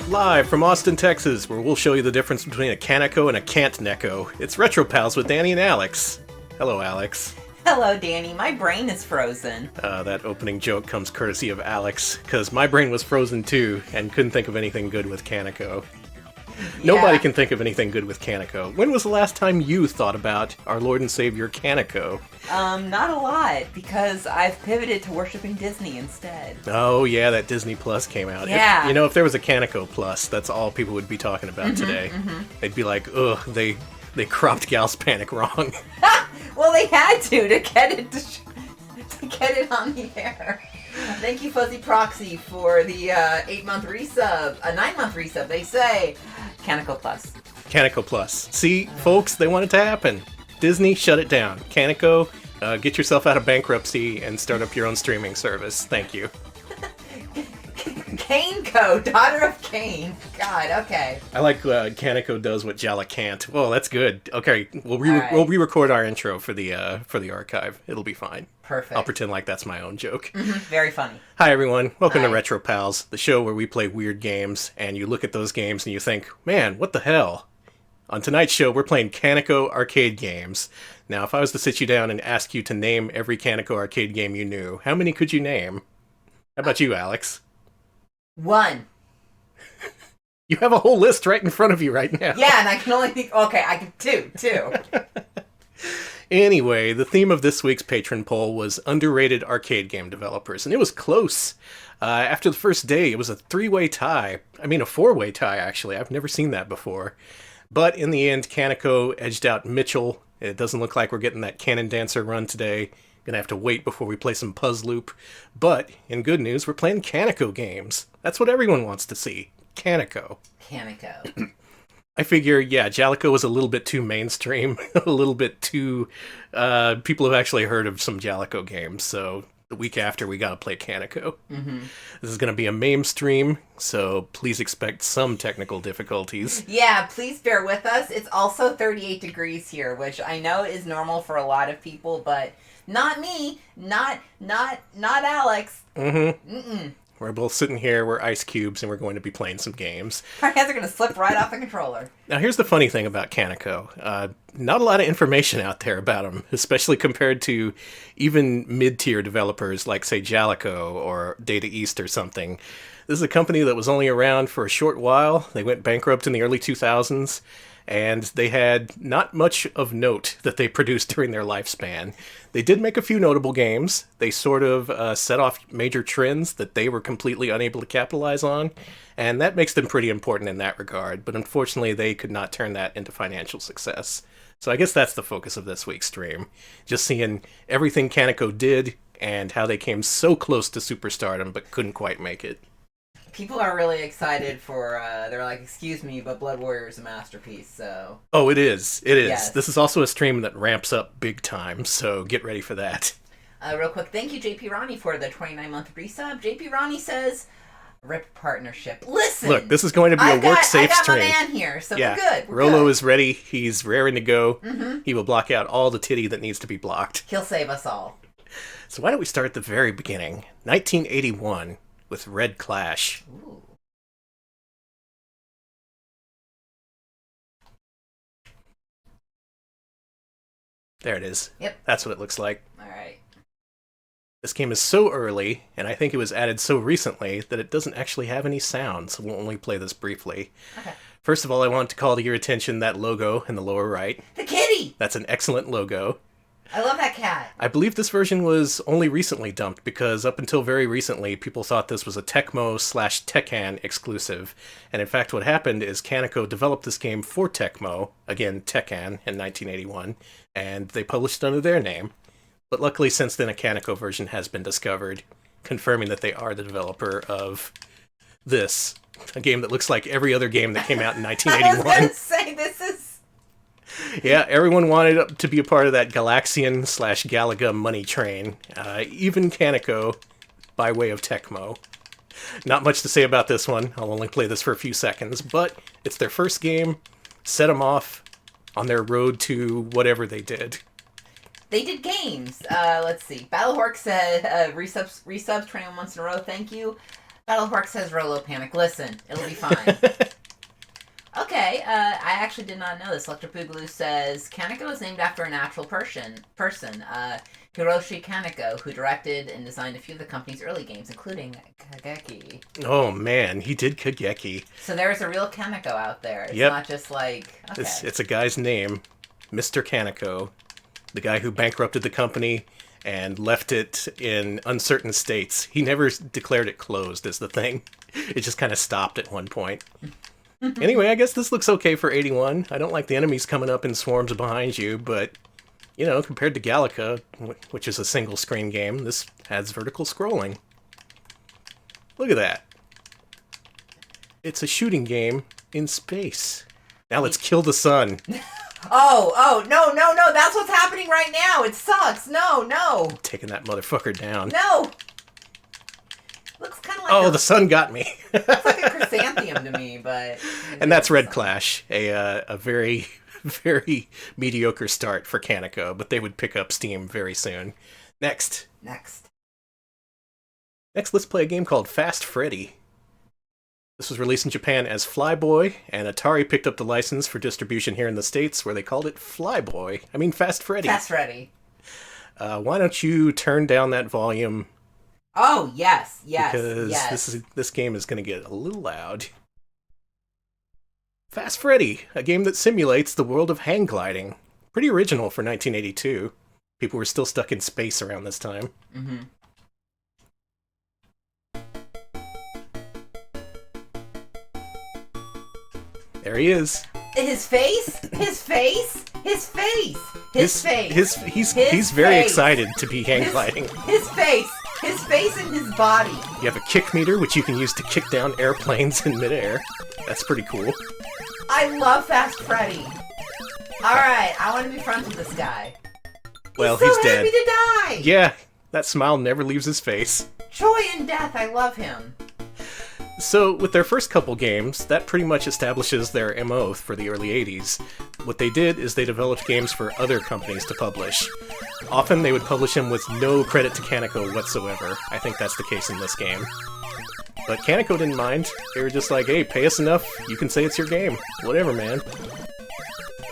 Live from Austin, Texas, where we'll show you the difference between a Kaneko and a Can't-Neko. It's Retro Pals with Danny and Alex. Hello, Alex. Hello, Danny. My brain is frozen. That opening joke comes courtesy of Alex, because my brain was frozen too, and couldn't think of anything good with Kaneko. Nobody can think of anything good with Kaneko. When was the last time you thought about our Lord and Savior Kaneko? Not a lot, because I've pivoted to worshiping Disney instead. Oh yeah, that Disney Plus came out. Yeah. If there was a Kaneko Plus, that's all people would be talking about today. They'd be like, ugh, they cropped Gal's Panic wrong. Well, they had to get it on the air. Thank you, Fuzzy Proxy, for the 8-month resub. A 9-month resub, they say. Kaneko Plus. Kaneko Plus. See, folks, they want it to happen. Disney, shut it down. Kaneko, get yourself out of bankruptcy and start up your own streaming service. Thank you. Kaneko, daughter of Kane. God, okay. I like Kaneko does what Jala can't. Well, that's good. Okay, we'll right. we'll re-record our intro for the archive. It'll be fine. Perfect. I'll pretend like that's my own joke. Very funny. Hi, everyone. Welcome to Hi. Retro Pals, the show where we play weird games, and you look at those games and you think, man, what the hell? On tonight's show, we're playing Kaneko arcade games. Now, if I was to sit you down and ask you to name every Kaneko arcade game you knew, how many could you name? How about you, Alex? 1. You have a whole list right in front of you right now. Yeah, and I can only think... Okay, I can... 2. Anyway, the theme of this week's patron poll was underrated arcade game developers, and it was close. After the first day, it was a 3-way tie. I mean, a 4-way tie, actually. I've never seen that before. But in the end, Kaneko edged out Mitchell. It doesn't look like we're getting that Cannon Dancer run today. Gonna have to wait before we play some Puzz Loop. But, in good news, we're playing Kaneko games. That's what everyone wants to see. Kaneko. I figure, yeah, Jalico was a little bit too mainstream. A little bit too... people have actually heard of some Jalico games, so the week after we gotta play Kaneko. This is gonna be a MAME stream, so please expect some technical difficulties. Yeah, please bear with us. It's also 38 degrees here, which I know is normal for a lot of people, but not me. Not Alex. We're both sitting here, we're ice cubes, and we're going to be playing some games. Our hands are going to slip right off the controller. Now, here's the funny thing about Kaneko. Not a lot of information out there about them, especially compared to even mid-tier developers like, say, Jalico or Data East or something. This is a company that was only around for a short while. They went bankrupt in the early 2000s, and they had not much of note that they produced during their lifespan. They did make a few notable games. They sort of set off major trends that they were completely unable to capitalize on, and that makes them pretty important in that regard, but unfortunately they could not turn that into financial success. So I guess that's the focus of this week's stream. Just seeing everything Kaneko did, and how they came so close to superstardom but couldn't quite make it. People are really excited for, they're like, excuse me, but Blood Warrior is a masterpiece, so... Oh, it is. It is. Yes. This is also a stream that ramps up big time, so get ready for that. Real quick, thank you, JP Ronnie, for the 29-month resub. JP Ronnie says, RIP partnership. Listen! Look, this is going to be a work-safe stream. I got my man here, so Yeah. we're good. Rolo is ready. He's raring to go. He will block out all the titty that needs to be blocked. He'll save us all. So why don't we start at the very beginning? 1981 with Red Clash. Ooh. There it is. Yep. That's what it looks like. Alright. This game is so early, and I think it was added so recently, that it doesn't actually have any sound, so we'll only play this briefly. Okay. First of all, I want to call to your attention that logo in the lower right. The kitty! That's an excellent logo. I love that cat. I believe this version was only recently dumped, because up until very recently, people thought this was a Tecmo/Tekken exclusive. And in fact, what happened is Kaneko developed this game for Tecmo, again, Tekken, in 1981, and they published it under their name. But luckily, since then, a Kaneko version has been discovered, confirming that they are the developer of this, a game that looks like every other game that came out in 1981. I was gonna say, this is... Yeah, everyone wanted to be a part of that Galaxian/Galaga money train. Even Kaneko, by way of Tecmo. Not much to say about this one. I'll only play this for a few seconds, but it's their first game. Set them off on their road to whatever they did. They did games. Let's see. Battlehork said, resubs 21 months in a row, thank you. Battlepark says Rolo panic. Listen, it'll be fine. Okay, I actually did not know this. Electro Poogaloo says Kaneko is named after a natural person, Hiroshi Kaneko, who directed and designed a few of the company's early games, including Kageki. Oh man, he did Kageki. So there's a real Kaneko out there. It's not just like... Okay. It's a guy's name, Mr. Kaneko, the guy who bankrupted the company and left it in uncertain states. He never declared it closed, is the thing. It just kind of stopped at one point. Anyway, I guess this looks okay for 81. I don't like the enemies coming up in swarms behind you, but, you know, compared to Galaga, which is a single-screen game, this has vertical scrolling. Look at that. It's a shooting game in space. Now let's kill the sun. No, that's what's happening right now. It sucks. No. Taking that motherfucker down. No. Looks kind of like the sun got me. Looks like a chrysanthemum to me, but... And that's Red Clash, a very, very mediocre start for Kaneko, but they would pick up steam very soon. Next, let's play a game called Fast Freddy. This was released in Japan as Flyboy, and Atari picked up the license for distribution here in the States, where they called it Fast Freddy. Fast Freddy. Why don't you turn down that volume... Oh, yes. Because this game is going to get a little loud. Fast Freddy, a game that simulates the world of hang gliding. Pretty original for 1982. People were still stuck in space around this time. Mm-hmm. There he is. His face? He's very excited to be hang gliding. His face and his body. You have a kick meter, which you can use to kick down airplanes in midair. That's pretty cool. I love Fast Freddy. Alright, I want to be friends with this guy. Well, he's dead. Happy to die! Yeah, that smile never leaves his face. Joy in death, I love him. So, with their first couple games, that pretty much establishes their MO for the early 80s. What they did is they developed games for other companies to publish. Often they would publish them with no credit to Kaneko whatsoever. I think that's the case in this game. But Kaneko didn't mind. They were just like, hey, pay us enough, you can say it's your game. Whatever, man.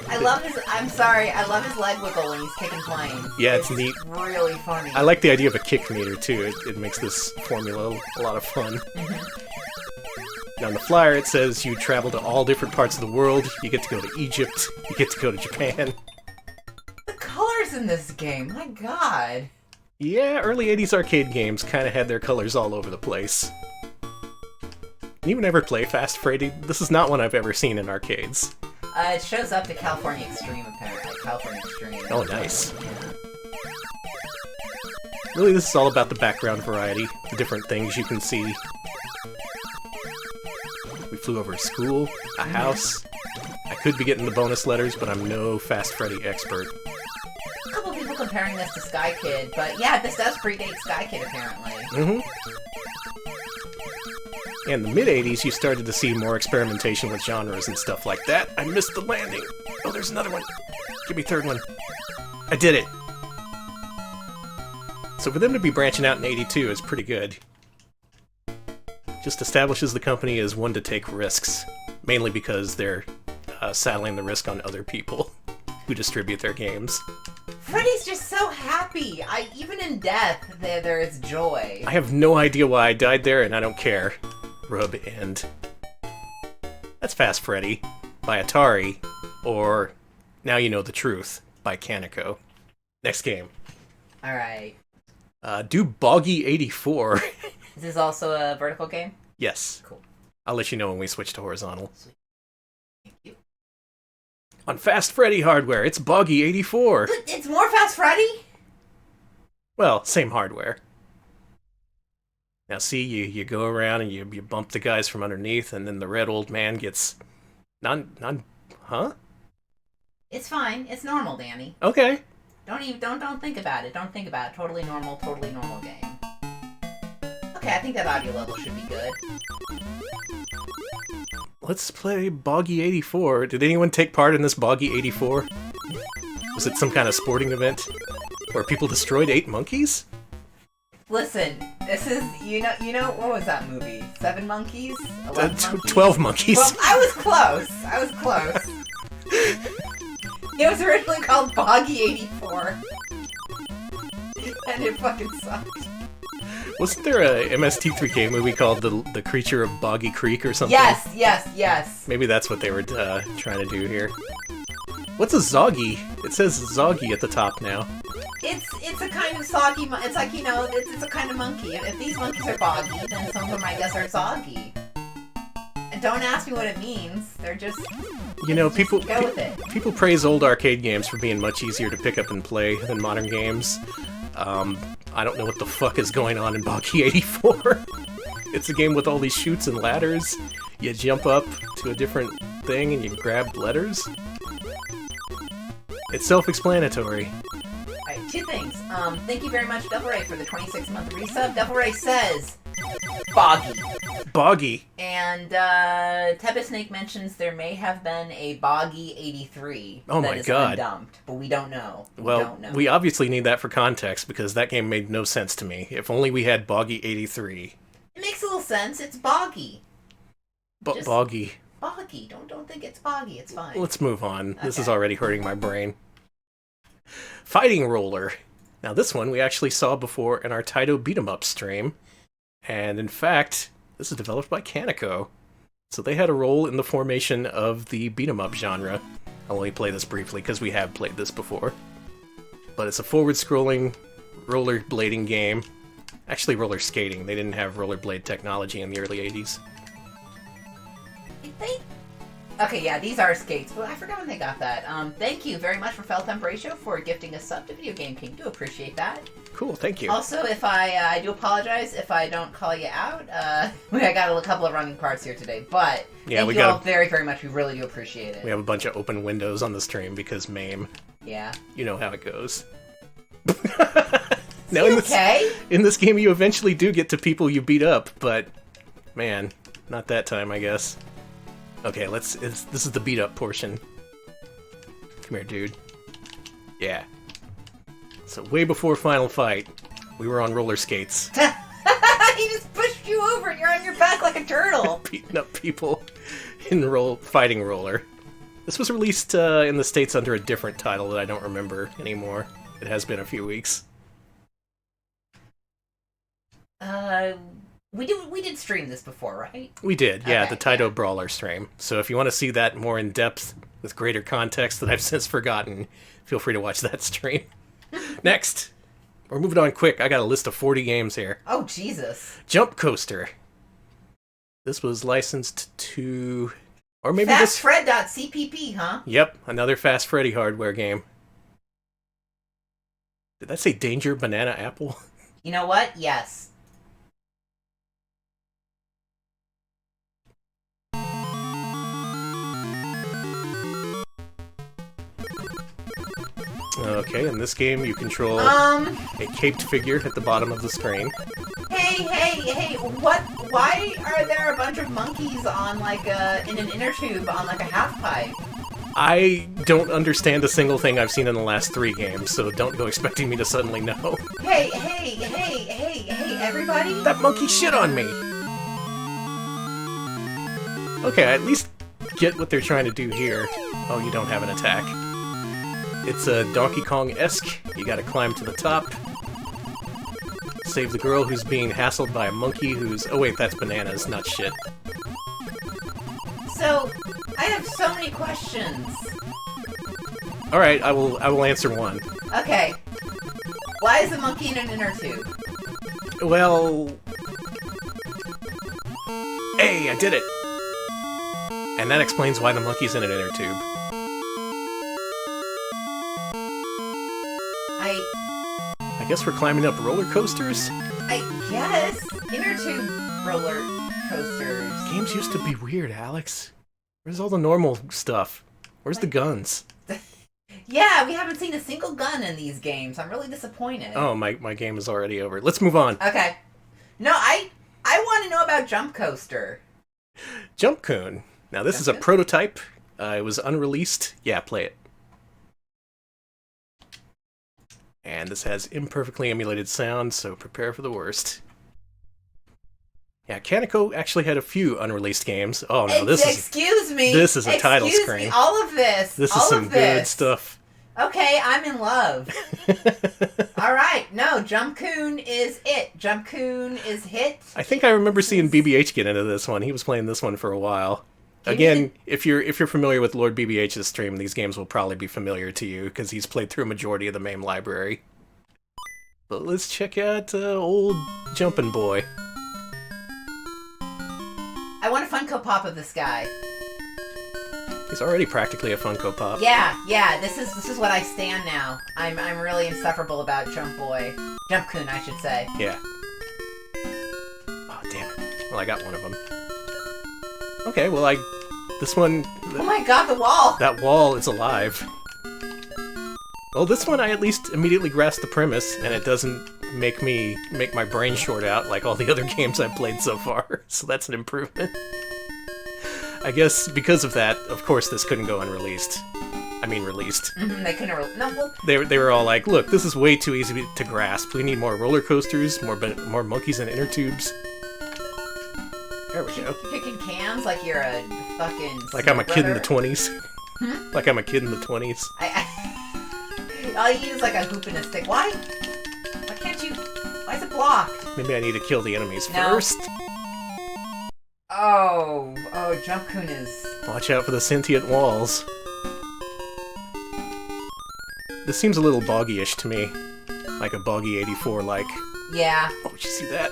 I love his leg wiggle when he's kicking planes. Yeah, it's neat. Really funny. I like the idea of a kick meter, too. It makes this formula a lot of fun. Now, on the flyer, it says you travel to all different parts of the world. You get to go to Egypt. You get to go to Japan. The colors in this game, my god. Yeah, early 80s arcade games kind of had their colors all over the place. Anyone ever play Fast Freddy? This is not one I've ever seen in arcades. It shows up to California Extreme, apparently. California Extreme. Oh, nice. Really, this is all about the background variety, the different things you can see. We flew over a school, a house. I could be getting the bonus letters, but I'm no Fast Freddy expert. A couple of people comparing this to Sky Kid, but yeah, this does predate Sky Kid, apparently. Mm-hmm. In the mid-80s, you started to see more experimentation with genres and stuff like that. I missed the landing. Oh, there's another one. Give me third one. I did it. So for them to be branching out in 82 is pretty good. Just establishes the company as one to take risks. Mainly because they're saddling the risk on other people who distribute their games. Freddy's just so happy. Even in death, there is joy. I have no idea why I died there, and I don't care. Rub end. That's Fast Freddy by Atari, or Now You Know the Truth by Kaneko. Next game. Alright. Do Boggy 84. Is this also a vertical game? Yes. Cool. I'll let you know when we switch to horizontal. Sweet. Thank you. On Fast Freddy hardware, it's Boggy 84. It's more Fast Freddy? Well, same hardware. Now see, you go around and you bump the guys from underneath, and then the red old man gets... Huh? It's fine. It's normal, Danny. Okay. Don't think about it. Don't think about it. Totally normal game. Okay, I think that audio level should be good. Let's play Boggy 84. Did anyone take part in this Boggy 84? Was it some kind of sporting event where people destroyed 8 monkeys? Listen, this is what was that movie? 7 Monkeys? 11 Monkeys? 12 Monkeys. Well, I was close. It was originally called Boggy 84. And it fucking sucked. Wasn't there a MST3K movie called The Creature of Boggy Creek or something? Yes. Maybe that's what they were trying to do here. What's a Zoggy? It says Zoggy at the top now. It's a kind of soggy. It's like it's a kind of monkey. If these monkeys are boggy, then some of them I guess are soggy. And don't ask me what it means. They're just people go with it. People praise old arcade games for being much easier to pick up and play than modern games. I don't know what the fuck is going on in Boggy 84. It's a game with all these chutes and ladders. You jump up to a different thing and you grab letters. It's self-explanatory. Alright, 2 things. Thank you very much, Devil Ray, for the 26-month resub. Devil Ray says, Boggy. Boggy. And Tebba Snake mentions there may have been a Boggy 83 that is undumped, but we don't know. We obviously need that for context because that game made no sense to me. If only we had Boggy 83. It makes a little sense. It's Boggy. Boggy. Boggy. Don't think it's Boggy. It's fine. Let's move on. Okay. This is already hurting my brain. Fighting Roller. Now this one we actually saw before in our Taito Beat-em-up stream. And in fact, this is developed by KANEKO. So they had a role in the formation of the beat-em-up genre. I'll only play this briefly because we have played this before. But it's a forward-scrolling rollerblading game. Actually roller skating. They didn't have rollerblade technology in the early 80s. Okay, yeah, these are skates, but I forgot when they got that. Thank you very much for Felthump Ratio for gifting a sub to Video Game King. Do appreciate that. Cool, thank you. Also, if I do apologize if I don't call you out. I got a couple of running parts here today, but thank you all very, very much. We really do appreciate it. We have a bunch of open windows on the stream because MAME. Yeah. You know how it goes. Now, in this game, you eventually do get to people you beat up, but man, not that time, I guess. Okay, this is the beat-up portion. Come here, dude. Yeah. So way before Final Fight, we were on roller skates. He just pushed you over and you're on your back like a turtle. Beating up people in Fighting Roller. This was released in the States under a different title that I don't remember anymore. It has been a few weeks. We did stream this before, right? We did, yeah, Okay, the Taito Brawler stream. So if you want to see that more in depth with greater context that I've since forgotten, feel free to watch that stream. Next, we're moving on quick. I got a list of 40 games here. Oh, Jesus. Jump Coaster. This was licensed to... Or maybe FastFred.cpp, huh? Yep, another Fast Freddy hardware game. Did that say Danger Banana Apple? You know what? Yes. Okay, in this game you control a caped figure at the bottom of the screen. Hey, what? Why are there a bunch of monkeys on, in an inner tube on, a half pipe? I don't understand a single thing I've seen in the last 3 games, so don't go expecting me to suddenly know. Hey, everybody? That monkey shit on me! Okay, I at least get what they're trying to do here. Oh, you don't have an attack. It's a Donkey Kong-esque. You gotta climb to the top. Save the girl who's being hassled by a monkey who's... Oh wait, that's bananas, not shit. So, I have so many questions. Alright, I will answer one. Okay. Why is the monkey in an inner tube? Well... Hey, I did it! And that explains why the monkey's in an inner tube. I guess we're climbing up roller coasters? I guess. Inner tube roller coasters. Games used to be weird, Alex. Where's all the normal stuff? Where's the guns? Yeah, we haven't seen a single gun in these games. I'm really disappointed. Oh, my game is already over. Let's move on. Okay. No, I want to know about Jump Coaster. Jump Coon. Now, this is a prototype. It was unreleased. Yeah, play it. And this has imperfectly emulated sound, so prepare for the worst. Yeah, Kaneko actually had a few unreleased games. Oh no, Excuse me. This is a title screen. All of this. This is some good stuff. Okay, I'm in love. All right, no, Jump-kun is it. Jump-kun is hit. I think I remember seeing BBH get into this one. He was playing this one for a while. Again, if you're familiar with Lord BBH's stream, these games will probably be familiar to you because he's played through a majority of the MAME library. But let's check out old Jumpin' Boy. I want a Funko Pop of this guy. He's already practically a Funko Pop. Yeah. This is what I stand now. I'm really insufferable about Jump-kun, I should say. Yeah. Oh damn it! Well, I got one of them. Okay, well this one. Oh my God, the wall! That wall is alive. Well, this one I at least immediately grasped the premise, and it doesn't make my brain short out like all the other games I've played so far. So that's an improvement. I guess because of that, of course, this couldn't go unreleased. I mean, released. They couldn't. No, well, they were all like, "Look, this is way too easy to grasp. We need more roller coasters, more monkeys and inner tubes." There we go. You're picking cans like you're a fucking. Like I'm a kid in the 20s. Like I'm a kid in the 20s. All you need is like a hoop and a stick. Why? Why can't you? Why is it blocked? Maybe I need to kill the enemies first. Oh, Jump-kun is... Watch out for the sentient walls. This seems a little Boggy-ish to me. Like a Boggy 84-like. Yeah. Oh, did you see that?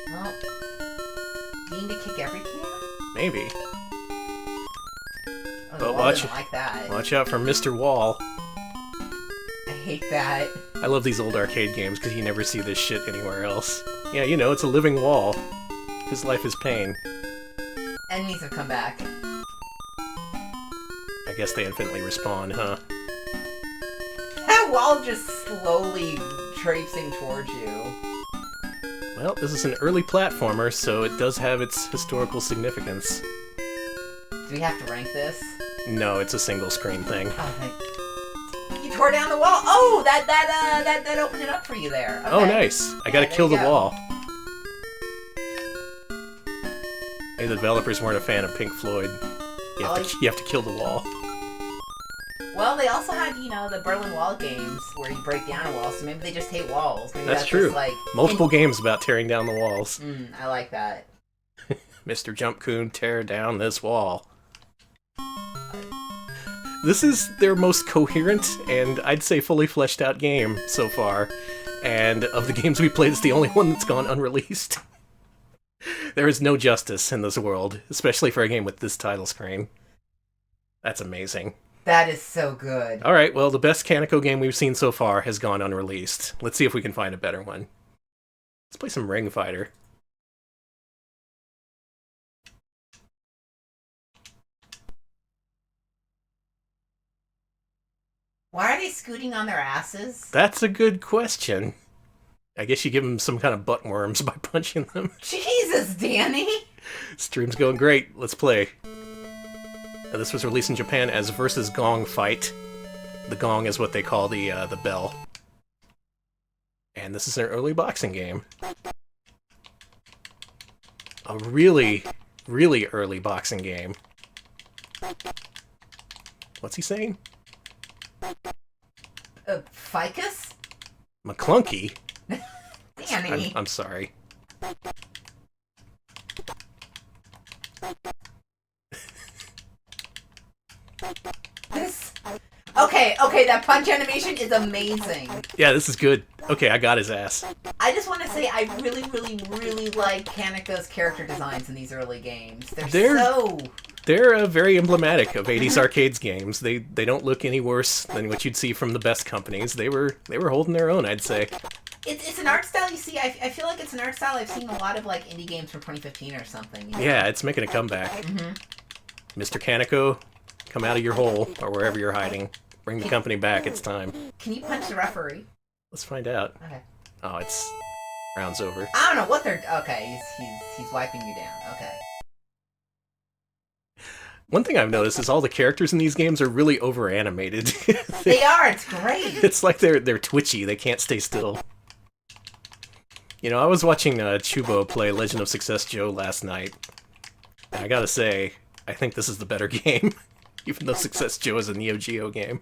Well, you need to kick every can? Maybe. Oh, but watch out for Mr. Wall. I hate that. I love these old arcade games because you never see this shit anywhere else. Yeah, you know, it's a living wall. His life is pain. Enemies have come back. I guess they infinitely respawn, huh? That wall just slowly traipsing towards you. Well, this is an early platformer, so it does have its historical significance. Do we have to rank this? No, it's a single screen thing. Oh, you tore down the wall. Oh, that opened it up for you there. Okay. Oh, nice. I gotta kill the wall. Maybe the developers weren't a fan of Pink Floyd. You have to kill the wall. Well, they also had, the Berlin Wall games where you break down a wall, so maybe they just hate walls. Maybe that's true. Just, multiple games about tearing down the walls. I like that. Mr. Jump-kun, tear down this wall. This is their most coherent and I'd say fully fleshed out game so far. And of the games we played, it's the only one that's gone unreleased. There is no justice in this world, especially for a game with this title screen. That's amazing. That is so good. Alright, well, the best Kaneko game we've seen so far has gone unreleased. Let's see if we can find a better one. Let's play some Ring Fighter. Why are they scooting on their asses? That's a good question. I guess you give them some kind of butt worms by punching them. Jesus, Danny! Stream's going great. Let's play. Now, this was released in Japan as Versus Gong Fight. The gong is what they call the bell. And this is an early boxing game. A really, really early boxing game. What's he saying? Ficus? McClunky? Danny. I'm sorry. This... Okay, that punch animation is amazing. Yeah, this is good. Okay, I got his ass. I just want to say I really, really, really like Kaneko's character designs in these early games. They're very emblematic of 80s arcades games. They don't look any worse than what you'd see from the best companies. They were holding their own, I'd say. It's an art style you see. I feel like it's an art style I've seen a lot of like indie games from 2015 or something. Yeah, it's making a comeback. Mr. Kaneko, come out of your hole or wherever you're hiding. Bring the company back. It's time. Can you punch the referee? Let's find out. Okay. Oh, it's round's over. I don't know what they're. Okay, he's wiping you down. Okay. One thing I've noticed is all the characters in these games are really over-animated. They are, it's great. It's like they're twitchy, they can't stay still. You know, I was watching Chubo play Legend of Success Joe last night, and I gotta say, I think this is the better game, even though Success Joe is a Neo Geo game.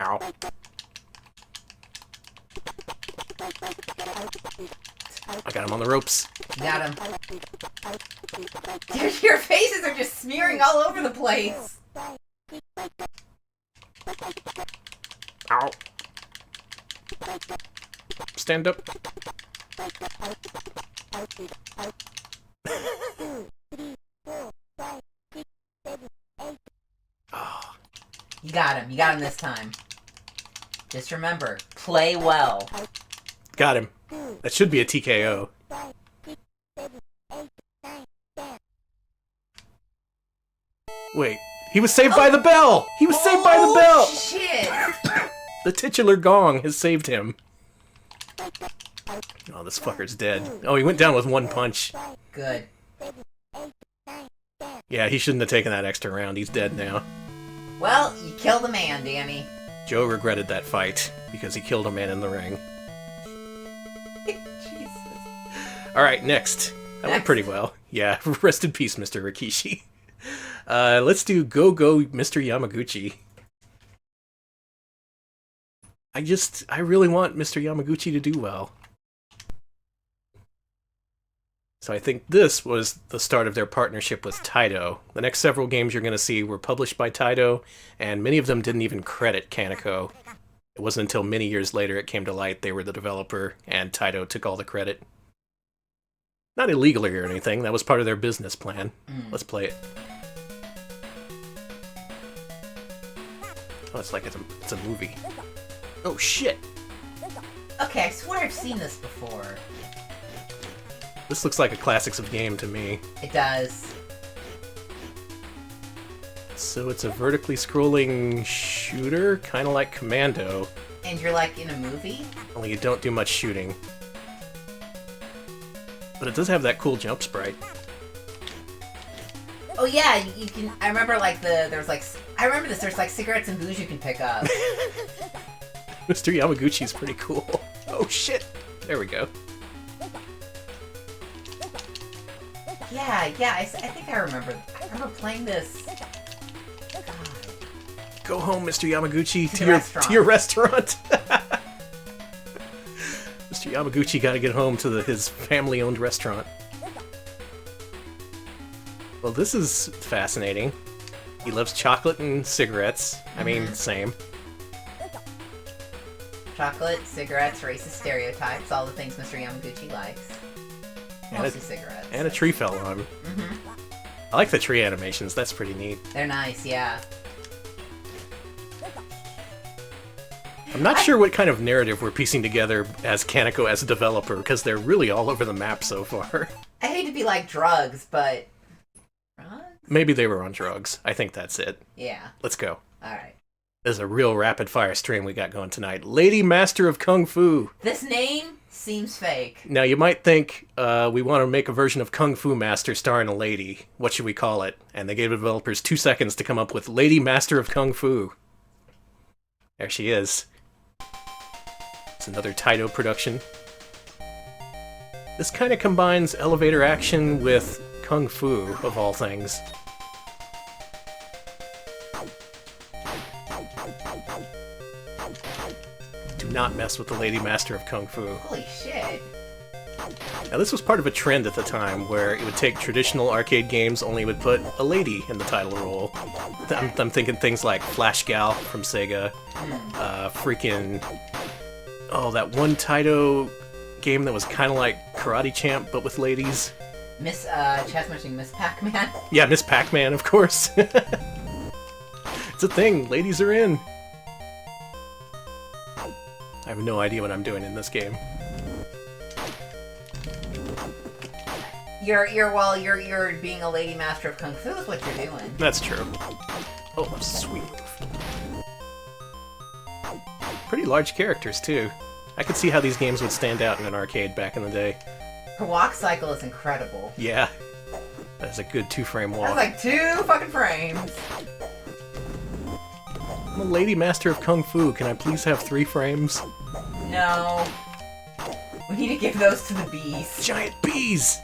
Ow. I got him on the ropes. Got him. Dude, your faces are just smearing all over the place. Ow. Stand up. Oh. You got him. You got him this time. Just remember, play well. Got him. That should be a TKO. Wait, he was saved by the bell! He was saved by the bell! Shit! The titular gong has saved him. Oh, this fucker's dead. Oh, he went down with one punch. Good. Yeah, he shouldn't have taken that extra round. He's dead now. Well, you killed a man, Danny. Joe regretted that fight because he killed a man in the ring. Jesus. Alright, next. That went pretty well. Yeah, rest in peace, Mr. Rikishi. Let's do Go Go Mr. Yamaguchi. I really want Mr. Yamaguchi to do well. So I think this was the start of their partnership with Taito. The next several games you're going to see were published by Taito, and many of them didn't even credit Kaneko. It wasn't until many years later it came to light they were the developer, and Taito took all the credit. Not illegally or anything, that was part of their business plan. Let's play it. Oh, it's like it's a movie. Oh, shit! Okay, I swear I've seen this before. This looks like a Classics of Game to me. It does. So it's a vertically scrolling shooter, kind of like Commando. And you're like in a movie? Only you don't do much shooting. But it does have that cool jump sprite. Oh yeah, you can. I remember like there's like I remember this. There's like cigarettes and booze you can pick up. Mr. Yamaguchi's pretty cool. Oh shit! There we go. Yeah, I think I remember. I remember playing this. God. Go home, Mr. Yamaguchi, To your restaurant. Mr. Yamaguchi got to get home to his family-owned restaurant. Well, this is fascinating. He loves chocolate and cigarettes. I mean, same. Chocolate, cigarettes, racist stereotypes, all the things Mr. Yamaguchi likes. Mostly cigarettes. And a tree fell on him. I like the tree animations. That's pretty neat. They're nice, yeah. I'm not sure what kind of narrative we're piecing together as Kaneko as a developer, because they're really all over the map so far. I hate to be like drugs, but... Drugs? Maybe they were on drugs. I think that's it. Yeah. Let's go. Alright. This is a real rapid-fire stream we got going tonight. Lady Master of Kung Fu. This name seems fake. Now, you might think we want to make a version of Kung Fu Master starring a lady. What should we call it? And they gave the developers 2 seconds to come up with Lady Master of Kung Fu. There she is. It's another Taito production. This kind of combines elevator action with Kung Fu, of all things. Do not mess with the Lady Master of Kung Fu. Holy shit. Now, this was part of a trend at the time where it would take traditional arcade games, only would put a lady in the title role. I'm thinking things like Flash Gal from Sega, freaking... Oh, that one Taito game that was kind of like Karate Champ, but with ladies. Chaz mentioning Miss Pac-Man? Yeah, Miss Pac-Man, of course. It's a thing. Ladies are in. I have no idea what I'm doing in this game. You're being a lady master of Kung Fu is what you're doing. That's true. Oh, sweet. Pretty large characters, too. I could see how these games would stand out in an arcade back in the day. Her walk cycle is incredible. Yeah. That's a good 2-frame That's walk. like 2 fucking frames. I'm a lady master of Kung Fu. Can I please have 3 frames? No. We need to give those to the bees. Giant bees!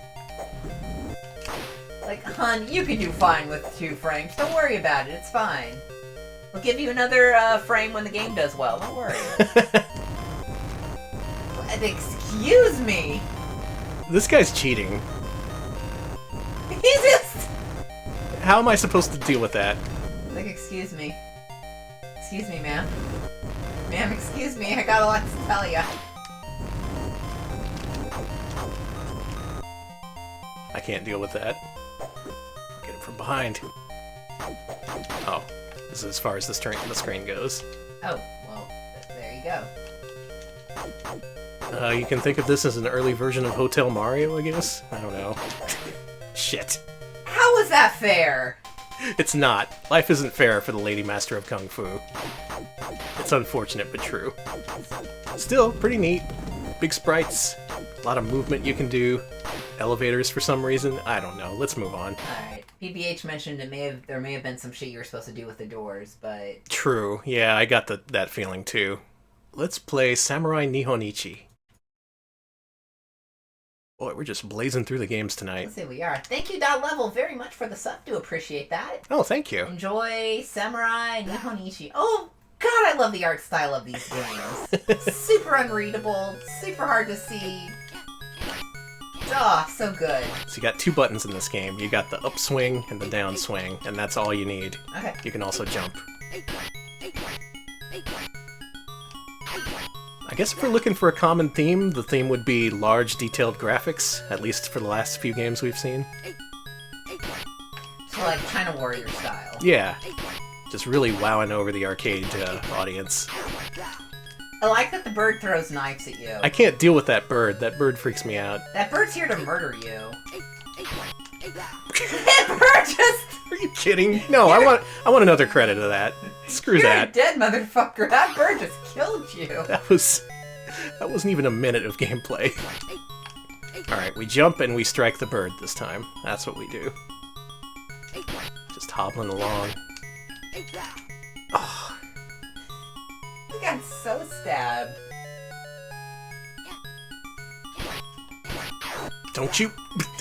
Like, hun, you can do fine with 2 frames. Don't worry about it. It's fine. We'll give you another frame when the game does well. Don't worry. Excuse me. This guy's cheating. He's just... How am I supposed to deal with that? Like, excuse me. Excuse me, ma'am. Ma'am, excuse me. I got a lot to tell ya. I can't deal with that. Get him from behind. Oh, this is as far as the screen goes. Oh, well, there you go. You can think of this as an early version of Hotel Mario, I guess? I don't know. Shit. How was that fair? It's not. Life isn't fair for the Lady Master of Kung Fu. It's unfortunate, but true. Still, pretty neat. Big sprites, a lot of movement you can do. Elevators for some reason. I don't know. Let's move on. Alright. PBH mentioned there may have been some shit you were supposed to do with the doors, but... True. Yeah, I got that feeling too. Let's play Samurai Nihon Ichi. Boy, we're just blazing through the games tonight. Let's see, we are. Thank you, Level, very much for the sub. Do appreciate that. Oh, thank you. Enjoy Samurai Nihon Ichi. Oh, God, I love the art style of these games. Super unreadable, super hard to see. Oh, so good. So you got 2 buttons in this game. You got the upswing and the downswing, and that's all you need. Okay. You can also jump. I guess if we're looking for a common theme, the theme would be large, detailed graphics, at least for the last few games we've seen. So like China Warrior style. Yeah. Just really wowing over the arcade audience. I like that the bird throws knives at you. I can't deal with that bird. That bird freaks me out. That bird's here to murder you. That bird just... Are you kidding? No, I want another credit of that. Screw You're that. a dead motherfucker. That bird just killed you. That wasn't even a minute of gameplay. Alright, we jump and we strike the bird this time. That's what we do. Just hobbling along. Oh. I got so stabbed. Don't you...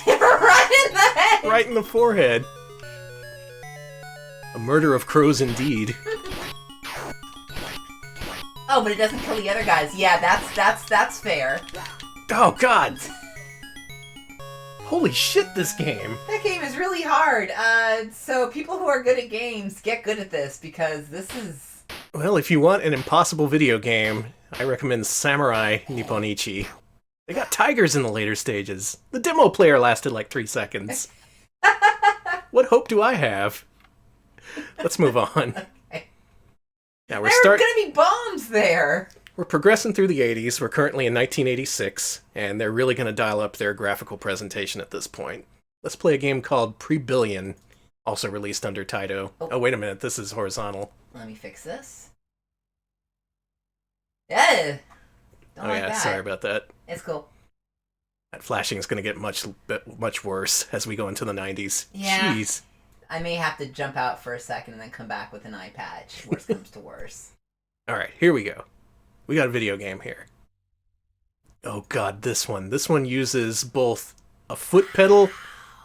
Right in the head! Right in the forehead. A murder of crows indeed. Oh, but it doesn't kill the other guys. Yeah, that's fair. Oh, God! Holy shit, this game! That game is really hard. So people who are good at games, get good at this, because this is... Well, if you want an impossible video game, I recommend Samurai Nippon Ichi. They got tigers in the later stages. The demo player lasted like 3 seconds. What hope do I have? Let's move on. Okay. Yeah, There are gonna be bombs there! We're progressing through the 80s. We're currently in 1986, and they're really gonna dial up their graphical presentation at this point. Let's play a game called Prebillian, also released under Taito. Oh, wait a minute, this is horizontal. Let me fix this. Yeah. Don't like yeah, that. sorry about that. It's cool. That flashing is going to get much worse as we go into the 90s. Yeah. Jeez. I may have to jump out for a second and then come back with an eye patch. Worst comes to worse. All right, here we go. We got a video game here. Oh god, this one. This one uses both a foot pedal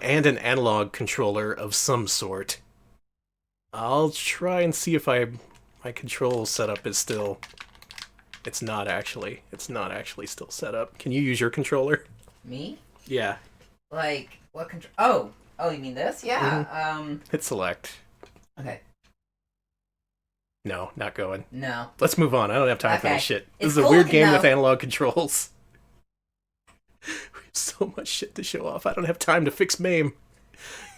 and an analog controller of some sort. I'll try and see if my control setup is still... It's not actually still set up. Can you use your controller? Me? Yeah. Like, what control? Oh, you mean this? Yeah. Mm-hmm. Hit select. Okay. No, not going. No. Let's move on. I don't have time for this shit. This is a cool weird looking, game though. with analog controls. We have so much shit to show off. I don't have time to fix MAME.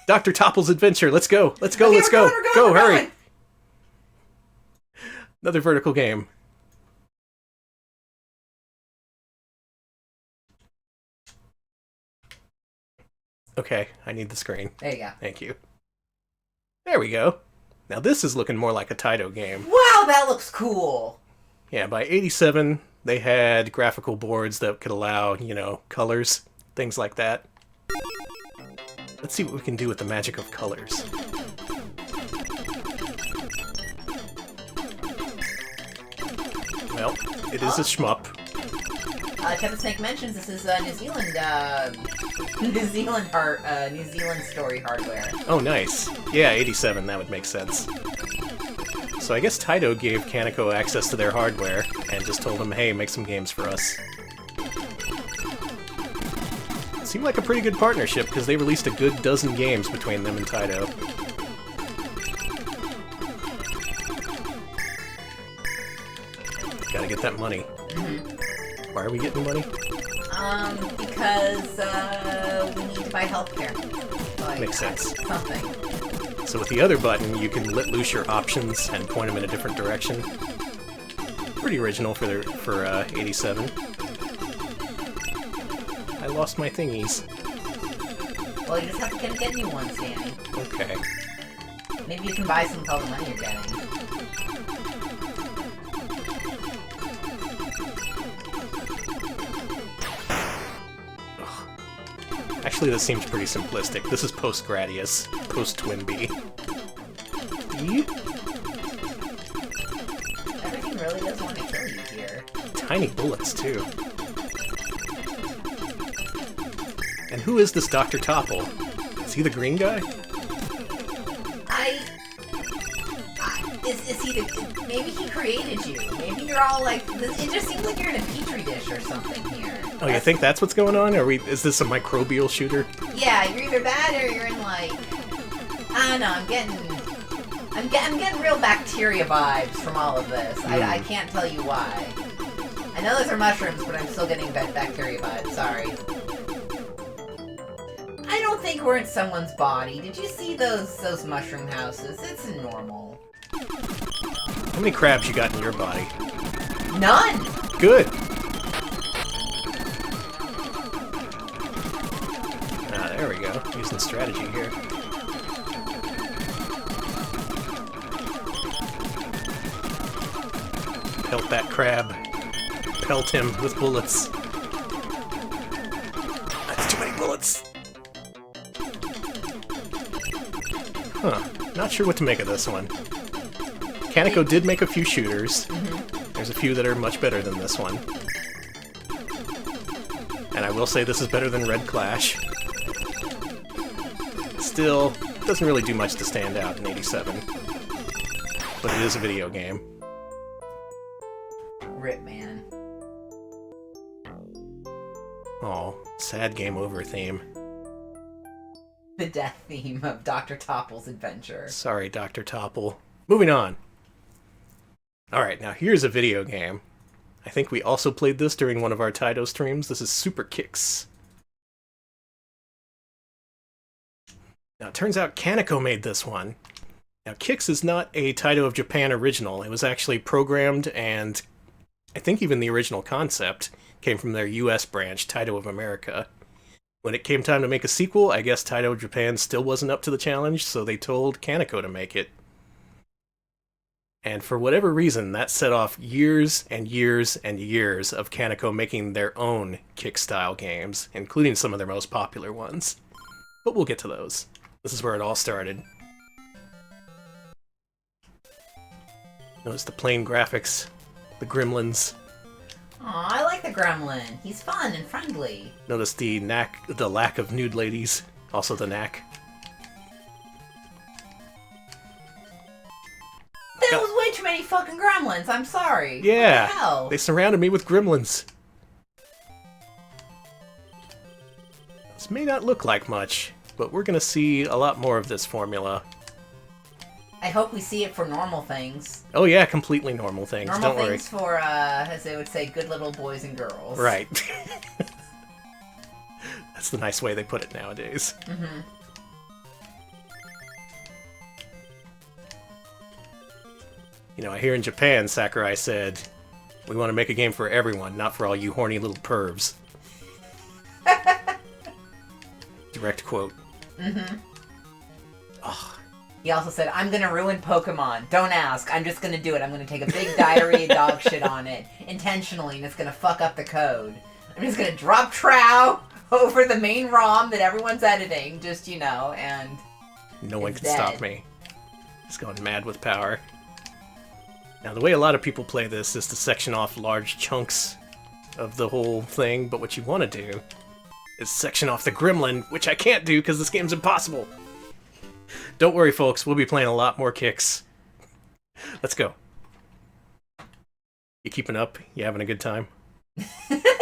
Dr. Topples Adventure. Let's go. Let's go. Okay, let's we're go. going, we're Hurry. going. Another vertical game. Okay, I need the screen. There you go. Thank you. There we go. Now this is looking more like a Taito game. Wow, that looks cool. Yeah, by 87, they had graphical boards that could allow, colors, things like that. Let's see what we can do with the magic of colors. Well, it is a shmup. Kevin Snake mentions this is New Zealand story hardware. Oh, nice. Yeah, 87, that would make sense. So I guess Taito gave Kaneko access to their hardware and just told them, hey, make some games for us. Seemed like a pretty good partnership because they released a good dozen games between them and Taito. Gotta get that money. Mm-hmm. Why are we getting money? Because we need to buy healthcare. Like, Makes sense. Something. So with the other button, you can let loose your options and point them in a different direction. Pretty original for 87. I lost my thingies. Well, you just have to get new ones, Danny. Okay. Maybe you can buy some with all the money you're getting. Actually, this seems pretty simplistic. This is post-Gradius, post-Twinbee. Everything really does want to kill you here. Tiny bullets, too. And who is this Dr. Topple? Is he the green guy? Is he the... Maybe he created you. Maybe you're all like... It just seems like you're in a petri dish or something here. Oh, you think that's what's going on? Is this a microbial shooter? Yeah, you're either that or you're in like... I don't know, I'm getting real bacteria vibes from all of this. I can't tell you why. I know those are mushrooms, but I'm still getting bacteria vibes, sorry. I don't think we're in someone's body. Did you see those mushroom houses? It's normal. How many crabs you got in your body? None! Good! Ah, there we go. Using strategy here. Pelt that crab. Pelt him with bullets. That's too many bullets! Huh. Not sure what to make of this one. Kaneko did make a few shooters. Mm-hmm. There's a few that are much better than this one. And I will say this is better than Red Clash. Still, doesn't really do much to stand out in 87. But it is a video game. Rip, man. Aw, sad game over theme. The death theme of Dr. Topples Adventure. Sorry, Dr. Topple. Moving on. Alright, now here's a video game. I think we also played this during one of our Taito streams. This is Super Kicks. Now, it turns out Kaneko made this one. Now, Kicks is not a Taito of Japan original. It was actually programmed, and I think even the original concept came from their US branch, Taito of America. When it came time to make a sequel, I guess Taito of Japan still wasn't up to the challenge, so they told Kaneko to make it. And for whatever reason, that set off years and years and years of Kaneko making their own kick-style games, including some of their most popular ones. But we'll get to those. This is where it all started. Notice the plain graphics, the gremlins. Aw, I like the gremlin. He's fun and friendly. Notice the lack of nude ladies, also the knack. That was way too many fucking gremlins, I'm sorry. Yeah, what the hell? They surrounded me with gremlins. This may not look like much, but we're gonna see a lot more of this formula. I hope we see it for normal things. Oh yeah, completely normal things, Normal don't worry. things for, as they would say, good little boys and girls. Right. That's the nice way they put it nowadays. Mm-hmm. You know, I hear in Japan, Sakurai said, we want to make a game for everyone, not for all you horny little pervs. Direct quote. Mm-hmm. Oh. He also said, I'm gonna ruin Pokemon. Don't ask. I'm just gonna do it. I'm gonna take a big diarrhea dog shit on it, intentionally, and it's gonna fuck up the code. I'm just gonna drop Trow, over the main ROM that everyone's editing, just, you know, and... No one can stop me. It's going mad with power. Now, the way a lot of people play this is to section off large chunks of the whole thing, but what you want to do is section off the gremlin, which I can't do because this game's impossible. Don't worry, folks. We'll be playing a lot more kicks. Let's go. You keeping up? You having a good time?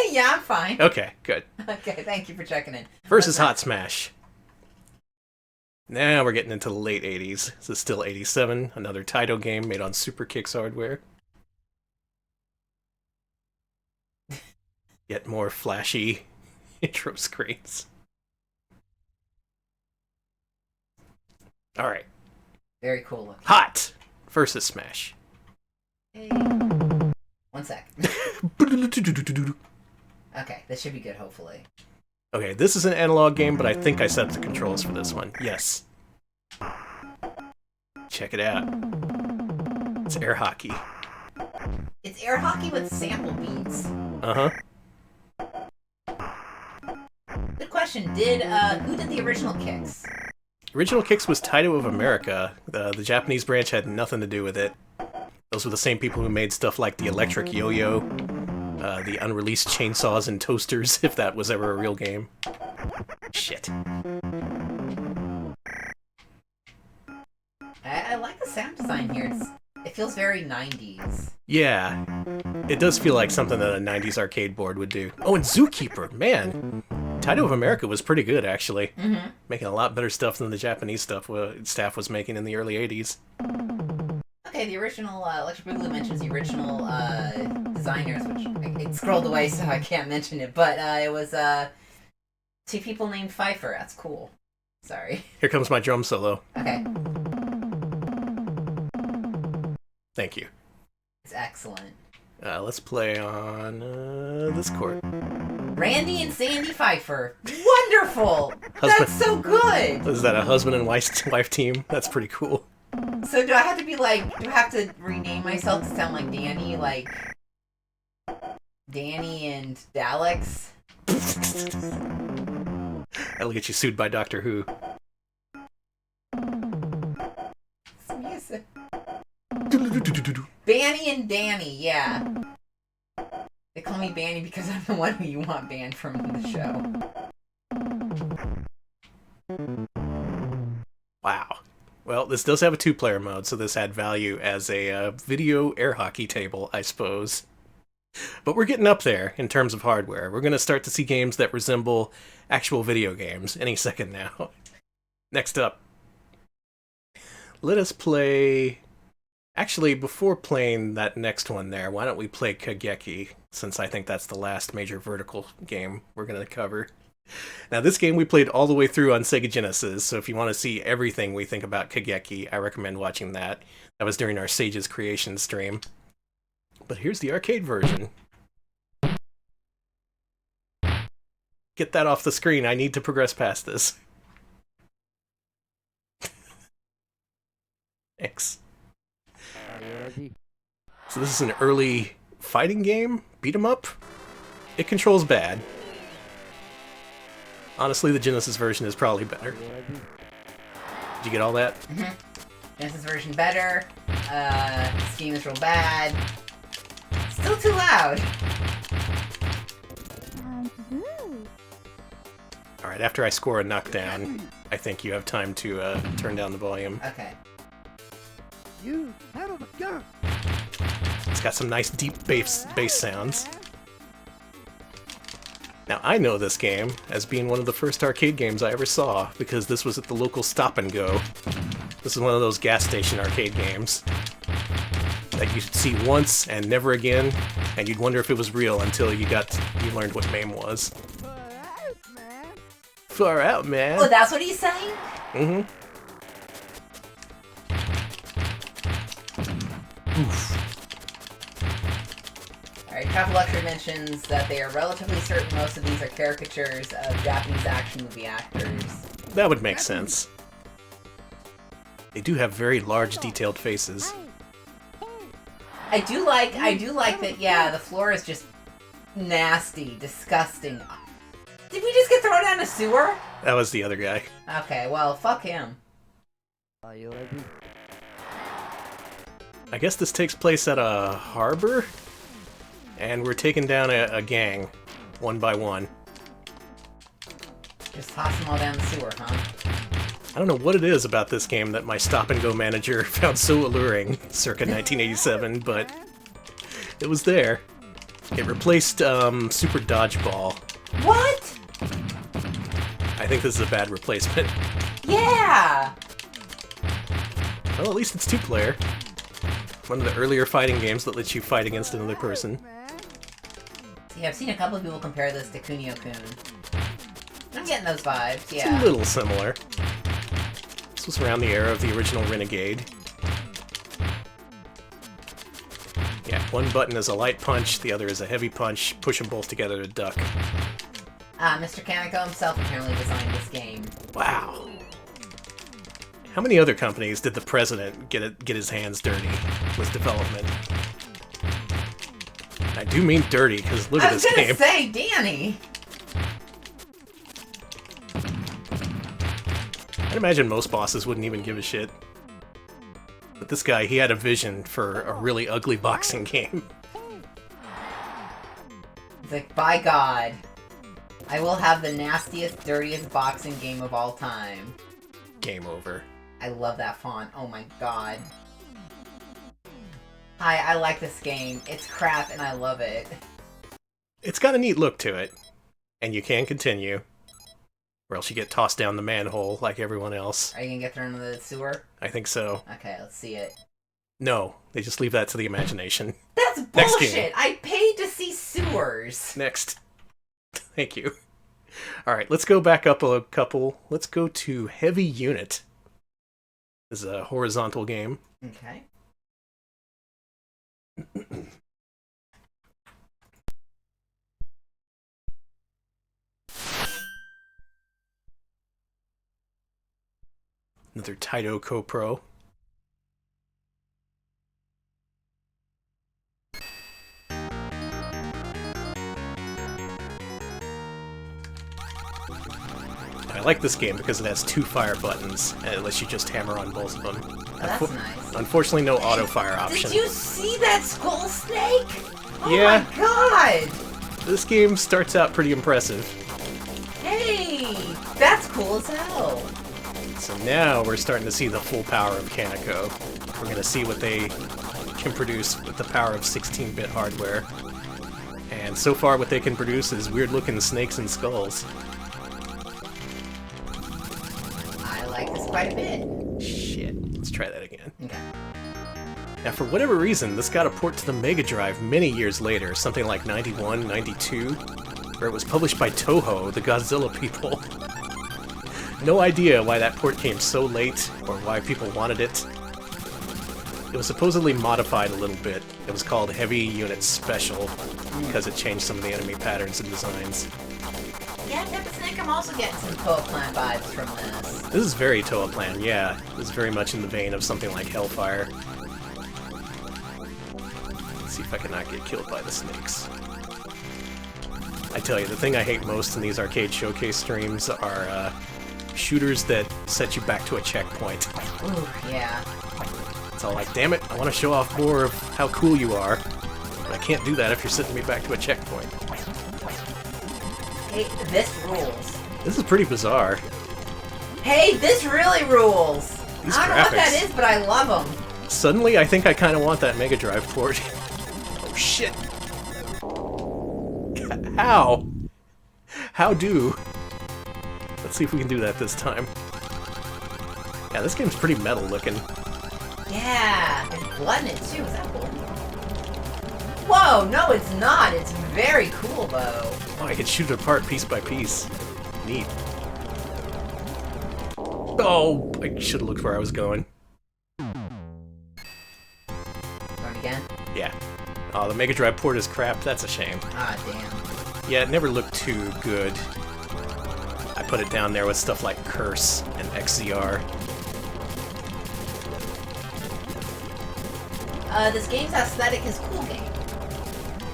Yeah, I'm fine. Okay, good. Okay, thank you for checking in. Versus Hot Smash. Now we're getting into the late 80s. This is still 87, another Taito game made on Super Kicks hardware. Yet more flashy intro screens. Alright. Very cool looking. Hot versus Smash. Hey. 1 sec. Okay, this should be good, hopefully. Okay, this is an analog game, but I think I set up the controls for this one. Yes. Check it out. It's air hockey. It's air hockey with sample beats. Uh-huh. Good question. Who did the original kicks? Original Kicks was Taito of America. The Japanese branch had nothing to do with it. Those were the same people who made stuff like the Electric Yo-Yo, the unreleased Chainsaws and Toasters, if that was ever a real game. Shit. I like the sound design here. It feels very 90s. Yeah. It does feel like something that a 90s arcade board would do. Oh, and Zookeeper, man! Taito of America was pretty good, actually. Mm-hmm. Making a lot better stuff than the Japanese staff was making in the early 80s. Okay, the original, Electric Boogaloo mentions the original designers, which it scrolled away so I can't mention it, but it was 2 people named Pfeiffer. That's cool. Sorry. Here comes my drum solo. Okay. Thank you. It's excellent. Let's play on this court. Randy and Sandy Pfeiffer. Wonderful! That's so good! Is that a husband and wife team? That's pretty cool. So do I have to be like, do I have to rename myself to sound like Danny? Like, Danny and Daleks? That'll get you sued by Doctor Who. It's music. Banny and Danny, yeah. They call me Banny because I'm the one who you want banned from the show. Wow. Well, this does have a 2-player mode, so this had value as a video air hockey table, I suppose. But we're getting up there in terms of hardware. We're going to start to see games that resemble actual video games any second now. Next up. Let us play... Actually, before playing that next one there, why don't we play Kageki, since I think that's the last major vertical game we're going to cover. Now, this game we played all the way through on Sega Genesis, so if you want to see everything we think about Kageki, I recommend watching that. That was during our Sage's Creation stream. But here's the arcade version. Get that off the screen, I need to progress past this. Thanks. So this is an early fighting game? Beat 'em up? It controls bad. Honestly, the Genesis version is probably better. Did you get all that? Mm-hmm. Genesis version better. This game is real bad. Still too loud. Alright, after I score a knockdown, I think you have time to turn down the volume. Okay. You son of a gun! It's got some nice deep bass sounds. Now, I know this game as being one of the first arcade games I ever saw, because this was at the local Stop and Go. This is one of those gas station arcade games that you'd see once and never again, and you'd wonder if it was real until you learned what MAME was. Far out, man! Oh, that's what he's saying? Mm-hmm. Oof. Alright, Travel Luxury mentions that they are relatively certain most of these are caricatures of Japanese action movie actors. That would make sense. They do have very large, detailed faces. I do like that, yeah, the floor is just nasty, disgusting. Did we just get thrown down a sewer? That was the other guy. Okay, well, fuck him. Are you ready? I guess this takes place at a harbor? And we're taking down a gang, one by one. Just toss them all down the sewer, huh? I don't know what it is about this game that my stop-and-go manager found so alluring circa 1987, but it was there. It replaced Super Dodgeball. What? I think this is a bad replacement. Yeah! Well, at least it's two-player. One of the earlier fighting games that lets you fight against another person. See, I've seen a couple of people compare this to Kunio-kun. I'm getting those vibes, It's yeah. a little similar. This was around the era of the original Renegade. Yeah, one button is a light punch, the other is a heavy punch. Push them both together to duck. Mr. Kaneko himself apparently designed this game. Wow. How many other companies did the president get his hands dirty with development? I do mean dirty, because look at this game. I was gonna say, Danny! I'd imagine most bosses wouldn't even give a shit. But this guy, he had a vision for a really ugly boxing game. He's like, by God, I will have the nastiest, dirtiest boxing game of all time. Game over. I love that font. Oh my God. Hi, I like this game. It's crap and I love it. It's got a neat look to it. And you can continue. Or else you get tossed down the manhole like everyone else. Are you gonna get thrown into the sewer? I think so. Okay, let's see it. No, they just leave that to the imagination. That's Next bullshit! game. I paid to see sewers! Next. Thank you. Alright, let's go back up a couple. Let's go to Heavy Unit. This is a horizontal game. Okay. Another Taito Co-Pro. I like this game because it has 2 fire buttons, and it lets you just hammer on both of them. Oh, that's nice. Unfortunately, no auto-fire option. Did you see that skull snake? Oh Yeah. my God! This game starts out pretty impressive. Hey! That's cool as hell! So now we're starting to see the full power of Kaneko. We're going to see what they can produce with the power of 16-bit hardware. And so far what they can produce is weird-looking snakes and skulls. I like this quite a bit. Shit. Let's try that again. Okay. Now, for whatever reason, this got a port to the Mega Drive many years later, something like 91, 92, where it was published by Toho, the Godzilla people. No idea why that port came so late, or why people wanted it. It was supposedly modified a little bit. It was called Heavy Unit Special, because it changed some of the enemy patterns and designs. Yeah, Peppa Snake, I'm also getting some Toa Plan vibes from this. This is very Toa Plan, yeah. This is very much in the vein of something like Hellfire. Let's see if I cannot get killed by the snakes. I tell you, the thing I hate most in these arcade showcase streams are shooters that set you back to a checkpoint. Ooh, yeah. It's all like, damn it, I want to show off more of how cool you are, but I can't do that if you're setting me back to a checkpoint. Hey, this rules. This is pretty bizarre. Hey, this really rules! These I don't know what that graphics. is, but I love them. Suddenly, I think I kind of want that Mega Drive port. Oh shit. How? How do? Let's see if we can do that this time. Yeah, this game's pretty metal looking. Yeah, there's blood in it too. Is that cool? Whoa, no, it's not. It's very cool though. Oh, I can shoot it apart piece by piece. Neat. Oh, I should have looked where I was going. Run again? Yeah. Oh, the Mega Drive port is crap. That's a shame. Ah, damn. Yeah, it never looked too good. I put it down there with stuff like Curse and XZR. This game's aesthetic is cool game.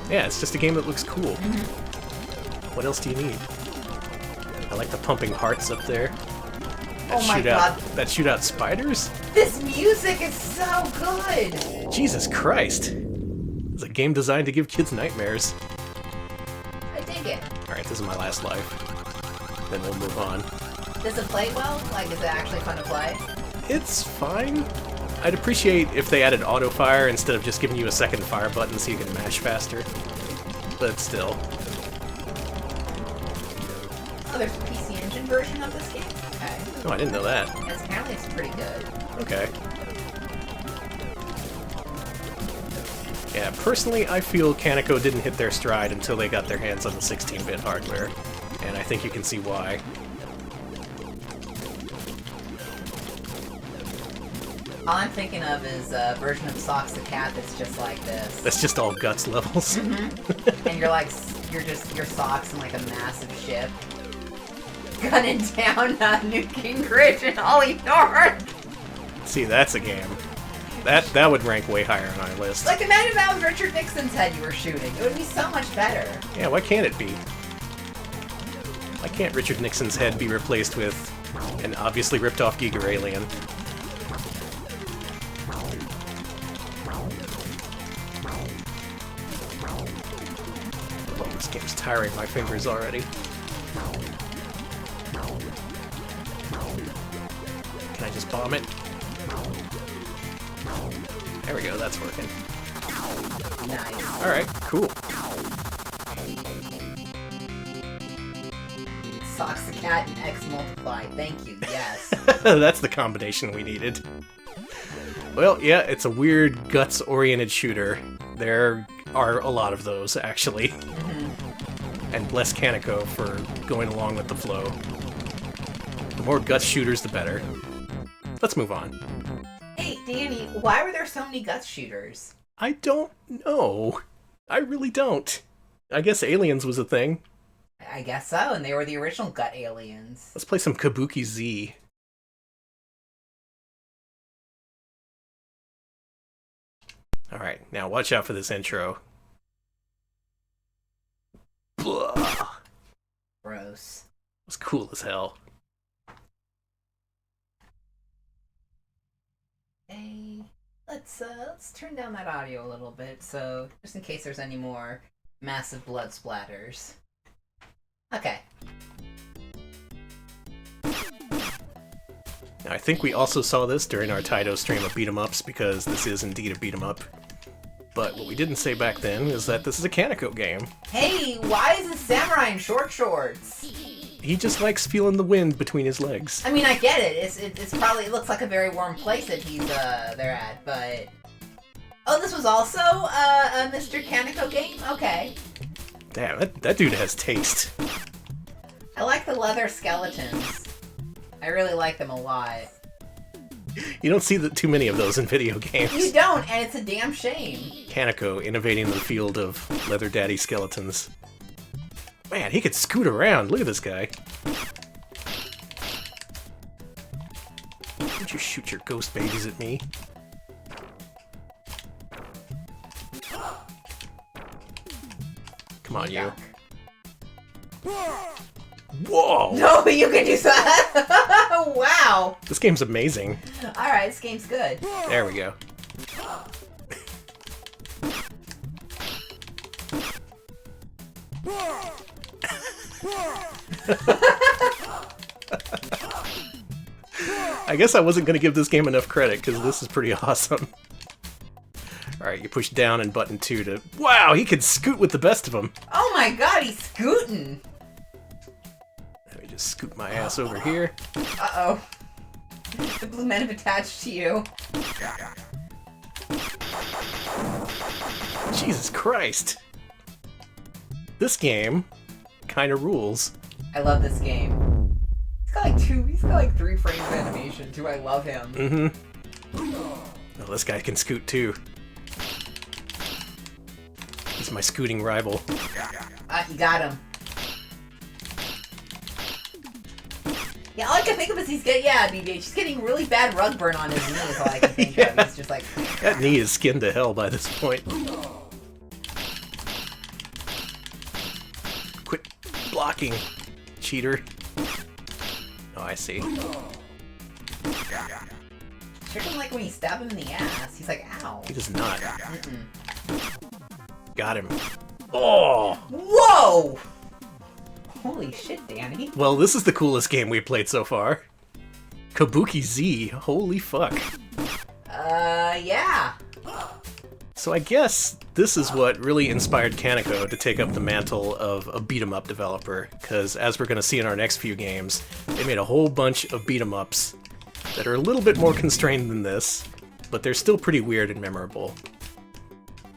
Yeah, it's just a game that looks cool. What else do you need? I like the pumping hearts up there. Oh my god. That shoot out spiders? This music is so good! Jesus Christ. It's a game designed to give kids nightmares. I dig it. Alright, this is my last life. Then we'll move on. Does it play well? Like, is it actually fun to play? It's fine. I'd appreciate if they added auto-fire instead of just giving you a second fire button so you can mash faster. But still. Oh, there's a PC Engine version of this game? Okay. Oh, I didn't know that. Yes, apparently it's pretty good. Okay. Yeah, personally, I feel Kaneko didn't hit their stride until they got their hands on the 16-bit hardware. And I think you can see why. All I'm thinking of is a version of Socks the Cat that's just like this. That's just all guts levels. Mm-hmm. And you're like, your socks in like a massive ship. Gunning down New Gingrich and Ollie North. See, that's a game. That would rank way higher on our list. Like, imagine that was Richard Nixon's head you were shooting. It would be so much better. Yeah, why can't it be? Why can't Richard Nixon's head be replaced with an obviously ripped-off Giga Alien? Oh, this game's tiring my fingers already. Can I just bomb it? There we go, that's working. Nice. Alright, cool. Socks the Cat and X multiplied. Thank you, yes. That's the combination we needed. Well, yeah, it's a weird, guts-oriented shooter. There are a lot of those, actually. Mm-hmm. And bless Kaneko for going along with the flow. The more guts shooters, the better. Let's move on. Hey, Danny, why were there so many guts shooters? I don't know. I really don't. I guess aliens was a thing. I guess so, and they were the original gut aliens. Let's play some Kabuki Z. Alright, now watch out for this intro. Blah. Gross. It was cool as hell. Hey, let's turn down that audio a little bit, so just in case there's any more massive blood splatters. Okay. Now, I think we also saw this during our Taito stream of beat-em-ups, because this is indeed a beat-em-up. But what we didn't say back then is that this is a Kaneko game. Hey, why is this samurai in short shorts? He just likes feeling the wind between his legs. I mean, I get it. It's probably, it looks like a very warm place that he's there at, but... Oh, this was also a Mr. Kaneko game? Okay. Damn, that dude has taste. I like the leather skeletons. I really like them a lot. You don't see too many of those in video games. You don't, and it's a damn shame. Kaneko innovating the field of leather daddy skeletons. Man, he could scoot around. Look at this guy. Don't you shoot your ghost babies at me. Come on, you. Whoa! No, you can do that! Wow! This game's amazing. Alright, this game's good. There we go. I guess I wasn't going to give this game enough credit, because this is pretty awesome. Alright, you push down and button 2 to... Wow, he can scoot with the best of them! Oh my god, he's scooting! Let me just scoot my ass over here. Uh-oh. The blue men have attached to you. Jesus Christ! This game kind of rules. I love this game. He's got like 3 frames of animation too. I love him. Mm-hmm. Oh, this guy can scoot too. He's my scooting rival. You got him. Yeah, all I can think of is he's getting, he's getting really bad rug burn on his knee is all I can think of. He's just like... That knee is skinned to hell by this point. Quit blocking, cheater. Oh, I see. Sure doesn't like when you stab him in the ass. He's like, ow. He does not. Mm-mm. Got him. Oh! Whoa! Holy shit, Danny. Well, this is the coolest game we've played so far. Kabuki Z. Holy fuck. Yeah. So I guess this is what really inspired Kaneko to take up the mantle of a beat-em-up developer, because as we're going to see in our next few games, they made a whole bunch of beat-em-ups that are a little bit more constrained than this, but they're still pretty weird and memorable.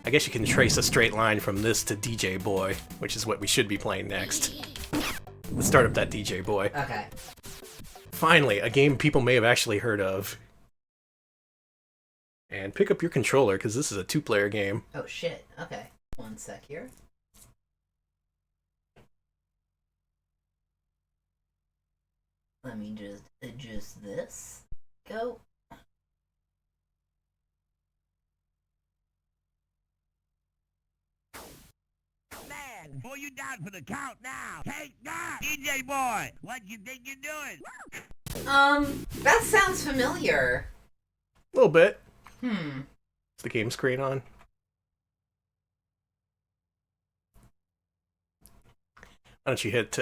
I guess you can trace a straight line from this to DJ Boy, which is what we should be playing next. Let's start up that DJ Boy. Okay. Finally, a game people may have actually heard of. And pick up your controller, because this is a 2-player game. Oh shit. Okay. One sec here. Let me just adjust this. Go. Man, boy, you down for the count now. Take that! DJ boy, what you think you're doing? That sounds familiar. A little bit. Hmm. Is the game screen on? Why don't you hit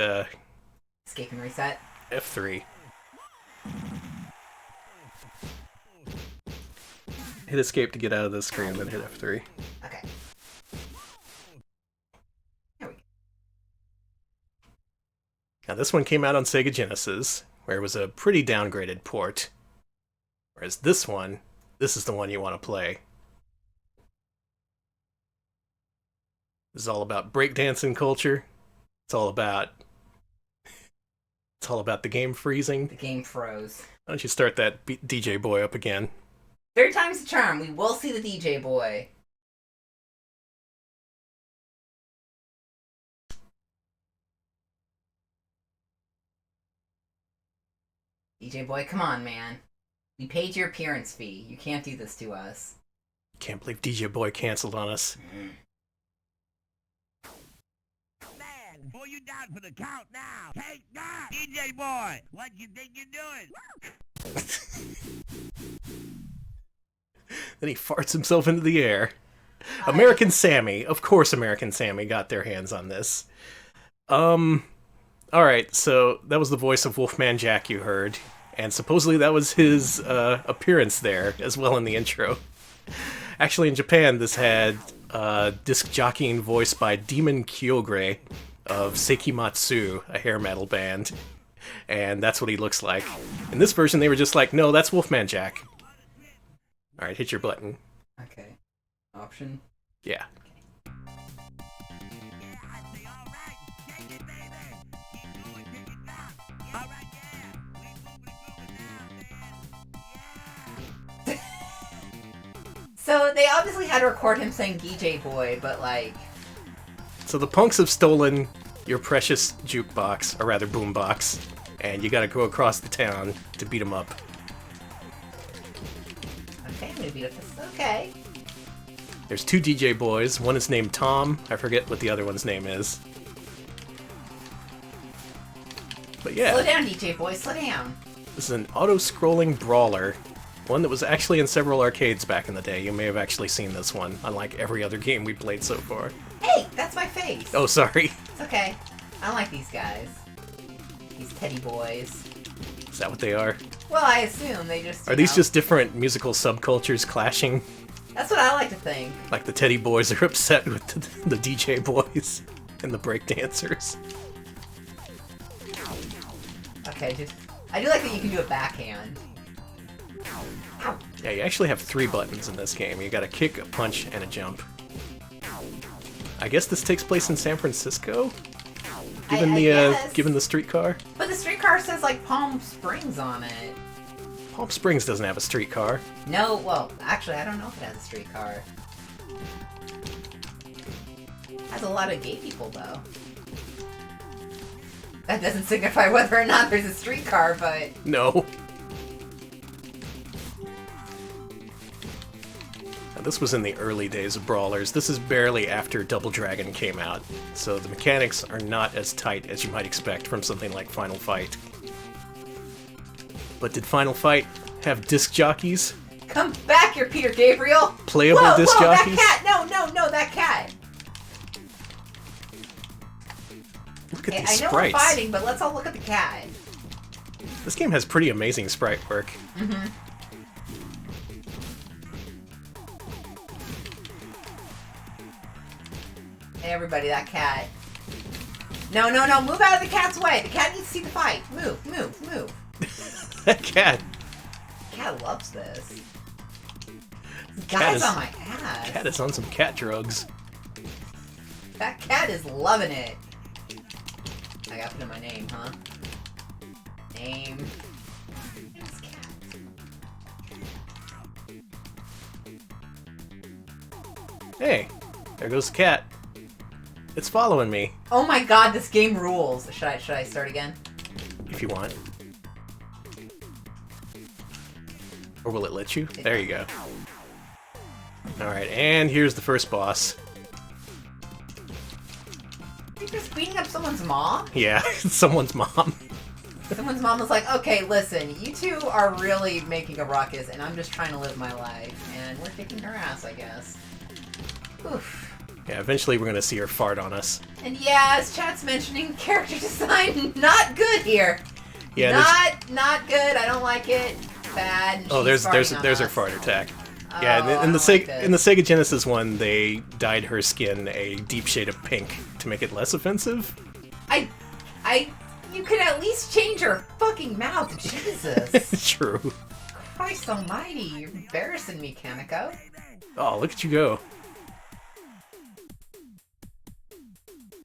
Escape and reset. F3. Hit escape to get out of the screen, then hit F3. Okay. There we go. Now this one came out on Sega Genesis, where it was a pretty downgraded port. Whereas this one, this is the one you want to play. This is all about breakdancing culture. It's all about the game freezing. The game froze. Why don't you start that DJ Boy up again? Third time's the charm. We will see the DJ boy. DJ boy, come on, man. We paid your appearance fee. You can't do this to us. Can't believe DJ Boy canceled on us. Man, boy, you down for the count now. Take that! DJ boy, what you think you're doing? Then he farts himself into the air. American Sammy. Of course American Sammy got their hands on this. Alright, so that was the voice of Wolfman Jack you heard. And supposedly that was his appearance there, as well in the intro. Actually, in Japan, this had disc jockeying voice by Demon Kyogre of Sekimatsu, a hair metal band. And that's what he looks like. In this version, they were just like, no, that's Wolfman Jack. Alright, hit your button. Okay. Option. Yeah. Yeah, I say alright. Shake it, baby. Keep going till you drop. Alright, yeah. We moving now, man. Yeah. So they obviously had to record him saying DJ boy, but like... So the punks have stolen your precious jukebox, or rather boombox, and you gotta go across the town to beat them up. Okay, I'm gonna beat up this. Okay. There's 2 DJ boys. One is named Tom. I forget what the other one's name is. But yeah. Slow down, DJ boy. Slow down. This is an auto-scrolling brawler. One that was actually in several arcades back in the day. You may have actually seen this one, unlike every other game we played so far. Hey, that's my face. Oh, sorry. It's okay. I don't like these guys. These teddy boys. Is that what they are? Well, I assume they just... Are these just different musical subcultures clashing? That's what I like to think. Like the Teddy Boys are upset with the DJ Boys and the breakdancers. Okay, just... I do like that you can do a backhand. Ow. Yeah, you actually have 3 buttons in this game. You got a kick, a punch, and a jump. I guess this takes place in San Francisco? Given given the streetcar? But the streetcar says, like, Palm Springs on it. Palm Springs doesn't have a streetcar. No, well, actually, I don't know if it has a streetcar. It has a lot of gay people, though. That doesn't signify whether or not there's a streetcar, but... No. This was in the early days of Brawlers. This is barely after Double Dragon came out, so the mechanics are not as tight as you might expect from something like Final Fight. But did Final Fight have disc jockeys? Come back here, Peter Gabriel! Playable whoa, disc whoa, jockeys? That cat! No, that cat! Look at Hey, these I know sprites. we're fighting, but let's all look at the cat. This game has pretty amazing sprite work. Mm-hmm. Hey, everybody, that cat. No, move out of the cat's way. The cat needs to see the fight. Move. That cat. The cat loves this. This Cat guy's is- on my ass. Cat is on some cat drugs. That cat is loving it. I gotta put in my name, huh? Name. Where's cat? Hey, there goes the cat. It's following me, Oh my god, this game rules. Should I start again? if you want. Or will it let you? There you go. Alright, and here's the first boss. You're just beating up someone's mom? Yeah, it's someone's mom. Someone's mom was like, okay, listen, you two are really making a ruckus, and I'm just trying to live my life. And we're kicking her ass, I guess. Oof. Yeah, eventually we're gonna see her fart on us. And yeah, as chat's mentioning, character design not good here. Yeah, not good. I don't like it. Bad. And oh, she's there's farting on her us. fart attack. Oh, Yeah, I in the don't like in the this. Sega Genesis one, they dyed her skin a deep shade of pink to make it less offensive. You could at least change her fucking mouth. Jesus. True. Christ almighty, you're embarrassing me, Kaneko. Oh, look at you go.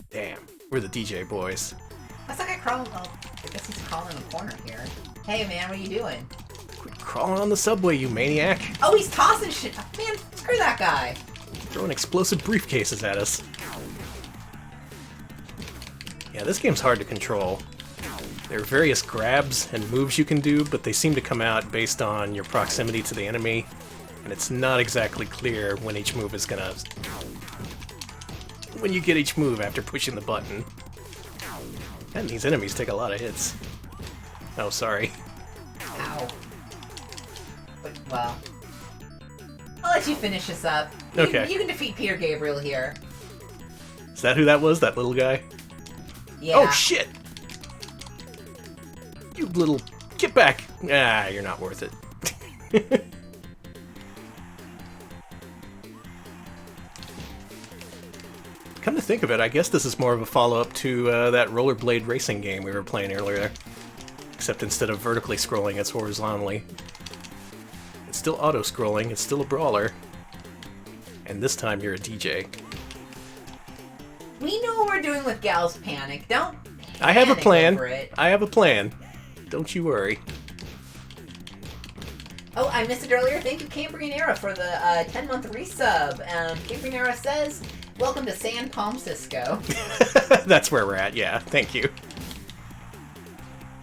Damn, we're the DJ boys. That's like I crawling. Oh, I guess he's crawling in the corner here. Hey man, what are you doing? Quit crawling on the subway, you maniac. Oh, he's tossing shit. Man, screw that guy. Throwing explosive briefcases at us. Yeah, this game's hard to control. There are various grabs and moves you can do, but they seem to come out based on your proximity to the enemy, and it's not exactly clear when each move is gonna... when you get each move after pushing the button. And these enemies take a lot of hits. Oh, sorry. Ow. But, well. I'll let you finish this up. Okay. You can defeat Peter Gabriel here. Is that who that was? That little guy? Yeah. Oh, shit! You little... Get back! Ah, you're not worth it. Come to think of it, I guess this is more of a follow-up to that rollerblade racing game we were playing earlier. Except instead of vertically scrolling, it's horizontally. It's still auto-scrolling, it's still a brawler. And this time you're a DJ. We know what we're doing with Gal's Panic. Don't I have a panic plan. over it. I have a plan. Don't you worry. Oh, I missed it earlier. Thank you, Cambrian Era, for the 10-month resub. Cambrian Era says, welcome to San Palmcisco. That's where we're at, yeah. Thank you.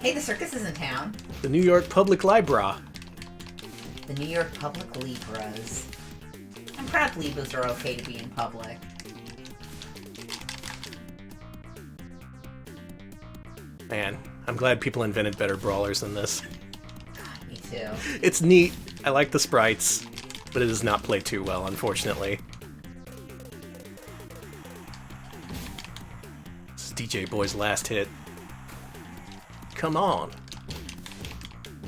Hey, the circus is in town. The New York Public Library. The New York Public Libras. I'm proud Libras are okay to be in public. Man, I'm glad people invented better brawlers than this. God, me too. It's neat. I like the sprites, but it does not play too well, unfortunately. This is DJ Boy's last hit. Come on.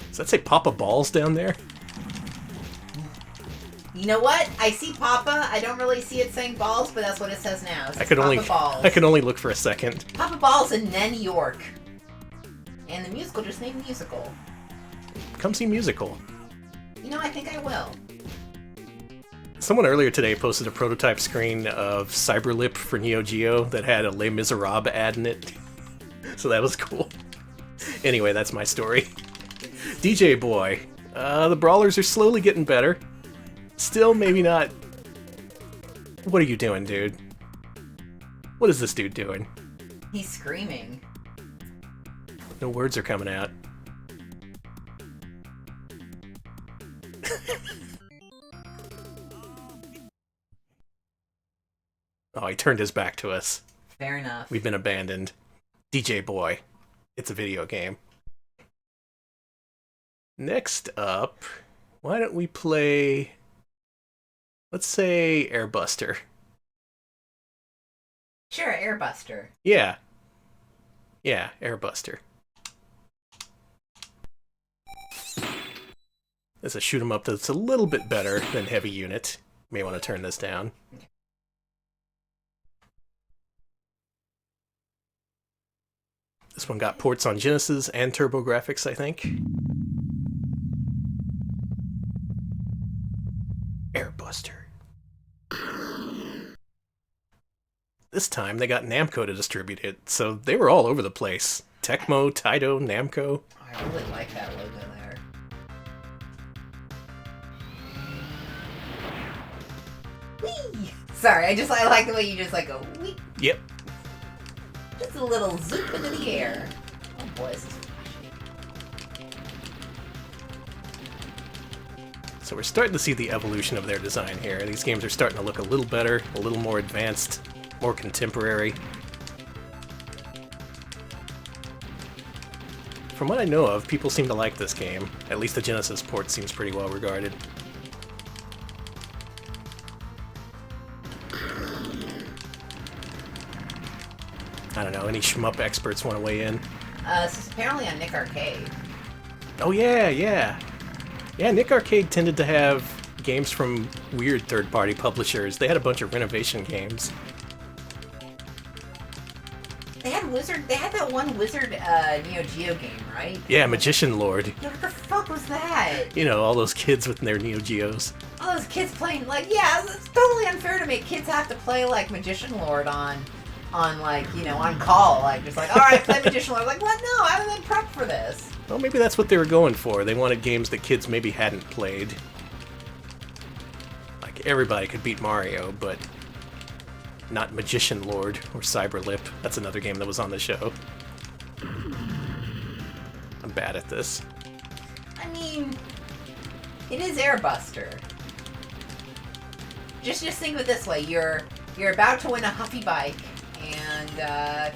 Does that say Papa Balls down there? You know what? I see Papa. I don't really see it saying balls, but that's what it says now. It says I could Papa only look for a second. Papa Balls in New York. And the musical just named Musical. Come see Musical. You know, I think I will. Someone earlier today posted a prototype screen of Cyberlip for Neo Geo that had a Les Miserables ad in it. So that was cool. Anyway, that's my story. DJ Boy. The brawlers are slowly getting better. Still, maybe not... What are you doing, dude? What is this dude doing? He's screaming. No words are coming out. Oh, he turned his back to us. Fair enough. We've been abandoned. DJ Boy. It's a video game. Next up, why don't we play... Let's say Airbuster. Sure, Airbuster. Yeah. Yeah, Airbuster. It's a shoot 'em up that's a little bit better than Heavy Unit. May want to turn this down. This one got ports on Genesis and TurboGrafx, I think. Airbuster. This time they got Namco to distribute it, so they were all over the place. Tecmo, Taito, Namco. I really like that logo there. Whee! Sorry, I like the way you just like go whee. Yep. Just a little zoop into the air. Oh boy, this is flashy. So we're starting to see the evolution of their design here. These games are starting to look a little better, a little more advanced, more contemporary. From what I know of, people seem to like this game. At least the Genesis port seems pretty well regarded. I don't know, any shmup experts want to weigh in? This is apparently on Nick Arcade. Oh yeah, yeah. Yeah, Nick Arcade tended to have games from weird third-party publishers. They had a bunch of renovation games. They had that one Wizard Neo Geo game, right? Yeah, Magician Lord. Yeah, what the fuck was that? You know, all those kids with their Neo Geos. All those kids playing, like, yeah, it's totally unfair to make kids have to play, like, Magician Lord on like, you know, on call. Like, just like, alright, play Magician Lord. Like, what? No, I haven't been prepped for this. Well, maybe that's what they were going for. They wanted games that kids maybe hadn't played. Like, everybody could beat Mario, but not Magician Lord or Cyberlip. That's another game that was on the show. I'm bad at this. I mean, it is Airbuster. Just think of it this way: you're about to win a Huffy bike, and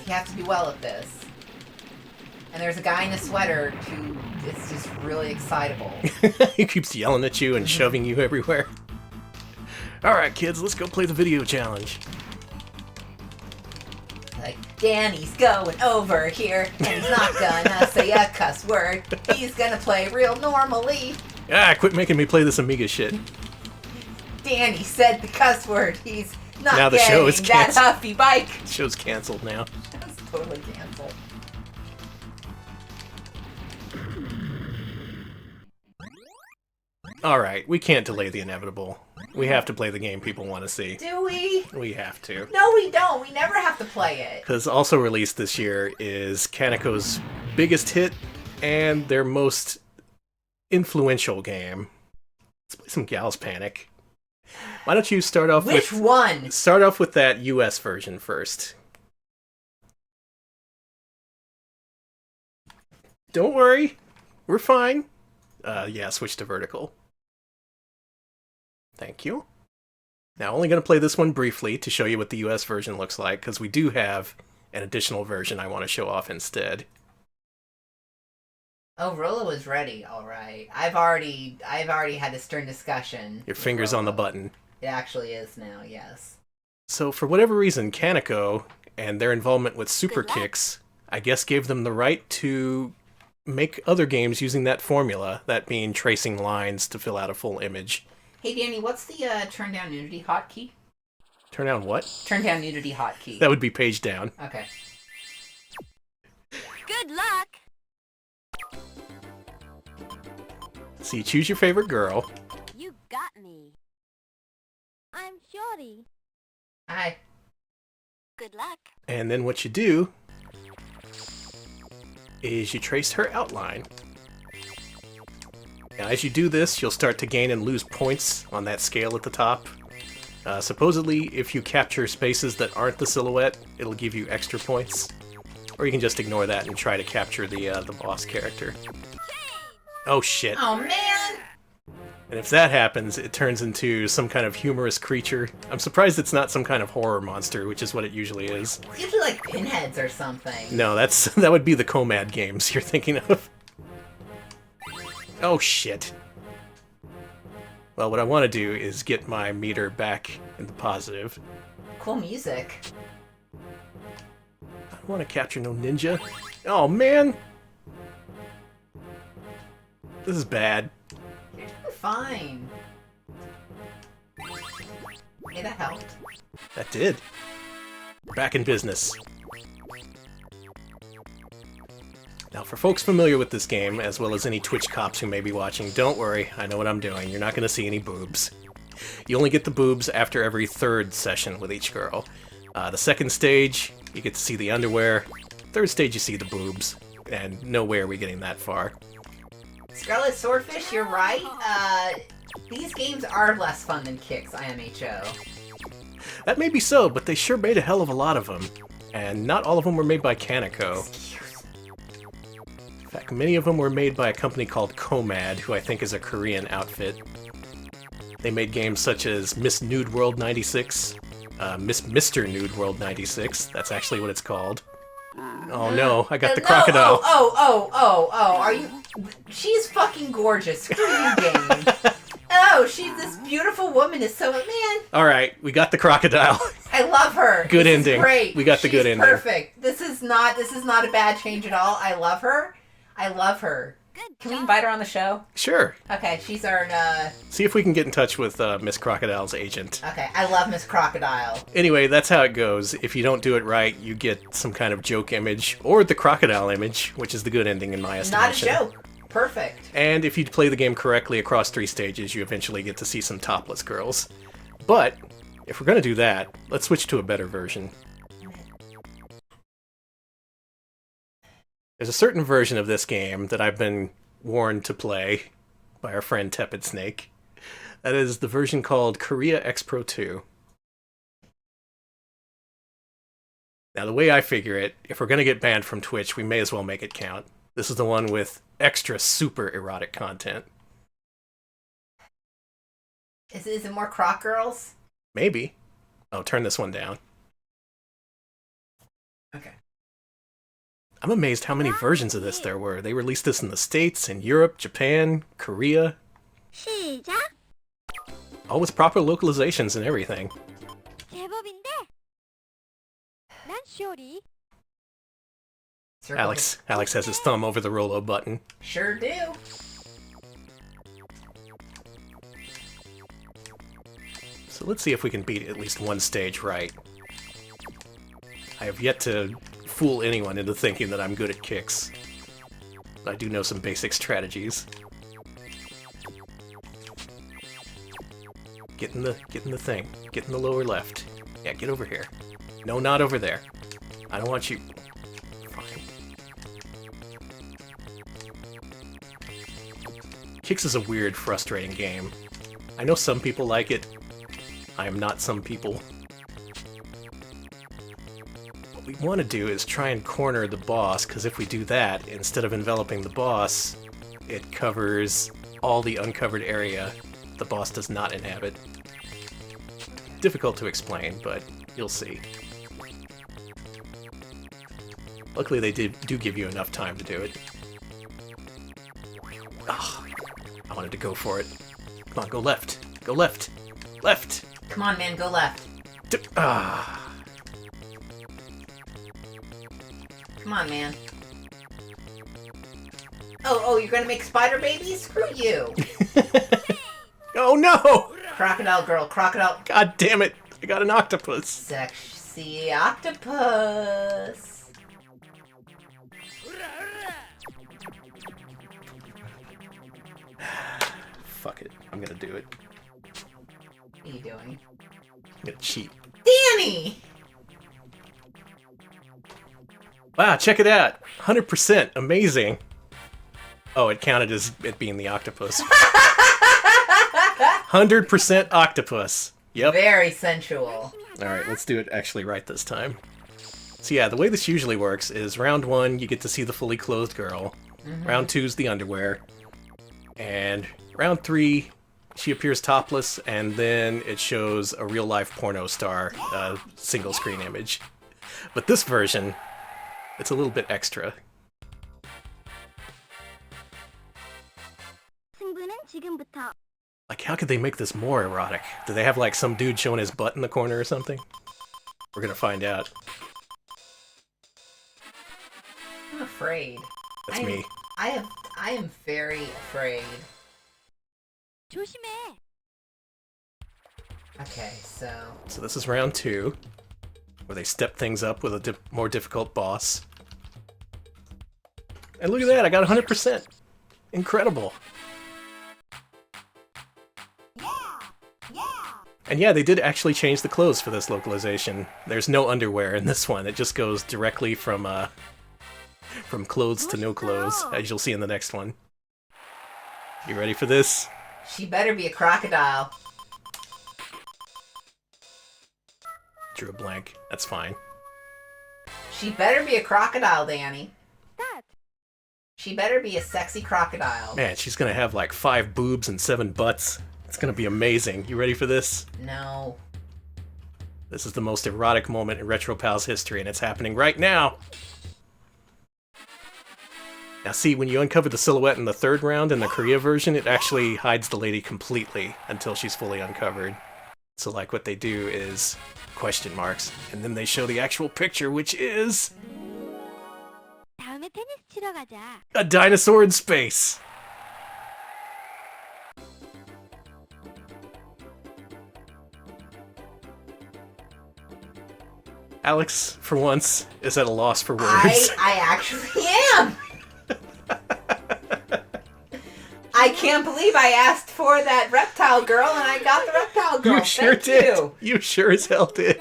you have to do well at this. And there's a guy in a sweater who is just really excitable. He keeps yelling at you and shoving you everywhere. Alright, kids, let's go play the video challenge. Like, Danny's going over here, and he's not gonna say a cuss word. He's gonna play real normally. Ah, quit making me play this Amiga shit. Danny said the cuss word. He's not Now the getting show is that canceled. Huffy bike. Show's canceled now. That's totally canceled. Alright, we can't delay the inevitable. We have to play the game people want to see. Do we? We have to. No, we don't. We never have to play it. Because also released this year is Kaneko's biggest hit and their most influential game. Let's play some Gals Panic. Why don't you start off Which one? Start off with that US version first. Don't worry. We're fine. Yeah, switch to vertical. Thank you. Now, only going to play this one briefly to show you what the US version looks like, because we do have an additional version I want to show off instead. Oh, Rolo was ready. All right. I've already had a stern discussion. Your finger's on the button. It actually is now. Yes. So, for whatever reason, Kaneko and their involvement with Super Kicks, I guess, gave them the right to make other games using that formula, that being tracing lines to fill out a full image. Hey, Danny, what's the turn down nudity hotkey? Turn down what? Turn down nudity hotkey. That would be page down. Okay. Good luck. So you choose your favorite girl. You got me. I'm Shorty. Hi. Good luck. And then what you do is you trace her outline. Now, as you do this, you'll start to gain and lose points on that scale at the top. Supposedly, if you capture spaces that aren't the silhouette, it'll give you extra points. Or you can just ignore that and try to capture the boss character. Oh shit. Oh man. And if that happens, it turns into some kind of humorous creature. I'm surprised it's not some kind of horror monster, which is what it usually is. It's usually like pinheads or something. No, that would be the Comad games you're thinking of. Oh, shit. Well, what I want to do is get my meter back in the positive. Cool music. I don't want to capture no ninja. Oh, man! This is bad. You're doing fine. Hey, that helped. That did. We're back in business. Now, for folks familiar with this game, as well as any Twitch cops who may be watching, don't worry, I know what I'm doing. You're not going to see any boobs. You only get the boobs after every third session with each girl. The second stage, you get to see the underwear. Third stage, you see the boobs. And no way are we getting that far. Scarlet Swordfish, you're right. These games are less fun than Kicks, IMHO. That may be so, but they sure made a hell of a lot of them. And not all of them were made by KANEKO. In fact, many of them were made by a company called Comad, who I think is a Korean outfit. They made games such as Miss Nude World 96, Mr. Nude World 96, that's actually what it's called. Oh no, I got the crocodile. Are you... She's fucking gorgeous. Screw you, game. Oh, she's this beautiful woman is so... Man, Alright, we got the crocodile. I love her. Good This ending. Is great. We got the good ending. Perfect. This is not a bad change at all. I love her. I love her. Can we invite her on the show? Sure. Okay, she's our, See if we can get in touch with Miss Crocodile's agent. Okay, I love Miss Crocodile. Anyway, that's how it goes. If you don't do it right, you get some kind of joke image, or the crocodile image, which is the good ending in my estimation. Not a joke. Perfect. And if you play the game correctly across 3 stages, you eventually get to see some topless girls. But, if we're gonna do that, let's switch to a better version. There's a certain version of this game that I've been warned to play by our friend Tepid Snake. That is the version called Korea X Pro 2. Now, the way I figure it, if we're going to get banned from Twitch, we may as well make it count. This is the one with extra super erotic content. Is it more croc girls? Maybe. Oh, turn this one down. Okay. I'm amazed how many versions of this there were. They released this in the States, in Europe, Japan, Korea. All with proper localizations and everything. Alex has his thumb over the Rolo button. Sure do. So let's see if we can beat at least one stage right. I have yet to fool anyone into thinking that I'm good at kicks. But I do know some basic strategies. Get in the thing. Get in the lower left. Yeah, get over here. No, not over there. I don't want you... Fine. Kicks is a weird, frustrating game. I know some people like it. I am not some people. What we want to do is try and corner the boss, because if we do that, instead of enveloping the boss, it covers all the uncovered area the boss does not inhabit. Difficult to explain, but you'll see. Luckily they do give you enough time to do it. Ah, I wanted to go for it. Come on, go left. Go left. Left! Come on, man, go left. Come on, man. Oh, you're gonna make spider babies? Screw you! Oh no! Crocodile girl, crocodile... God damn it! I got an octopus! Sexy octopus! Fuck it. I'm gonna do it. What are you doing? I'm gonna cheat. Danny! Wow, check it out! 100%! Amazing! Oh, it counted as it being the octopus. 100% octopus! Yep. Very sensual. Alright, let's do it actually right this time. So yeah, the way this usually works is round 1, you get to see the fully clothed girl. Round 2's the underwear. And round 3, She appears topless, and then it shows a real-life porno star single screen image. But this version, it's a little bit extra. 승부는 지금부터. Like, how could they make this more erotic? Do they have, like, some dude showing his butt in the corner or something? We're gonna find out. I'm afraid. That's me. I am very afraid. 조심해. Okay, so this is round 2, where they step things up with a more difficult boss. And look at that, I got 100%! Incredible! And yeah, they did actually change the clothes for this localization. There's no underwear in this one, it just goes directly from clothes to no clothes, as you'll see in the next one. You ready for this? she better be a crocodile. Drew a blank. That's fine. She better be a crocodile, Danny. Start. She better be a sexy crocodile. Man, she's gonna have like 5 boobs and 7 butts. It's gonna be amazing. You ready for this? No. This is the most erotic moment in RetroPal's history, and it's happening right now! Now see, when you uncover the silhouette in the 3rd round in the Korea version, it actually hides the lady completely until she's fully uncovered. So like what they do is question marks, and then they show the actual picture, which is 다음에 테니스 치러 가자. a dinosaur in space! Alex, for once, is at a loss for words. I actually am! I can't believe I asked for that reptile girl and I got the reptile girl. You sure Thank did. You. You sure as hell did.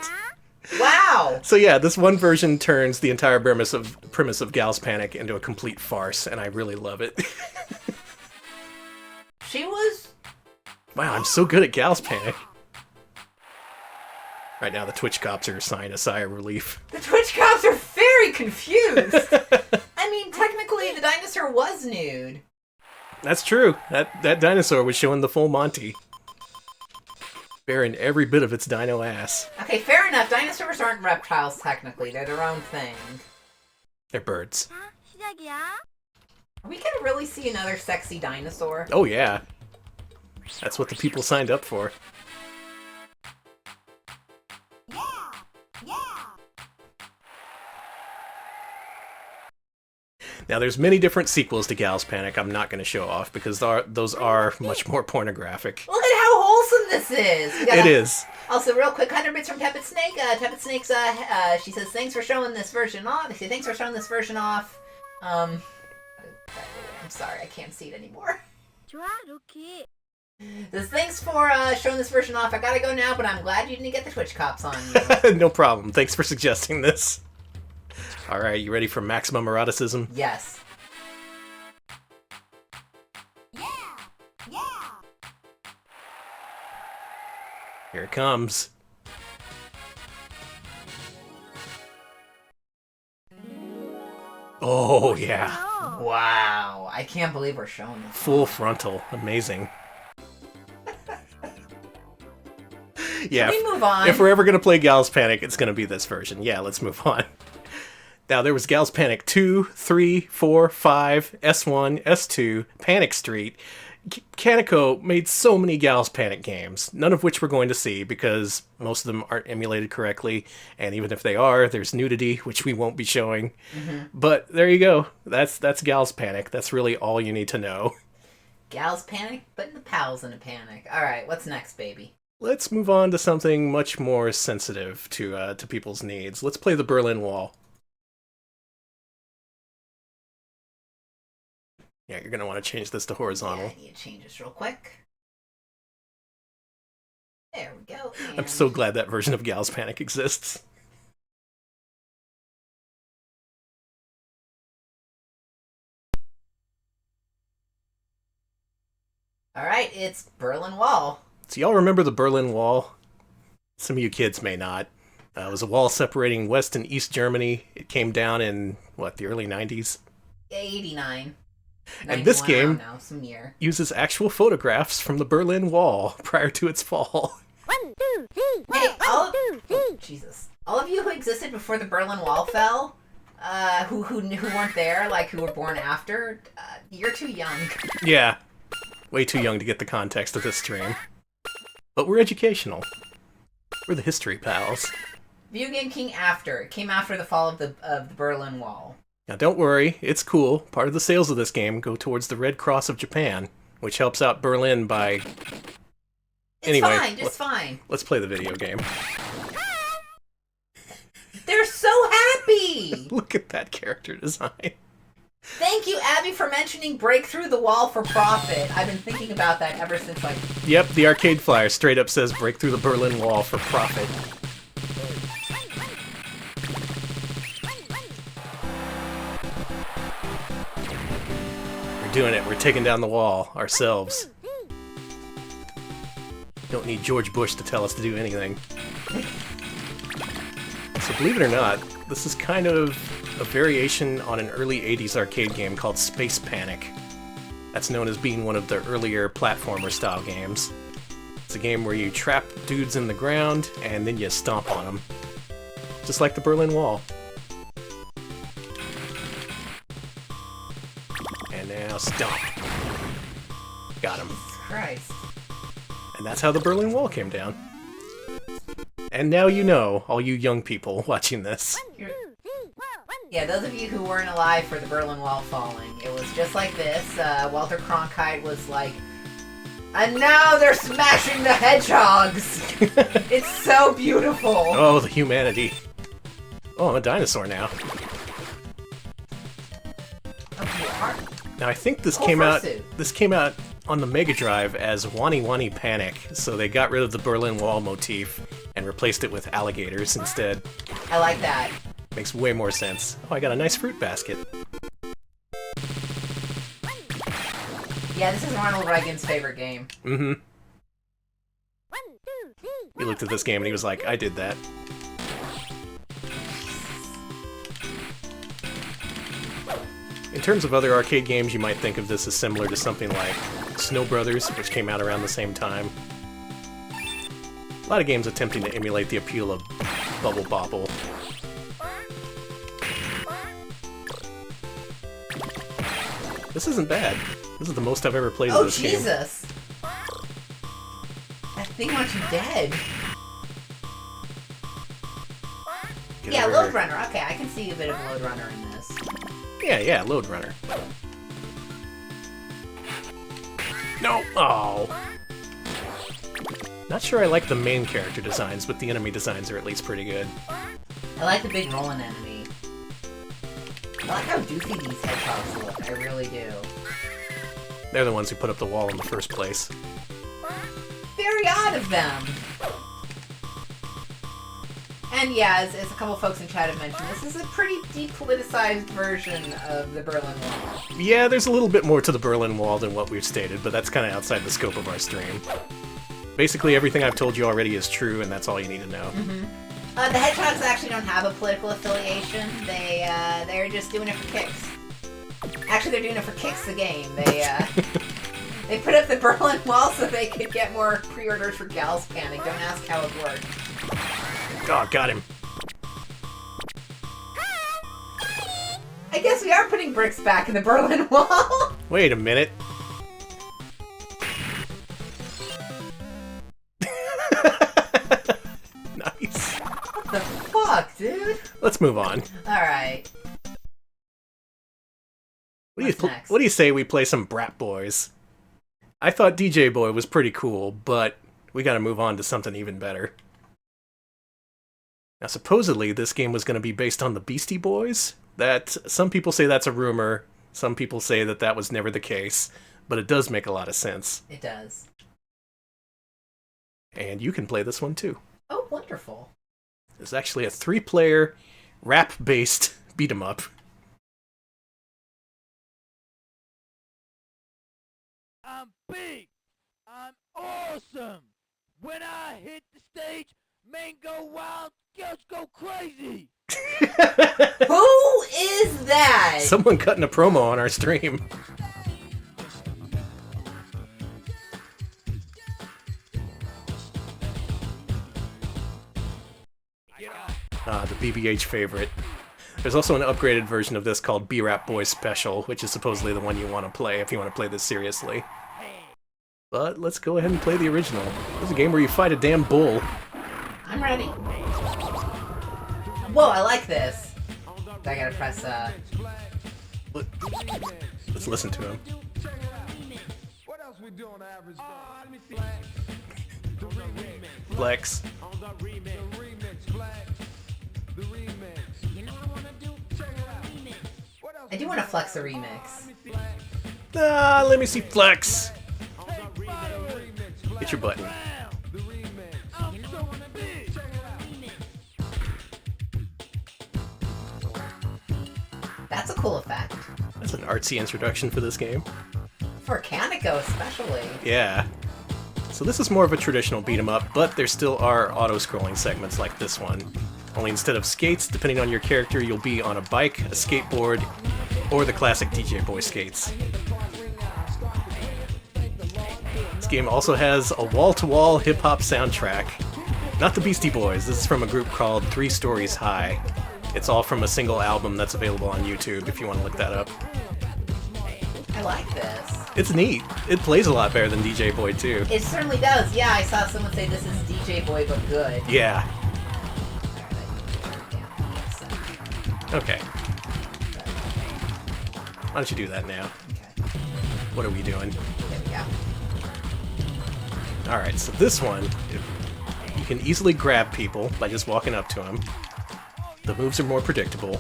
Wow. So yeah, this one version turns the entire premise of Gal's Panic into a complete farce, and I really love it. She was... Wow, I'm so good at Gal's Panic. Right now, the Twitch cops are sighing a sigh of relief. The Twitch cops are very confused. I mean, technically, the dinosaur was nude. That's true. That dinosaur was showing the full Monty. Bearing every bit of its dino ass. Okay, fair enough. Dinosaurs aren't reptiles, technically. They're their own thing. They're birds. 자, 시작이야. Are we gonna really see another sexy dinosaur? Oh yeah. That's what the people signed up for. Now, there's many different sequels to Gal's Panic I'm not going to show off, because those are much more pornographic. Look at how wholesome this is! It is. Also, real quick, 100 bits from Tepid Snake. Tepid Snake's, she says, thanks for showing this version off. She says, thanks for showing this version off. I'm sorry, I can't see it anymore. 좋아, 로키. Says, thanks for showing this version off. I gotta go now, but I'm glad you didn't get the Twitch cops on you. No problem. Thanks for suggesting this. Alright, you ready for maximum eroticism? Yes. Here it comes. Oh, yeah. 어. Wow. I can't believe we're showing this. Full frontal. Amazing. Yeah, Can we move on? if we're ever going to play Gal's Panic, it's going to be this version. Yeah, let's move on. Now, there was Gal's Panic 2, 3, 4, 5, S1, S2, Panic Street. Kaneko made so many Gal's Panic games, none of which we're going to see because most of them aren't emulated correctly, and even if they are, there's nudity, which we won't be showing. Mm-hmm. But there you go. That's Gal's Panic. That's really all you need to know. Gal's Panic, putting the pals in a panic. Alright, what's next, baby? Let's move on to something much more sensitive to people's needs. Let's play the Berlin Wall. Yeah, you're going to want to change this to horizontal. Yeah, I need to change this real quick. There we go. And... I'm so glad that version of Gal's Panic exists. Alright, it's Berlin Wall. So y'all remember the Berlin Wall? Some of you kids may not. It was a wall separating West and East Germany. It came down in, the early 90s? 89. And this Wow, game now, some year. uses actual photographs from the Berlin Wall prior to its fall. 1, 2, 3, Hey, 1, 2, 3. Jesus. All of you who existed before the Berlin Wall fell, who weren't there, like who were born after, you're too young. Yeah, way too young to get the context of this stream. But we're educational. We're the history pals. Video Game King after. It came after the fall of the Berlin Wall. Now don't worry, it's cool. Part of the sales of this game go towards the Red Cross of Japan, which helps out Berlin by... Anyway, Fine, just fine. Let's play the video game. They're so happy! Look at that character design. Thank you, Abby, for mentioning break through the wall for profit. I've been thinking about that ever since, like... Yep, the arcade flyer straight up says break through the Berlin Wall for profit. We're doing it. We're taking down the wall ourselves. Don't need George Bush to tell us to do anything. So believe it or not, this is kind of a variation on an early 80s arcade game called Space Panic. That's known as being one of the earlier platformer-style games. It's a game where you trap dudes in the ground, and then you stomp on them. Just like the Berlin Wall. And now stomp. Got him. Christ. And that's how the Berlin Wall came down. And now you know, all you young people watching this. Yeah, those of you who weren't alive for the Berlin Wall falling, it was just like this. Walter Cronkite was like, and now they're smashing the hedgehogs! It's so beautiful! Oh, the humanity. Oh, I'm a dinosaur now. Oh, you are? Now I think this Oh, came out. fursuit. This came out on the Mega Drive as Wani Wani Panic, so they got rid of the Berlin Wall motif and replaced it with alligators instead. I like that. Makes way more sense. Oh, I got a nice fruit basket. Yeah, this is Ronald Reagan's favorite game. Mm-hmm. He looked at this game and he was like, I did that. In terms of other arcade games, you might think of this as similar to something like Snow Brothers, which came out around the same time. A lot of games attempting to emulate the appeal of Bubble Bobble. This isn't bad. This is the most I've ever played of Oh, this game. Jesus! That thing wants you dead. Get Yeah, over Load here. Runner. Okay, I can see a bit of Load Runner in this. Yeah, Load Runner. No! Oh! Not sure I like the main character designs, but the enemy designs are at least pretty good. I like the big rolling enemy. I like how doofy these hedgehogs look. I really do. They're the ones who put up the wall in the first place. Very odd of them. And yeah, as a couple folks in chat have mentioned, this is a pretty depoliticized version of the Berlin Wall. Yeah, there's a little bit more to the Berlin Wall than what we've stated, but that's kind of outside the scope of our stream. Basically, everything I've told you already is true, and that's all you need to know. The hedgehogs actually don't have a political affiliation. They're just doing it for kicks. Actually, they're doing it for kicks. The game. They put up the Berlin Wall so they could get more pre-orders for Gal's Panic. Don't ask how it worked. Oh, got him. I guess we are putting bricks back in the Berlin Wall. Wait a minute. Nice. What the fuck, dude? Let's move on. Alright. What's next? What do you say we play some Brat Boys? I thought DJ Boy was pretty cool, but we gotta move on to something even better. Now, supposedly, this game was gonna be based on the Beastie Boys. Some people say that's a rumor, some people say that that was never the case, but it does make a lot of sense. It does. And you can play this one too. Oh, wonderful. It's actually a 3-player, rap-based beat-em-up. I'm big. I'm awesome. When I hit the stage, men go wild, girls go crazy. Who is that? Someone cutting a promo on our stream. The BBH favorite. There's also an upgraded version of this called B-Rap Boys Special, which is supposedly the one you want to play if you want to play this seriously. But let's go ahead and play the original. This is a game where you fight a damn bull. I'm ready. Whoa, I like this. I gotta press, Let's listen to him. Flex. I do want to flex a remix. Let me see Flex. Hit your button. That's a cool effect. That's an artsy introduction for this game. For Kaneko, especially. Yeah. So this is more of a traditional beat 'em up, but there still are auto-scrolling segments like this one. Only instead of skates, depending on your character, you'll be on a bike, a skateboard, or the classic DJ Boy skates. This game also has a wall-to-wall hip-hop soundtrack. Not the Beastie Boys, this is from a group called 3 Stories High. It's all from a single album that's available on YouTube if you want to look that up. I like this. It's neat. It plays a lot better than DJ Boy too. It certainly does. Yeah, I saw someone say this is DJ Boy but good. Yeah. Okay. Why don't you do that now? Okay. What are we doing? There we go. Alright, so this one, you can easily grab people by just walking up to them. The moves are more predictable.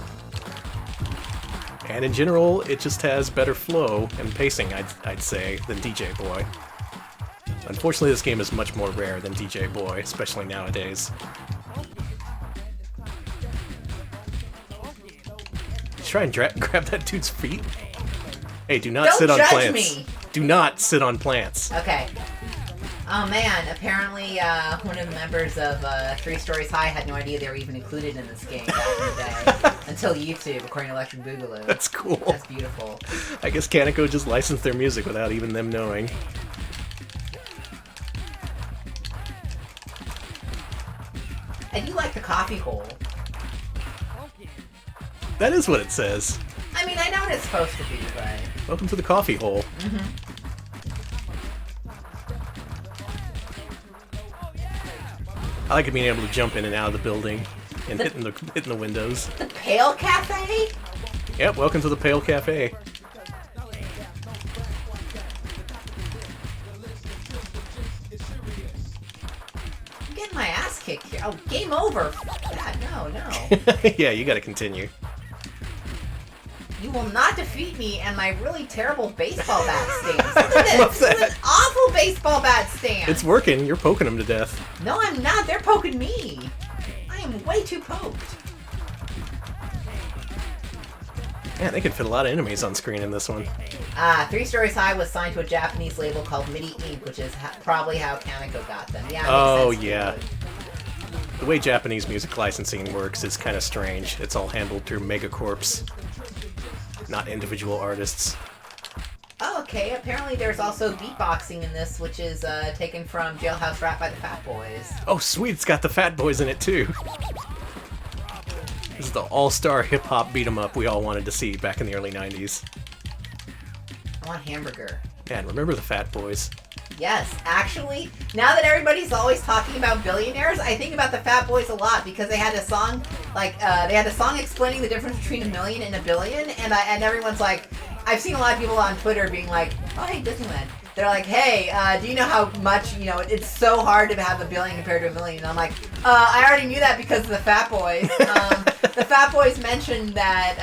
And in general, it just has better flow and pacing, I'd say, than DJ Boy. Unfortunately, this game is much more rare than DJ Boy, especially nowadays. Try and grab that dude's feet. Hey, do not Don't sit on judge plants. me. Do not sit on plants. Okay. Oh man, apparently one of the members of 3 Stories High had no idea they were even included in this game back in the day. Until YouTube, according to Electric Boogaloo. That's cool. That's beautiful. I guess Kaneko just licensed their music without even them knowing. I do like the coffee hole. That is what it says. I mean, I know what it's supposed to be, but... Welcome to the coffee hole. I like being able to jump in and out of the building and hitting the windows. The Pale Cafe? Yep, welcome to the Pale Cafe. I'm getting my ass kicked here. Oh, game over. God, no. Yeah, you gotta continue. You will not defeat me and my really terrible baseball bat stance. Look at this. Love This is that. an awful baseball bat stance. It's working. You're poking them to death. No, I'm not. They're poking me. I am way too poked. Man, they can fit a lot of enemies on screen in this one. 3 Stories High was signed to a Japanese label called MIDI Inc., which is probably how Kaneko got them. Yeah. Oh, makes sense. yeah. The way Japanese music licensing works is kind of strange. It's all handled through megacorps, not individual artists. Oh, okay. Apparently there's also beatboxing in this, which is taken from Jailhouse Rap by the Fat Boys. Oh, sweet, it's got the Fat Boys in it, too. This is the all-star hip-hop beat-em-up we all wanted to see back in the early 90s. I want hamburger. Man, remember the Fat Boys? Yes, actually, now that everybody's always talking about billionaires, I think about the Fat Boys a lot because they had a song, explaining the difference between a million and a billion, and everyone's like, I've seen a lot of people on Twitter being like, oh, hey, Disneyland. They're like, hey, do you know how much, it's so hard to have a billion compared to a million? And I'm like, I already knew that because of the Fat Boys. The Fat Boys mentioned that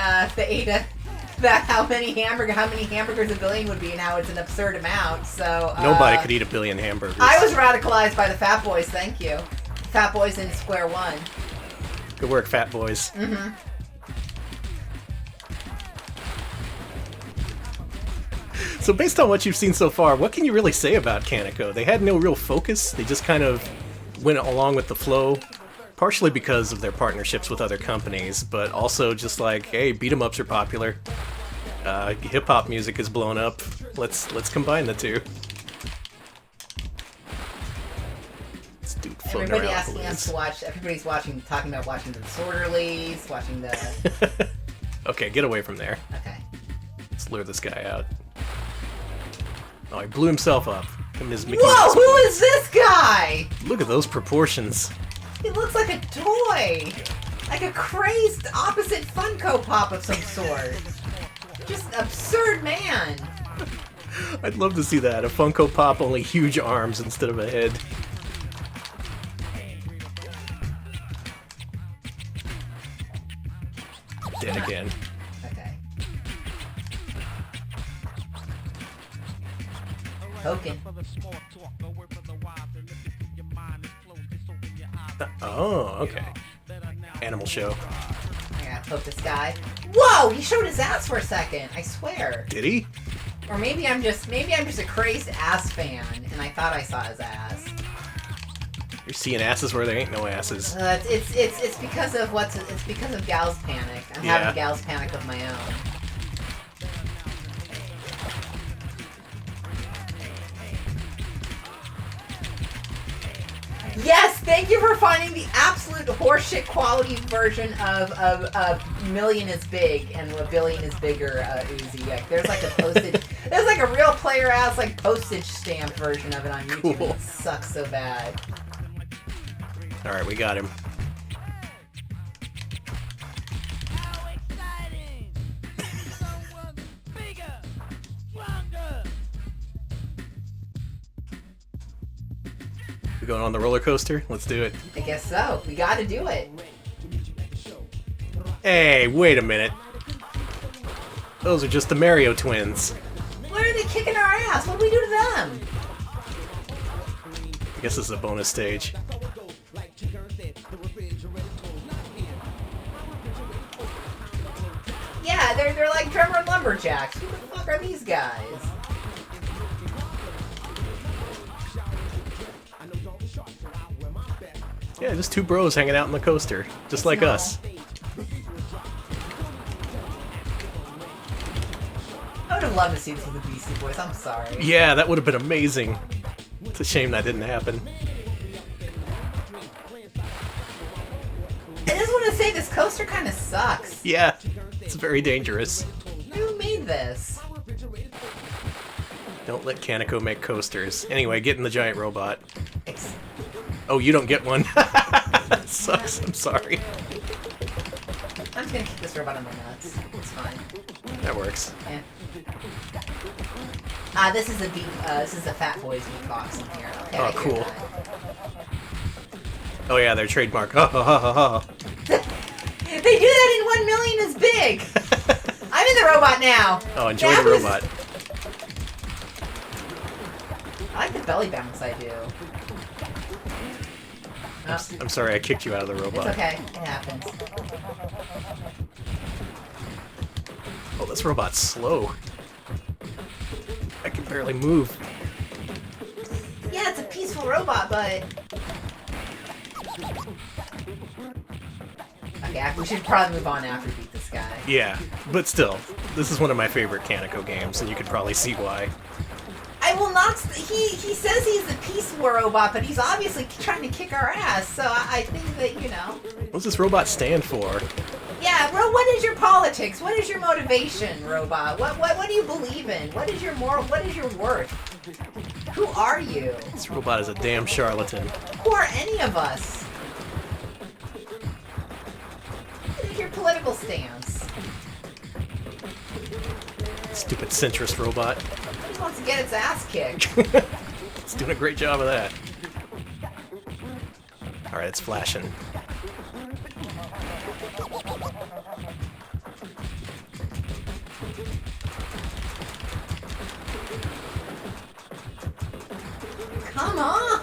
how many hamburgers a billion would be and how it's an absurd amount. So Nobody could eat a billion hamburgers. I was radicalized by the Fat Boys. Thank you, Fat Boys in Square One. Good work, Fat Boys. Mm-hmm. So based on what you've seen so far, what can you really say about Kaneko? They had no real focus. They just kind of went along with the flow, partially because of their partnerships with other companies, but also just like, hey, beat-em-ups are popular. Hip-hop music is blown up. Let's combine the two. This dude floating Everybody around asking us to watch. Everybody's talking about watching the Disorderlies, watching the. Okay, get away from there. Okay. Let's lure this guy out. Oh, he blew himself up. Ms. Mickey Whoa! Mouse Who balloon. is this guy? Look at those proportions. He looks like a toy, like a crazed opposite Funko Pop of some sort. Just absurd man. I'd love to see that. A Funko Pop, only huge arms instead of a head. Dead again. Okay. Poking. Oh, okay. Animal show. I gotta poke this guy. Whoa! He showed his ass for a second. I swear. Did he? Or maybe I'm just a crazed ass fan, and I thought I saw his ass. You're seeing asses where there ain't no asses. It's because of it's because of Gal's Panic. I'm having a Gal's Panic of my own. Yes, thank you for finding the absolute horseshit quality version of Million is Big and A Billion is Bigger, Uzi. Like, there's like a postage, there's like a real player ass like postage stamp version of it on YouTube. Cool. It sucks so bad. All right, we got him. How exciting! Someone bigger, stronger. We going on the roller coaster? Let's do it. I guess so. We gotta do it. Hey, wait a minute. Those are just the Mario twins. Why are they kicking our ass? What do we do to them? I guess this is a bonus stage. Yeah, they're like drummer and lumberjacks. Who the fuck are these guys? Yeah, just two bros hanging out on the coaster, just like us. I would have loved to see this with the Beastie Boys. I'm sorry. Yeah, that would have been amazing. It's a shame that didn't happen. I just want to say this coaster kind of sucks. Yeah, it's very dangerous. Who made this? Don't let Kaneko make coasters. Anyway, get in the giant robot. Ex- Oh, you don't get one. That sucks. I'm sorry. I'm just gonna kick this robot in the nuts. It's fine. That works. Yeah. This is a Fat Boys beatbox in here. Okay, Oh, I hear cool. that. Oh yeah, their trademark. Ha ha ha ha ha. They do that in 1 Million is Big! I'm in the robot now! Oh, enjoy That the was- robot. I like the belly bounce I do. Oh, I'm sorry, I kicked you out of the it's robot. okay. It happens. Oh, this robot's slow. I can barely move. Yeah, it's a peaceful robot, but... Okay, we should probably move on after we beat this guy. Yeah, but still, this is one of my favorite Kaneko games, and you can probably see why. I will not... He says he's a peaceful robot, but he's obviously trying to kick our ass, so I think that, you know... What's this robot stand for? Yeah, bro, what is your politics? What is your motivation, robot? What do you believe in? What is your moral... What is your worth? Who are you? This robot is a damn charlatan. Who are any of us? What is your political stance? Stupid centrist robot. It just wants to get its ass kicked. It's doing a great job of that. Alright, it's flashing. Come on!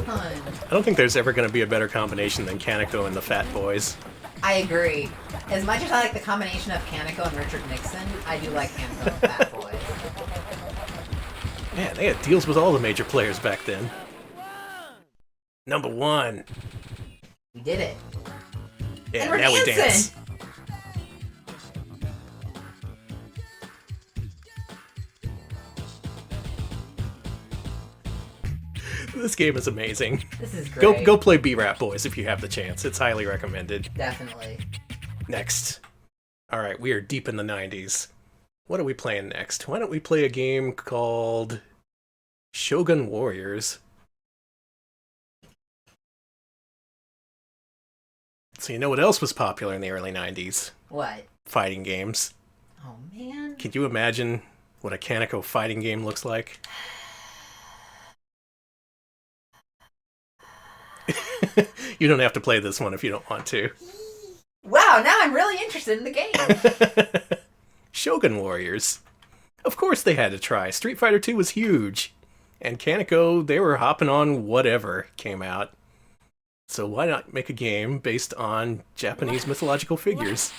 I don't think there's ever going to be a better combination than Kaneko and the Fat Boys. I agree. As much as I like the combination of Kaneko and Richard Nixon, I do like Kaneko and Fat Boys. Man, they had deals with all the major players back then. Number one. We did it. Yeah, And we're now we dancing. dance. This game is amazing. This is great. Go play B-Rap Boys if you have the chance. It's highly recommended. Definitely. Next. Alright, we are deep in the 90s. What are we playing next? Why don't we play a game called Shogun Warriors? So you know what else was popular in the early 90s? What? Fighting games. Oh, man. Can you imagine what a Kaneko fighting game looks like? You don't have to play this one if you don't want to. Wow, now I'm really interested in the game. Shogun Warriors. Of course they had to try. Street Fighter 2 was huge. And Kaneko, they were hopping on whatever came out. So why not make a game based on Japanese mythological figures?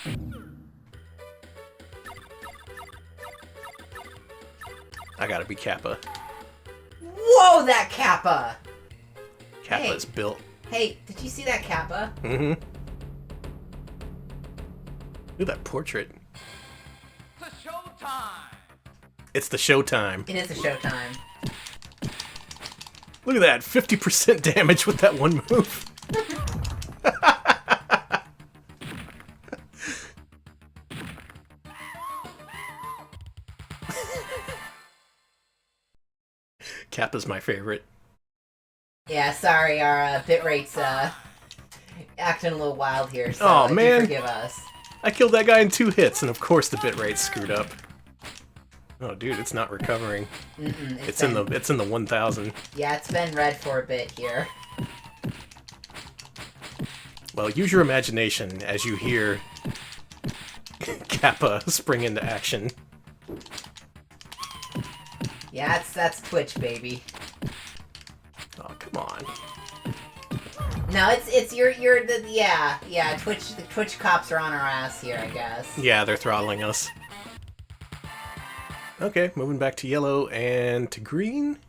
I gotta be Kappa. Whoa, that Kappa! Kappa's built. Hey, did you see that Kappa? Mm-hmm. Look at that portrait. The showtime! It's the showtime. It is a showtime. Look at that, 50% damage with that one move. Kappa's my favorite. Yeah, sorry, our bit rate's acting a little wild here, so Aw, do man. forgive us. I killed that guy in 2 hits, and of course the bitrate's screwed up. Oh, dude, it's not recovering. It's in the 1000. Yeah, it's been red for a bit here. Well, use your imagination as you hear Kappa spring into action. Yeah, that's Twitch, baby. Oh, come on. No, it's Twitch. The Twitch cops are on our ass here, I guess. Yeah, they're throttling us. Okay, moving back to yellow and to green.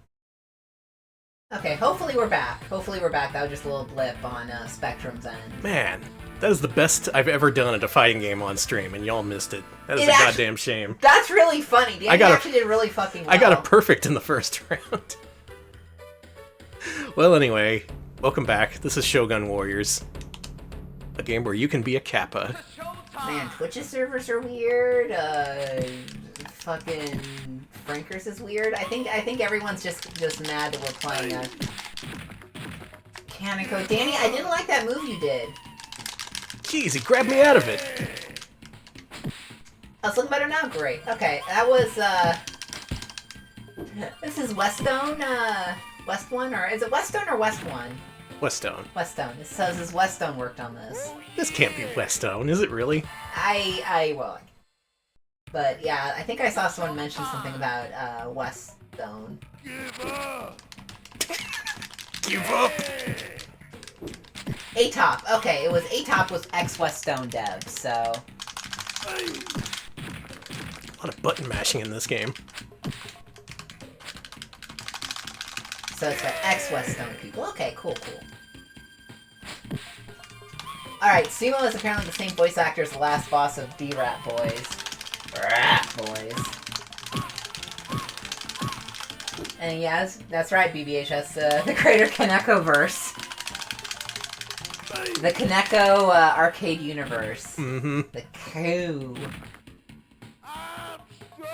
Okay, hopefully we're back. That was just a little blip on Spectrum's end. Man, that is the best I've ever done at a fighting game on stream, and y'all missed it. That is a goddamn shame. That's really funny. Danny actually did really fucking well. I got a perfect in the first round. Well, anyway, welcome back. This is Shogun Warriors, a game where you can be a Kappa. Man, Twitch's servers are weird. Fucking Frankers is weird. I think everyone's just mad that we're playing a Kaneko. Danny, I didn't like that move you did. Jeez, he grabbed me out of it. Oh, it's looking better now? Great. Okay, that was, this is Westone, West One? Or is it Westone or West One? Westone. Westone. It says this Westone worked on this. This can't be Westone, is it really? Well, but yeah, I think I saw someone mention something about, Westone. Give up! Give up! A-Top. Okay, it was A-Top was ex-Westone dev, so... A lot of button mashing in this game. So it's like ex-Westone people. Okay, cool. Alright, Sumo is apparently the same voice actor as the last boss of B-Rat Boys. Rat Boys. And yeah, that's right, BBHS, the greater Kaneko verse. The Kaneko arcade universe. Mm-hmm. The coup. I'm strong!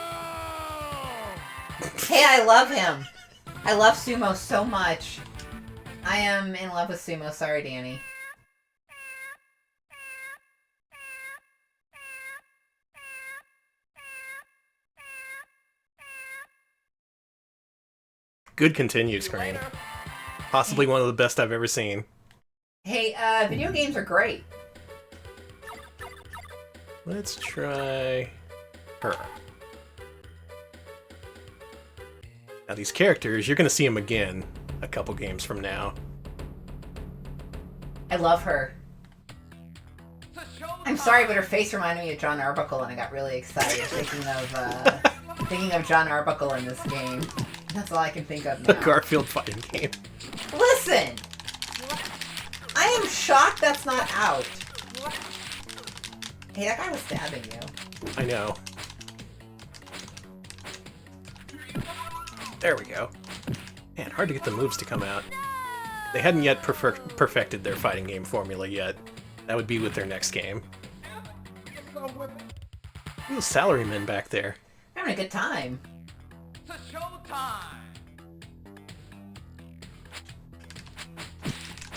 Hey, I love him. I love Sumo so much. I am in love with Sumo. Sorry, Danny. Good continued screen. Possibly one of the best I've ever seen. Hey, video games are great. Let's try her. Now these characters, you're gonna see them again a couple games from now. I love her. I'm sorry, but her face reminded me of John Arbuckle, and I got really excited thinking of John Arbuckle in this game. That's all I can think of now. The Garfield fighting game. Listen! I am shocked that's not out. Hey, that guy was stabbing you. I know. There we go. Man, hard to get the moves to come out. They hadn't yet perfected their fighting game formula yet. That would be with their next game. Ooh, salarymen back there. Having a good time. It's showtime.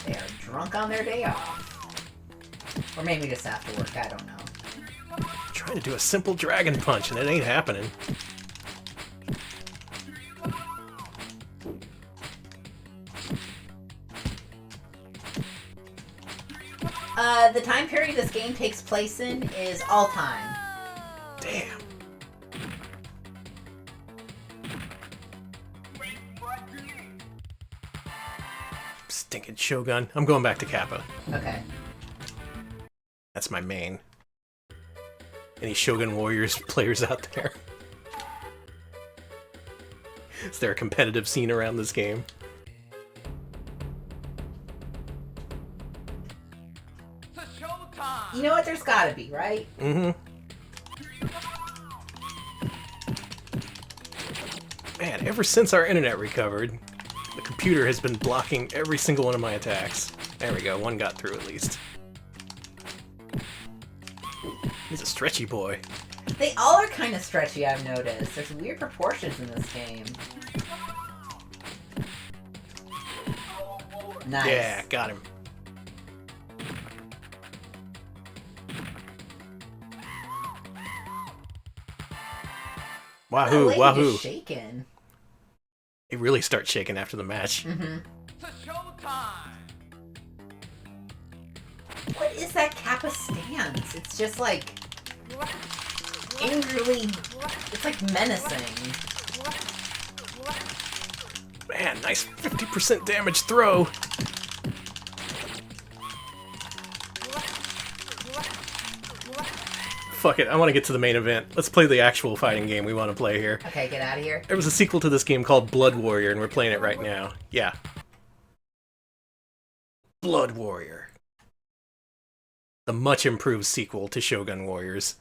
They are drunk on their day off. Or maybe just after work, I don't know. Trying to do a simple dragon punch and it ain't happening. The time period this game takes place in is all time. Damn. Stinking Shogun. I'm going back to Kappa. Okay. That's my main. Any Shogun Warriors players out there? Is there a competitive scene around this game? It's showtime. You know what? There's gotta be, right? Mm-hmm. Man, ever since our internet recovered, the computer has been blocking every single one of my attacks. There we go, one got through at least. He's a stretchy boy. They all are kind of stretchy, I've noticed. There's weird proportions in this game. Nice. Yeah, got him. That Wahoo, lady wahoo. is shaking. They really start shaking after the match. Mm-hmm. It's showtime. What is that Kappa stance? It's just like angrily. It's like menacing. Man, nice 50% damage throw. Fuck it, I want to get to the main event. Let's play the actual fighting game we want to play here. Okay, get out of here. There was a sequel to this game called Blood Warrior, and we're playing it right now. Yeah. Blood Warrior. The much improved sequel to Shogun Warriors.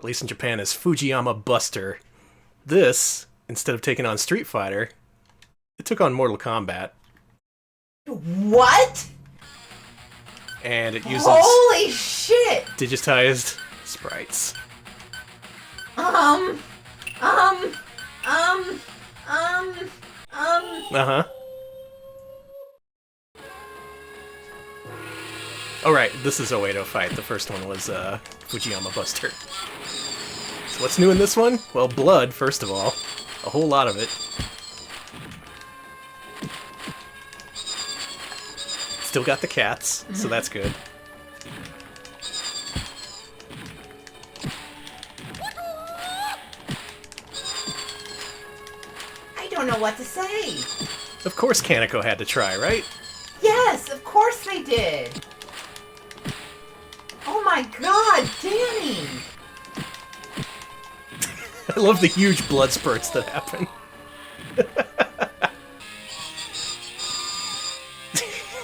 Released in Japan as Fujiyama Buster. This, instead of taking on Street Fighter, it took on Mortal Kombat. What? And it uses Holy shit! digitized sprites. Uh-huh. Alright, this is Oedo Fight. The first one was Fujiyama Buster. So what's new in this one? Well, blood, first of all. A whole lot of it. Still got the cats, so that's good. I don't know what to say. Of course Kaneko had to try, right? Yes, of course they did. Oh my god, Danny! I love the huge blood spurts that happen.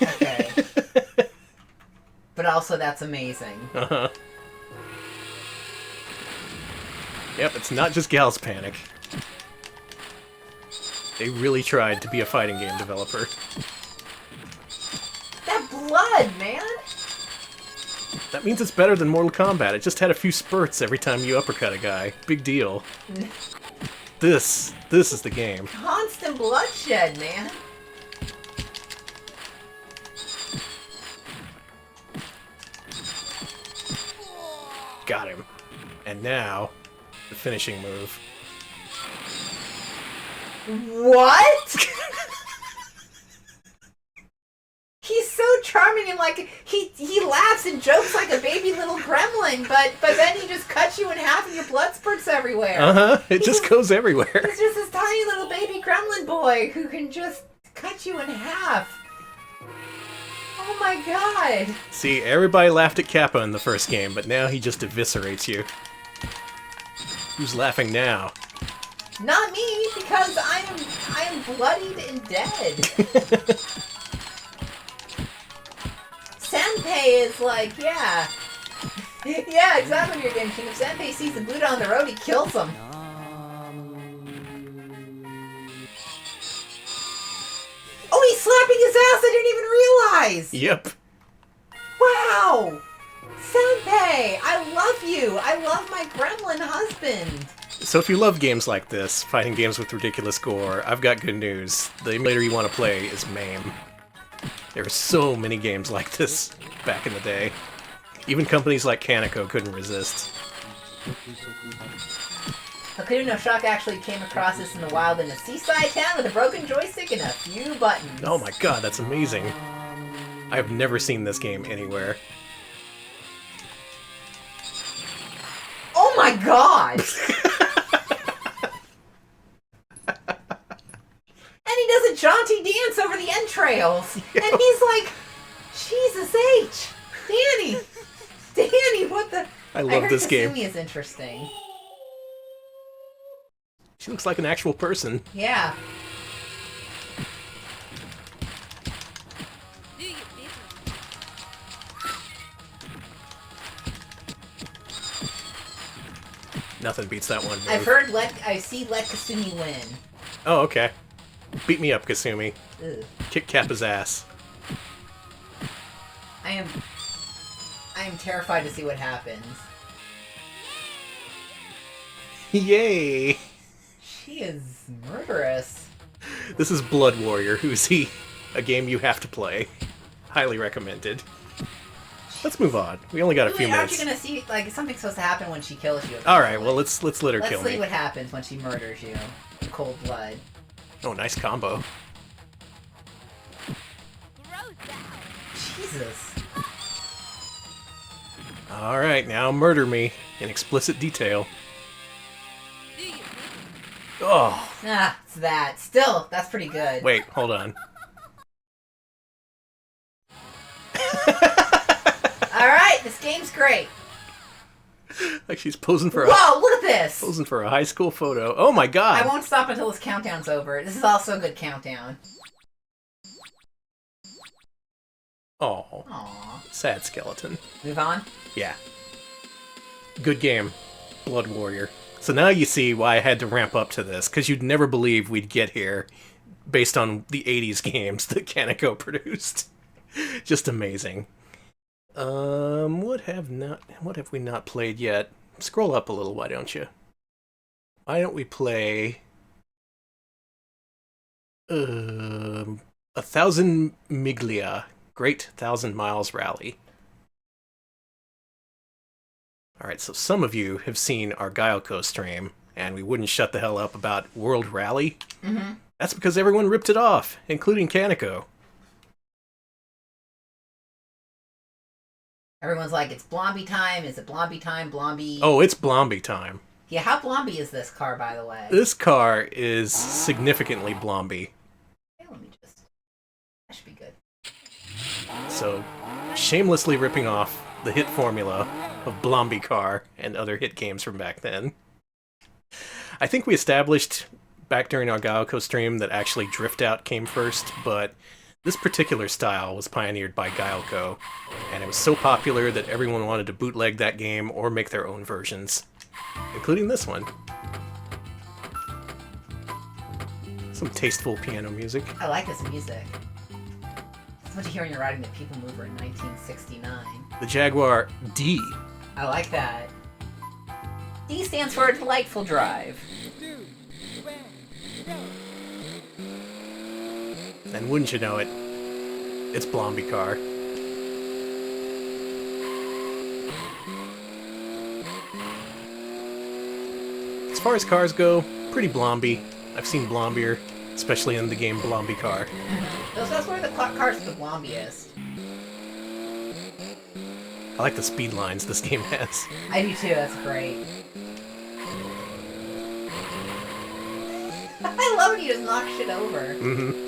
Okay. But also, that's amazing. Uh-huh. Yep, it's not just Gals Panic. They really tried to be a fighting game developer. That blood, man! That means it's better than Mortal Kombat. It just had a few spurts every time you uppercut a guy. Big deal. This is the game. Constant bloodshed, man. Got him. And now, the finishing move. What? He's so charming and like he laughs and jokes like a baby little gremlin, but then he just cuts you in half and your blood spurts everywhere. Uh-huh. It just goes everywhere. He's just this tiny little baby gremlin boy who can just cut you in half. Oh my god. See, everybody laughed at Kappa in the first game, but now he just eviscerates you. Who's laughing now? Not me, because I am bloodied and dead. Senpei is like, yeah. Yeah, exactly what you're getting, King. If Senpei sees the Buddha on the road, he kills him. slapping his ass, I didn't even realize! Yep. Wow! Senpei, I love you! I love my gremlin husband! So if you love games like this, fighting games with ridiculous gore, I've got good news. The emulator you want to play is MAME. There were so many games like this back in the day. Even companies like Kaneko couldn't resist. Hakuno no Shock actually came across this in the wild in a seaside town with a broken joystick and a few buttons. Oh my god, that's amazing. I have never seen this game anywhere. Oh my god! And he does a jaunty dance over the entrails. Yeah. And he's like, Jesus H! Danny, what the... I love this game. Kasumi is interesting. She looks like an actual person. Yeah. Nothing beats that one move. I've heard I see let Kasumi win. Oh, okay. Beat me up, Kasumi. Ugh. Kick Kappa's ass. I am terrified to see what happens. Yay! She is murderous. This is Blood Warrior, Who's He? A game you have to play. Highly recommended. Let's move on. We only got a few Aren't minutes. you gonna see, like, something's supposed to happen when she kills you? Alright, well, let's let her Let's kill see me. what happens when she murders you in cold blood. Oh, nice combo. Jesus. Alright, now murder me in explicit detail. Oh, Ah, it's that. Still, that's pretty good. wait, hold on. Alright, this game's great. Like she's posing for Whoa, look at this! posing for a high school photo. Oh my I god! won't stop until this countdown's over. This is also a good countdown. Oh, Aww. sad skeleton. Move on? Yeah. Good game, Blood Warrior. So now you see why I had to ramp up to this, because you'd never believe we'd get here based on the 80s games that Kaneko produced. Just amazing. What have we not played yet? Scroll up a little, why don't you? Why don't we play 1,000 Miglia, Great 1,000 Miles Rally. Alright, so some of you have seen our Gyoko stream, and we wouldn't shut the hell up about World Rally. Mm-hmm. That's because everyone ripped it off, including Kaneko. Everyone's like, it's Blomby time. Is it Blomby time? Blomby. Oh, it's Blomby time. Yeah, how Blomby is this car, by the way? This car is significantly Blomby. Okay, let me just... That should be good. So, shamelessly ripping off the hit formula of Blomby Car and other hit games from back then. I think we established back during our Gyoko stream that actually Drift Out came first, but this particular style was pioneered by Gyoko, and it was so popular that everyone wanted to bootleg that game or make their own versions, including this one. Some tasteful piano music. I like this music. It's what you hear when you're riding the People Mover in 1969. The Jaguar D. I like that. D stands for Delightful Drive. And wouldn't you know it, it's Blomby Car. As far as cars go, pretty Blomby. I've seen Blombier, especially in the game Blomby Car. That's where the cars are the Blombiest. I like the speed lines this game has. I do too, that's great. I love when you just knock shit over. Mm-hmm.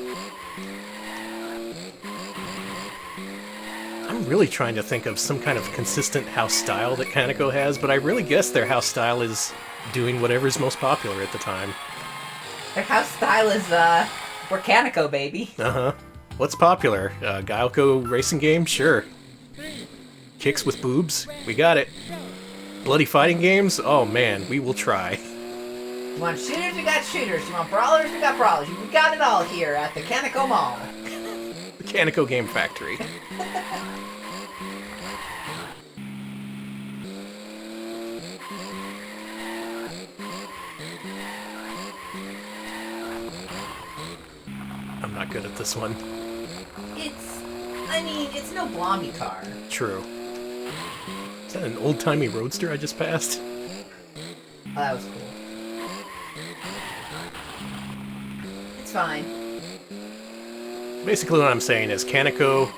I'm really trying to think of some kind of consistent house style that Kaneko has, but I really guess their house style is doing whatever's most popular at the time. Their house style is, we're Kaneko, baby. Uh-huh. What's popular? Gyoko racing game? Sure. Kicks with boobs? We got it. Bloody fighting games? Oh man, we will try. You want shooters? We got shooters. You want brawlers? We got brawlers. We got it all here at the Kaneko Mall. The Kaneko Game Factory. I'm not good at this one. It's no Blondie car. True. Is that an old-timey roadster I just passed? Oh, that was cool. It's fine. Basically what I'm saying is Kaneko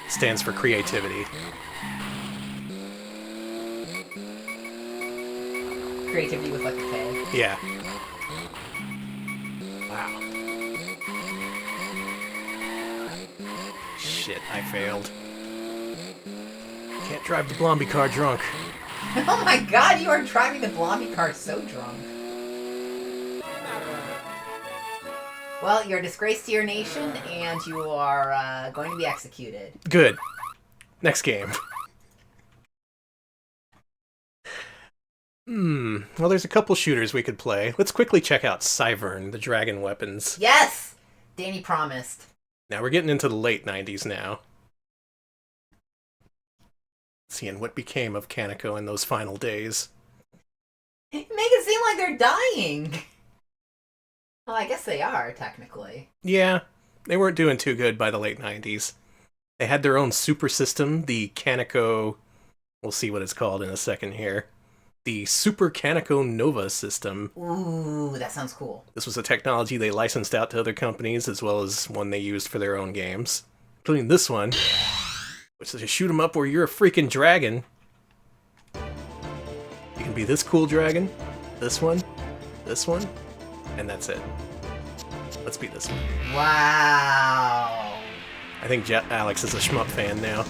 stands for creativity. Creativity with like a K. Yeah. Wow. Shit, I failed. Can't drive the Blondie car drunk. Oh my god, you are driving the Blondie car so drunk. Well, you're a disgrace to your nation, and you are going to be executed. Good. Next game. Well, there's a couple shooters we could play. Let's quickly check out Sai Burn, the dragon weapons. Yes! Danny promised. Now, we're getting into the late 90s now. Seeing what became of Kaneko in those final days. Make it seem like they're dying. Well, I guess they are, technically. Yeah, they weren't doing too good by the late 90s. They had their own super system, the Kaneko... We'll see what it's called in a second here. The Super Kaneko Nova system. Ooh, that sounds cool. This was a technology they licensed out to other companies, as well as one they used for their own games. Including this one, which is a shoot 'em up where you're a freaking dragon. You can be this cool dragon, this one, and that's it. Let's be this one. Wow. I think Alex is a shmup fan now.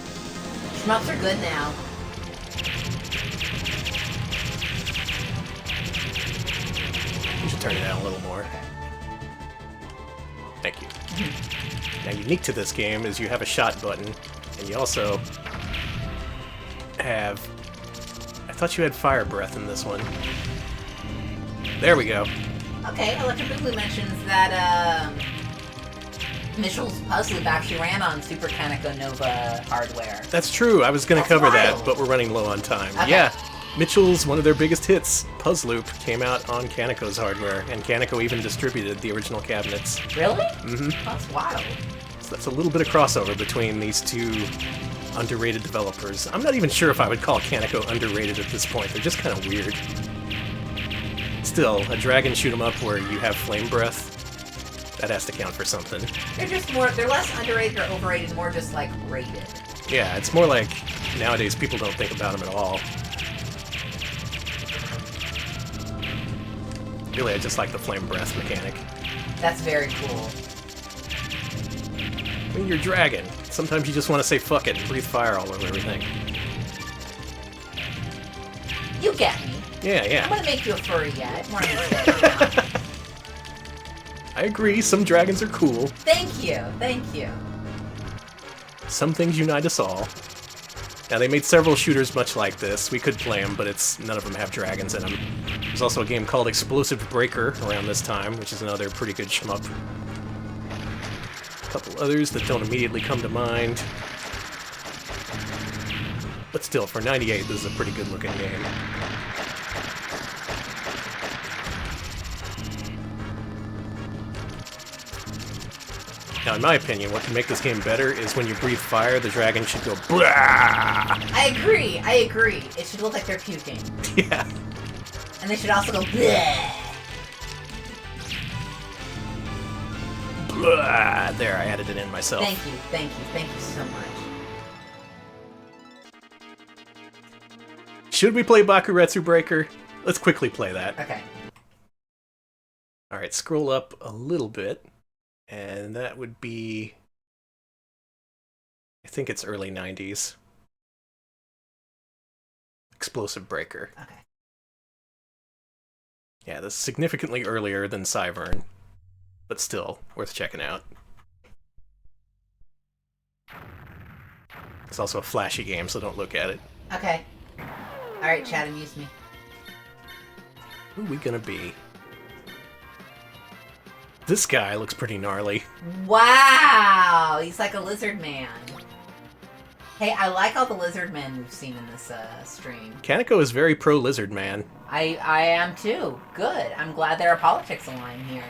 Shmups are good now. You should turn it down a little more. Thank you. Now, unique to this game is you have a shot button, and you also have... I thought you had fire breath in this one. There we go. Okay, Electric Boogaloo mentions that Mitchell's Puzzle Loop actually ran on Super Kaneko Nova hardware. That's true. I was going to That's cover that, wild. but we're running low on time. Okay. Yeah, Mitchell's, one of their biggest hits, Puzzle Loop, came out on Kaneko's hardware, and Kaneko even distributed the original cabinets. Really? Mm-hmm. That's wild. So that's a little bit of crossover between these two underrated developers. I'm not even sure if I would call Kaneko underrated at this point. They're just kind of weird. Still, a dragon shoot 'em up where you have flame breath, that has to count for something. They're less underrated or overrated, more just like rated. Yeah, it's more like nowadays people don't think about them at all. Really, I just like the flame breath mechanic. That's very cool. I mean, you're a dragon. Sometimes you just want to say fuck it and breathe fire all over everything. You get me. Yeah, I'm yeah. gonna make you a furry yet. More than I agree, some dragons are cool. Thank you. Thank you. Some things unite us all. Now, they made several shooters much like this. We could play them, but none of them have dragons in them. There's also a game called Explosive Breaker around this time, which is another pretty good shmup. A couple others that don't immediately come to mind. But still, for 98, this is a pretty good-looking game. Now, in my opinion, what can make this game better is when you breathe fire, the dragon should go blah! I agree. It should look like they're puking. Yeah. And they should also go bleh. Blah! There, I added it in myself. Thank you so much. Should we play Bakuretsu Breaker? Let's quickly play that. Okay. Alright, scroll up a little bit. And that would be... I think it's early 90s. Explosive Breaker. Okay. Yeah, this is significantly earlier than Sai Burn, but still worth checking out. It's also a flashy game, so don't look at it. Okay. Alright, chat, amuse me. Who are we gonna be? This guy looks pretty gnarly. Wow, he's like a lizard man. Hey, I like all the lizard men we've seen in this stream. Kaneko is very pro lizard man. I am too. Good. I'm glad there are politics aligned here.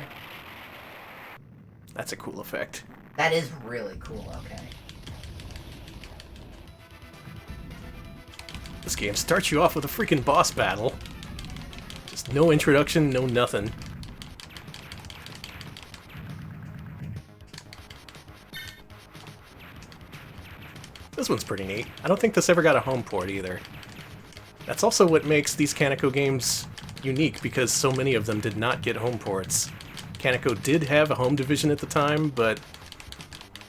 That's a cool effect. That is really cool. Okay. This game starts you off with a freaking boss battle. Just no introduction, no nothing. This one's pretty neat. I don't think this ever got a home port either. That's also what makes these Kaneko games unique, because so many of them did not get home ports. Kaneko did have a home division at the time, but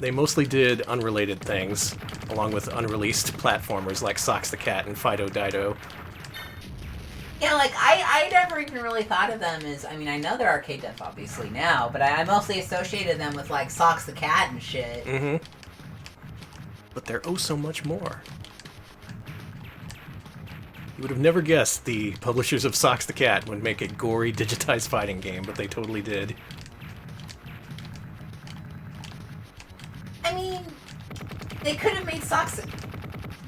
they mostly did unrelated things, along with unreleased platformers like Socks the Cat and Fido Dido. Yeah, like, I never even really thought of them as, I mean, I know they're arcade dev obviously now, but I mostly associated them with, like, Socks the Cat and shit. Mm-hmm. But they're oh so much more. You would have never guessed the publishers of Socks the Cat would make a gory, digitized fighting game, but they totally did. I mean, they could have made Socks...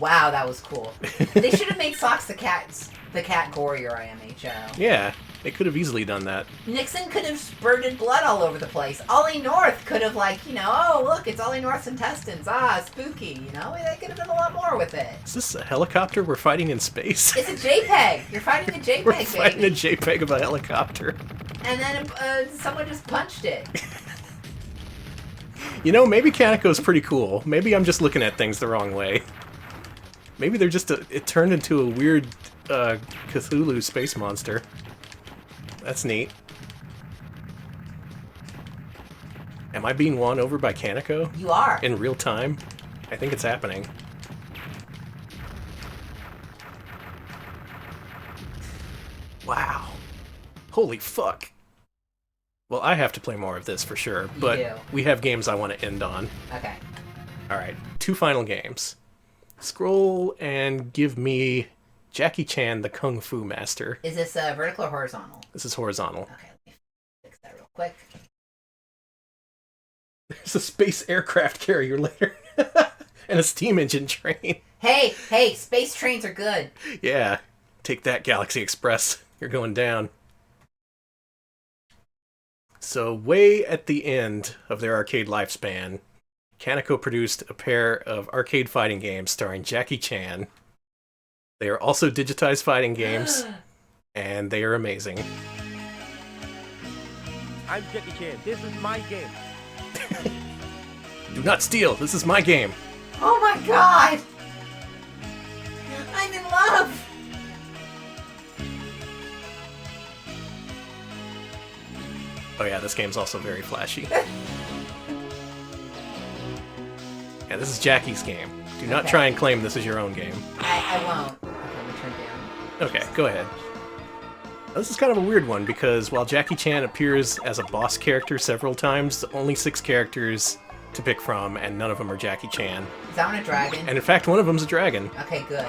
Wow, that was cool. They should have made Socks the Cat gorier, IMHO. Yeah, they could have easily done that. Nixon could have spurted blood all over the place. Ollie North could have, like, you know, oh, look, it's Ollie North's intestines. Ah, spooky, you know? They could have done a lot more with it. Is this a helicopter we're fighting in space? It's a JPEG. You're fighting a JPEG, We're fighting baby. a JPEG of a helicopter. And then someone just punched it. You know, maybe Kaneko's pretty cool. Maybe I'm just looking at things the wrong way. Maybe they're just it turned into a weird Cthulhu space monster. That's neat. Am I being won over by Kaneko? You are. In real time? I think it's happening. Wow. Holy fuck. Well, I have to play more of this for sure, but do. we have games I want to end on. Okay. Alright, 2 final games. Scroll and give me Jackie Chan, the Kung Fu Master. Is this vertical or horizontal? This is horizontal. Okay, let me fix that real quick. There's a space aircraft carrier later. And a steam engine train. Hey, space trains are good. Yeah, take that, Galaxy Express. You're going down. So, way at the end of their arcade lifespan, Kaneko produced a pair of arcade fighting games starring Jackie Chan. They are also digitized fighting games, and they are amazing. I'm Jackie Chan. This is my game. Do not steal, this is my game. Oh my god! I'm in love! Oh yeah, this game's also very flashy. Yeah, this is Jackie's game. Do not try and claim this is your own game. I won't. Okay, let me turn down. Okay, go ahead. This is kind of a weird one, because while Jackie Chan appears as a boss character several times, only 6 characters to pick from, and none of them are Jackie Chan. Is that one a dragon? And in fact, one of them's a dragon. Okay, good.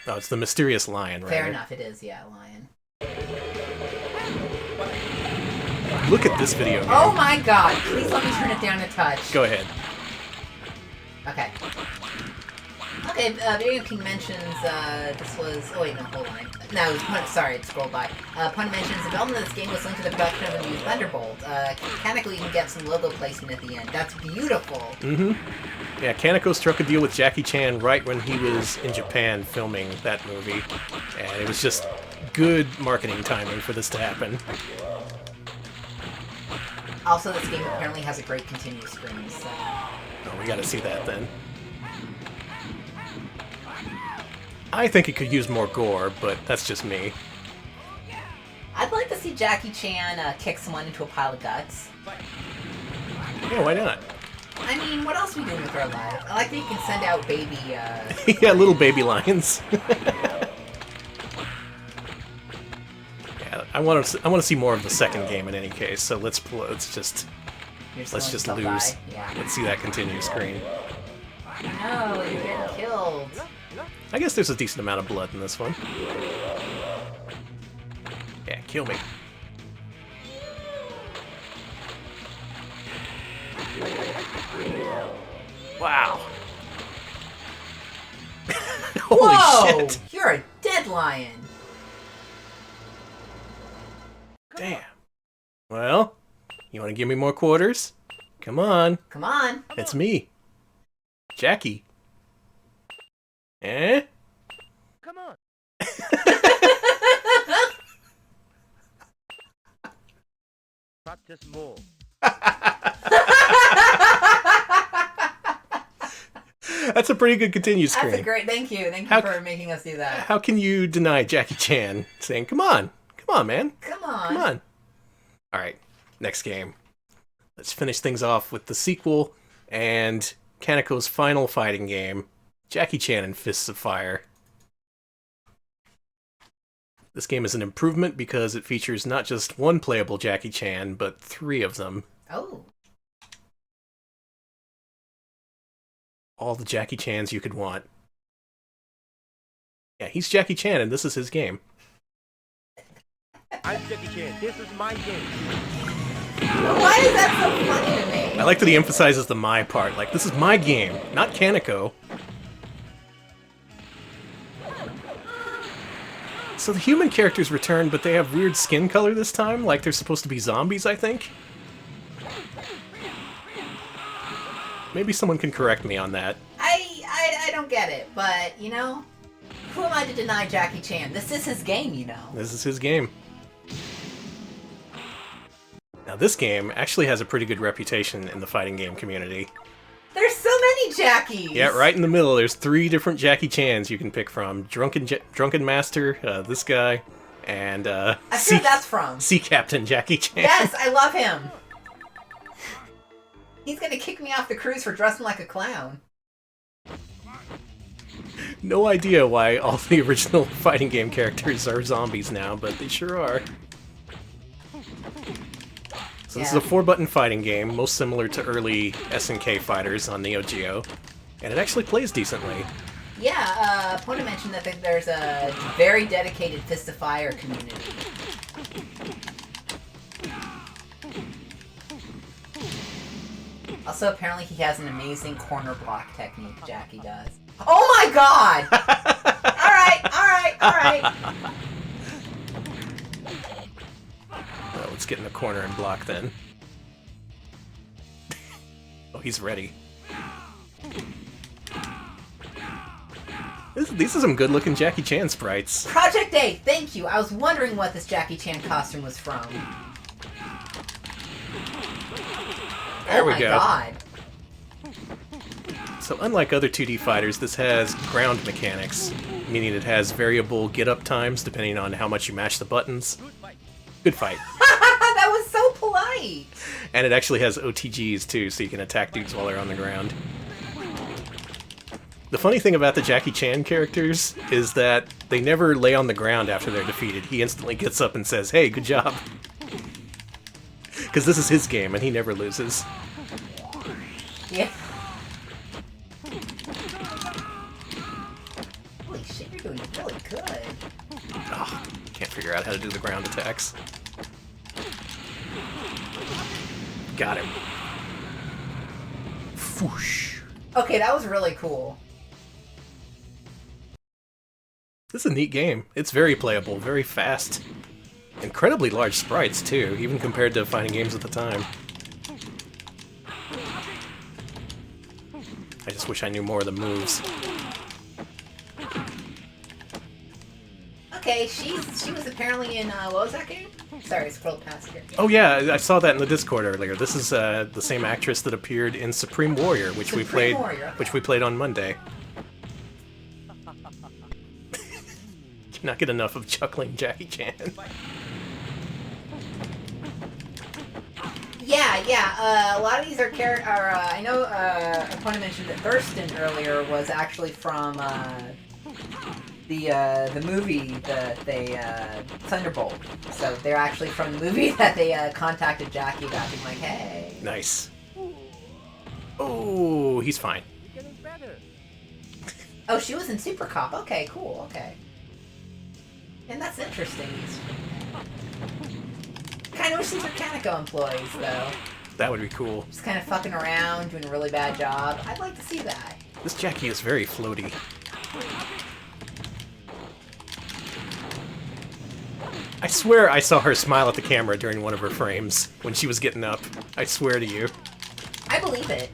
Oh, it's the mysterious lion, right? Fair enough, it is, yeah, lion. Look at this video game. Oh my god, please let me turn it down a touch. Go ahead. Okay. Okay, Video King mentions, this was... Oh wait, no, hold on. No, it was Pun... Sorry, it scrolled by. Pun mentions, the development of this game was linked to the production of a new Thunderbolt. Mechanically, you can get some logo placement at the end. That's beautiful. Mm-hmm. Yeah, Kaneko struck a deal with Jackie Chan right when he was in Japan filming that movie. And it was just good marketing timing for this to happen. Also, this game apparently has a great continue screen, so... Oh, we gotta see that then. I think it could use more gore, but that's just me. I'd like to see Jackie Chan kick someone into a pile of guts. Yeah, why not? I mean, what else are we doing with our life? I like that you can send out baby, Yeah, little baby lions. Yeah, I want to see more of the second game in any case. So let's just lose. Yeah. Let's see that continue screen. No, you're getting killed. I guess there's a decent amount of blood in this one. Yeah, kill me. Wow. Holy Whoa! shit. You're a dead lion. Damn. Well, you want to give me more quarters? Come on. Come on. It's me. Jackie. Eh? Come on. Practice more. That's a pretty good continue screen. That's a great. Thank you. Thank you How- for making us do that. How can you deny Jackie Chan saying, come on, man, Come on. come on. All right, next game. Let's finish things off with the sequel and Kaneko's final fighting game, Jackie Chan and Fists of Fire. This game is an improvement because it features not just one playable Jackie Chan, but 3 of them. Oh. All the Jackie Chans you could want. Yeah, he's Jackie Chan and this is his game. I'm Jackie Chan. This is my game. Why is that so funny to me? I like that he emphasizes the my part. Like, this is my game, not Kaneko. So the human characters return, but they have weird skin color this time, like they're supposed to be zombies, I think? Maybe someone can correct me on that. I don't get it, but, you know, who am I to deny Jackie Chan? This is his game, you know. This is his game. Now this game actually has a pretty good reputation in the fighting game community. There's so many Jackies! Yeah, right in the middle, there's 3 different Jackie Chans you can pick from. Drunken Master, this guy, and I feel that's from. Sea Captain Jackie Chan. Yes, I love him! He's gonna kick me off the cruise for dressing like a clown. No idea why all the original fighting game characters are zombies now, but they sure are. So this is a 4-button fighting game, most similar to early SNK fighters on Neo Geo, and it actually plays decently. Yeah, Pona mentioned that there's a very dedicated Fist of Fire community. Also, apparently he has an amazing corner block technique, Jackie does. Oh my god! Alright. Well, let's get in the corner and block then. Oh, he's ready. These are some good-looking Jackie Chan sprites. Project A, thank you. I was wondering what this Jackie Chan costume was from. There we Oh my go. god. So unlike other 2D fighters, this has ground mechanics, meaning it has variable get-up times depending on how much you mash the buttons. Good fight. That was so polite. And it actually has OTGs too, so you can attack dudes while they're on the ground. The funny thing about the Jackie Chan characters is that they never lay on the ground after they're defeated. He instantly gets up and says, "Hey, good job." Because this is his game and he never loses. Yeah. Holy shit, you're doing really good. Oh, can't figure out how to do the ground attacks. Got him. Whoosh. Okay, that was really cool. This is a neat game. It's very playable, very fast. Incredibly large sprites, too, even compared to fighting games at the time. I just wish I knew more of the moves. Okay, she was apparently in, what was that game? Sorry, I scrolled past here. Oh yeah, I saw that in the Discord earlier. This is the same actress that appeared in Supreme Warrior, which we Supreme played, Warrior, okay. which we played on Monday. Cannot get enough of chuckling Jackie Chan. Yeah, a lot of these are I know, Opponent mentioned that Thurston earlier was actually from, the movie that they, Thunderbolt. So they're actually from the movie that they, contacted Jackie about being like, hey. Nice. Oh, he's fine. You're getting better. Oh, she was in Super Cop. Okay, cool, okay. And that's interesting. Kind of wish these were Kaneko employees, though. That would be cool. Just kind of fucking around, doing a really bad job. I'd like to see that. This Jackie is very floaty. I swear I saw her smile at the camera during one of her frames when she was getting up. I swear to you. I believe it.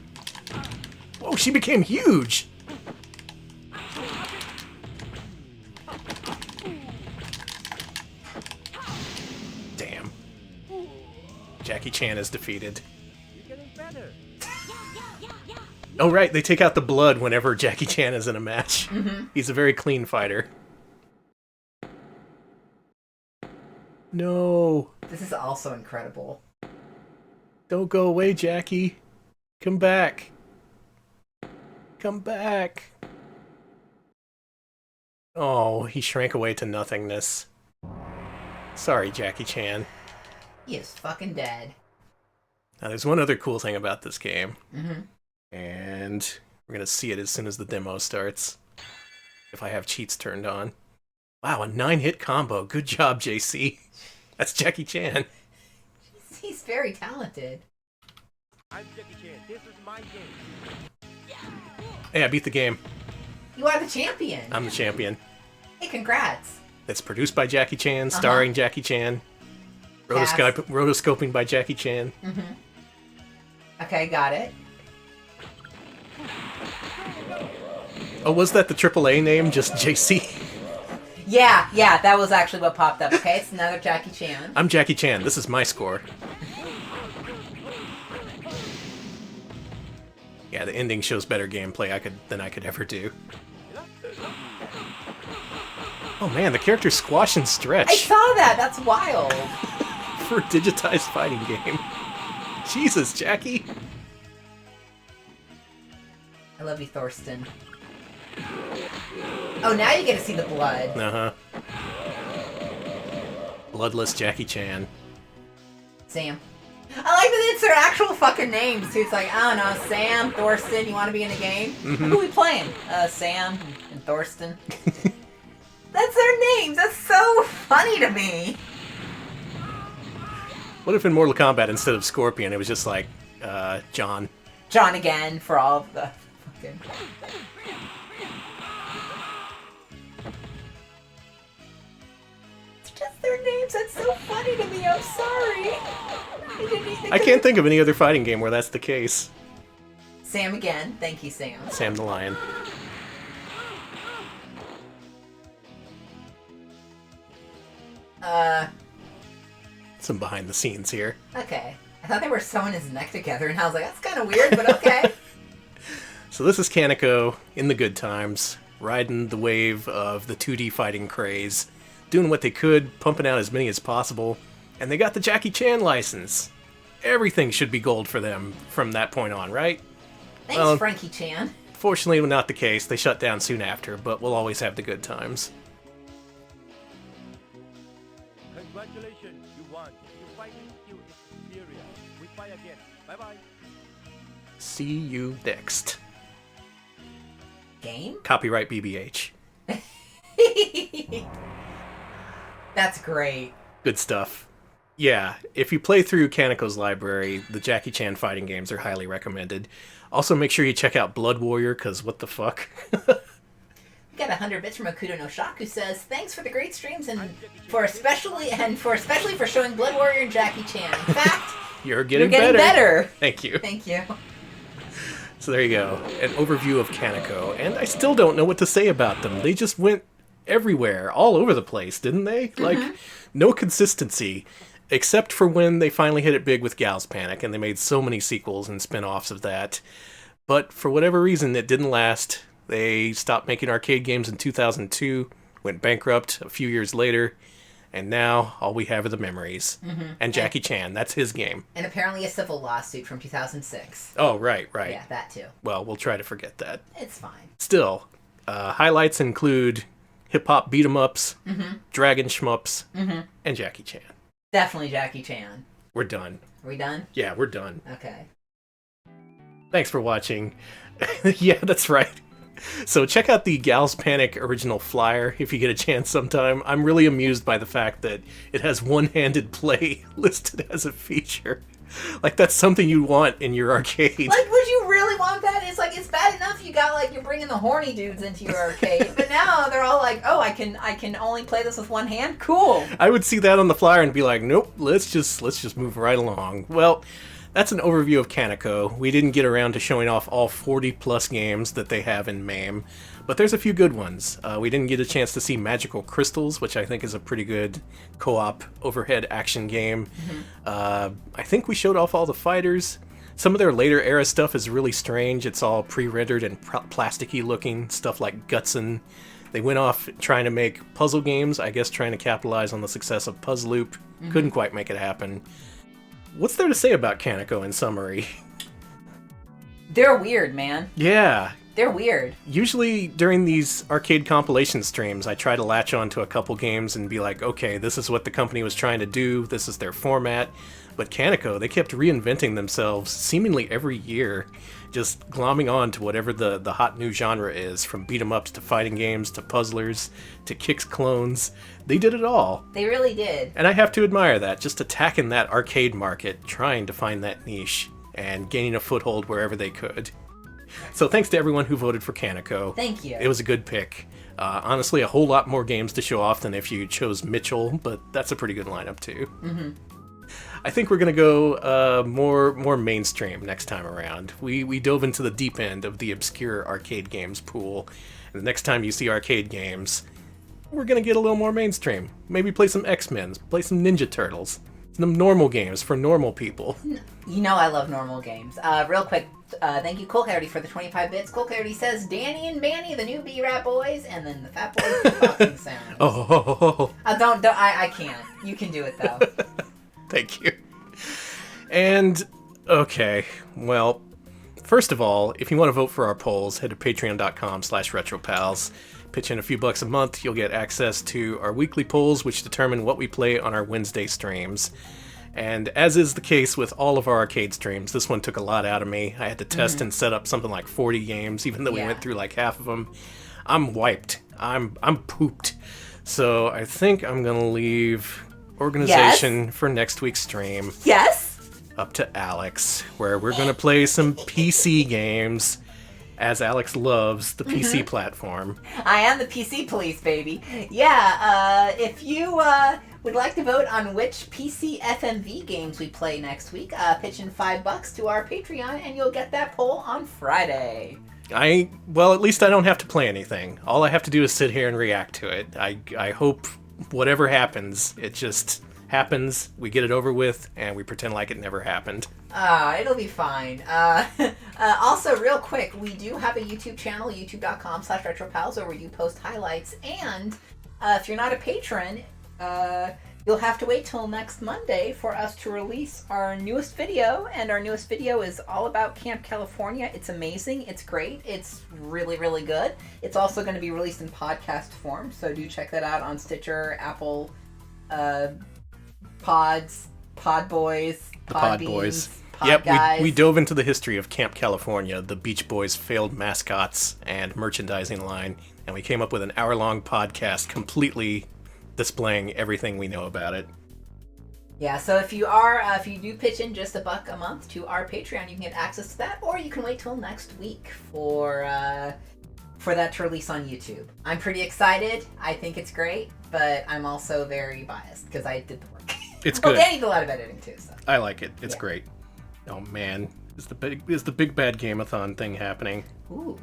Whoa, she became huge! Damn. Jackie Chan is defeated. You're getting better. Oh right, they take out the blood whenever Jackie Chan is in a match. Mm-hmm. He's a very clean fighter. No. This is also incredible. Don't go away, Jackie. Come back. Come back. Oh, he shrank away to nothingness. Sorry, Jackie Chan. He is fucking dead. Now, there's one other cool thing about this game. Mm-hmm. And we're going to see it as soon as the demo starts. If I have cheats turned on. Wow, a 9-hit combo. Good job, JC. That's Jackie Chan. He's very talented. I'm Jackie Chan. This is my game. Hey, I beat the game. You are the champion. I'm the champion. Hey, congrats. It's produced by Jackie Chan, starring Jackie Chan. Rotoscoping by Jackie Chan. Mm-hmm. Okay, got it. Oh, was that the AAA name? Just JC? Yeah, that was actually what popped up. Okay, it's another Jackie Chan. I'm Jackie Chan. This is my score. Yeah, the ending shows better gameplay than I could ever do. Oh man, the characters squash and stretch. I saw that. That's wild. For a digitized fighting game. Jesus, Jackie. I love you, Thorsten. Oh, now you get to see the blood. Uh-huh. Bloodless Jackie Chan. Sam. I like that it's their actual fucking names, too. It's like, I don't know, Sam, Thorsten, you want to be in the game? Mm-hmm. Who are we playing? Sam and Thorsten. That's their names. That's so funny to me. What if in Mortal Kombat, instead of Scorpion, it was just like, John? John again for all of the fucking... It's just their names. That's so funny to me. I'm sorry. I can't think of any other fighting game where that's the case. Sam again. Thank you, Sam. Sam the Lion. Some behind the scenes here. Okay. I thought they were sewing his neck together, and I was like, that's kind of weird, but okay. So this is KANEKO in the good times, riding the wave of the 2D fighting craze, doing what they could, pumping out as many as possible, and they got the Jackie Chan license. Everything should be gold for them from that point on, right? Thanks, Frankie Chan. Fortunately, not the case. They shut down soon after, but we'll always have the good times. Congratulations, you won. Your fighting skill is superior. We fight again. Bye-bye. See you next. Game? Copyright BBH. That's great. Good stuff. Yeah, if you play through KANEKO's library, the Jackie Chan fighting games are highly recommended. Also, make sure you check out Blood Warrior, because what the fuck? We got 100 bits from Akuto no Shock, who says, thanks for the great streams and especially for showing Blood Warrior and Jackie Chan. In fact, You're getting better. Thank you. Thank you. So there you go, an overview of KANEKO, and I still don't know what to say about them. They just went everywhere, all over the place, didn't they? Like, no consistency, except for when they finally hit it big with Gal's Panic, and they made so many sequels and spin-offs of that. But for whatever reason, it didn't last. They stopped making arcade games in 2002, went bankrupt a few years later, and now all we have are the memories. And Jackie Chan, that's his game. And apparently a civil lawsuit from 2006. Oh, right. Yeah, that too. Well, we'll try to forget that. It's fine. Still, highlights include hip-hop beat-em-ups, dragon shmups, and Jackie Chan. Definitely Jackie Chan. We're done. Are we done? Yeah, we're done. Okay. Thanks for watching. Yeah, that's right. So check out the Gal's Panic original flyer if you get a chance sometime. I'm really amused by the fact that it has one-handed play listed as a feature. Like, that's something you want in your arcade. Like, would you really want that? It's like, it's bad enough you got, like, you're bringing the horny dudes into your arcade, but now they're all like, oh, I can only play this with one hand? Cool. I would see that on the flyer and be like, nope, let's just move right along. Well, that's an overview of Kaneko. We didn't get around to showing off all 40-plus games that they have in MAME, but there's a few good ones. We didn't get a chance to see Magical Crystals, which I think is a pretty good co-op overhead action game. I think we showed off all the fighters. Some of their later era stuff is really strange. It's all pre-rendered and plasticky looking, stuff like Gutsen. They went off trying to make puzzle games, I guess trying to capitalize on the success of Puzzloop. Couldn't quite make it happen. What's there to say about Kaneko in summary? They're weird, man. Yeah. They're weird. Usually during these arcade compilation streams, I try to latch on to a couple games and be like, okay, this is what the company was trying to do, this is their format. But Kaneko, they kept reinventing themselves seemingly every year, just glomming on to whatever the hot new genre is, from beat-em-ups to fighting games to puzzlers to Kix clones. They did it all. They really did. And I have to admire that, just attacking that arcade market, trying to find that niche, and gaining a foothold wherever they could. So thanks to everyone who voted for Kaneko. Thank you. It was a good pick. Honestly, a whole lot more games to show off than if you chose Mitchell, but that's a pretty good lineup too. I think we're going to go more mainstream next time around. We dove into the deep end of the obscure arcade games pool, and the next time you see arcade games, we're going to get a little more mainstream. Maybe play some X-Men, play some Ninja Turtles, some normal games for normal people. You know I love normal games. Real quick, thank you, Cole Coyote, for the 25 bits. Cole Coyote says, Danny and Manny, the new B-Rap boys, and then the Fat Boys boxing sounds. I can't. You can do it, though. Thank you. And, okay, well, first of all, if you want to vote for our polls, head to patreon.com/retropals. Pitch in a few bucks a month, you'll get access to our weekly polls, which determine what we play on our Wednesday streams. And as is the case with all of our arcade streams, this one took a lot out of me. I had to test and set up something like 40 games, even though we went through like half of them. I'm wiped. I'm pooped. So I think I'm going to leave organization for next week's stream. Yes? Up to Alex, where we're going to play some PC games, as Alex loves the PC platform. I am the PC police, baby. Yeah, if you would like to vote on which PC FMV games we play next week, pitch in $5 to our Patreon, and you'll get that poll on Friday. Well, at least I don't have to play anything. All I have to do is sit here and react to it. I hope whatever happens, it just happens, we get it over with, and we pretend like it never happened. It'll be fine. Also, real quick, we do have a YouTube channel, youtube.com/retropals, where we do post highlights, and if you're not a patron, you'll have to wait till next Monday for us to release our newest video, and our newest video is all about Camp California. It's amazing, it's great, it's really, really good. It's also going to be released in podcast form, so do check that out on Stitcher, Apple, Pods, Pod Boys, Pod Boys. Pod Yep, Guys. we dove into the history of Camp California, the Beach Boys' failed mascots and merchandising line, and we came up with an hour-long podcast completely displaying everything we know about it. Yeah, so if you do pitch in just $1 a month to our Patreon, you can get access to that, or you can wait till next week for that to release on YouTube. I'm pretty excited. I think it's great, but I'm also very biased because I did the work. It's well, good. Danny did a lot of editing too. So. I like it. It's great. Oh man, is the big bad Game-a-thon thing happening? Ooh.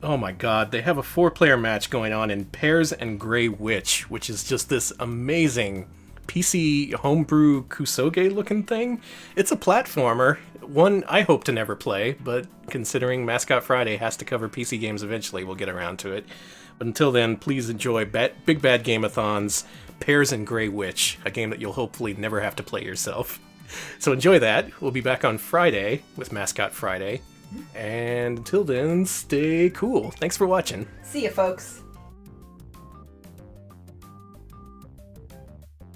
Oh my god, they have a 4-player match going on in Pears and Grey Witch, which is just this amazing PC homebrew Kusoge looking thing. It's a platformer, one I hope to never play, but considering Mascot Friday has to cover PC games eventually, we'll get around to it. But until then, please enjoy Big Bad Game-a-thon's Pears and Grey Witch, a game that you'll hopefully never have to play yourself. So enjoy that. We'll be back on Friday with Mascot Friday. And until then, stay cool. Thanks for watching. See ya, folks.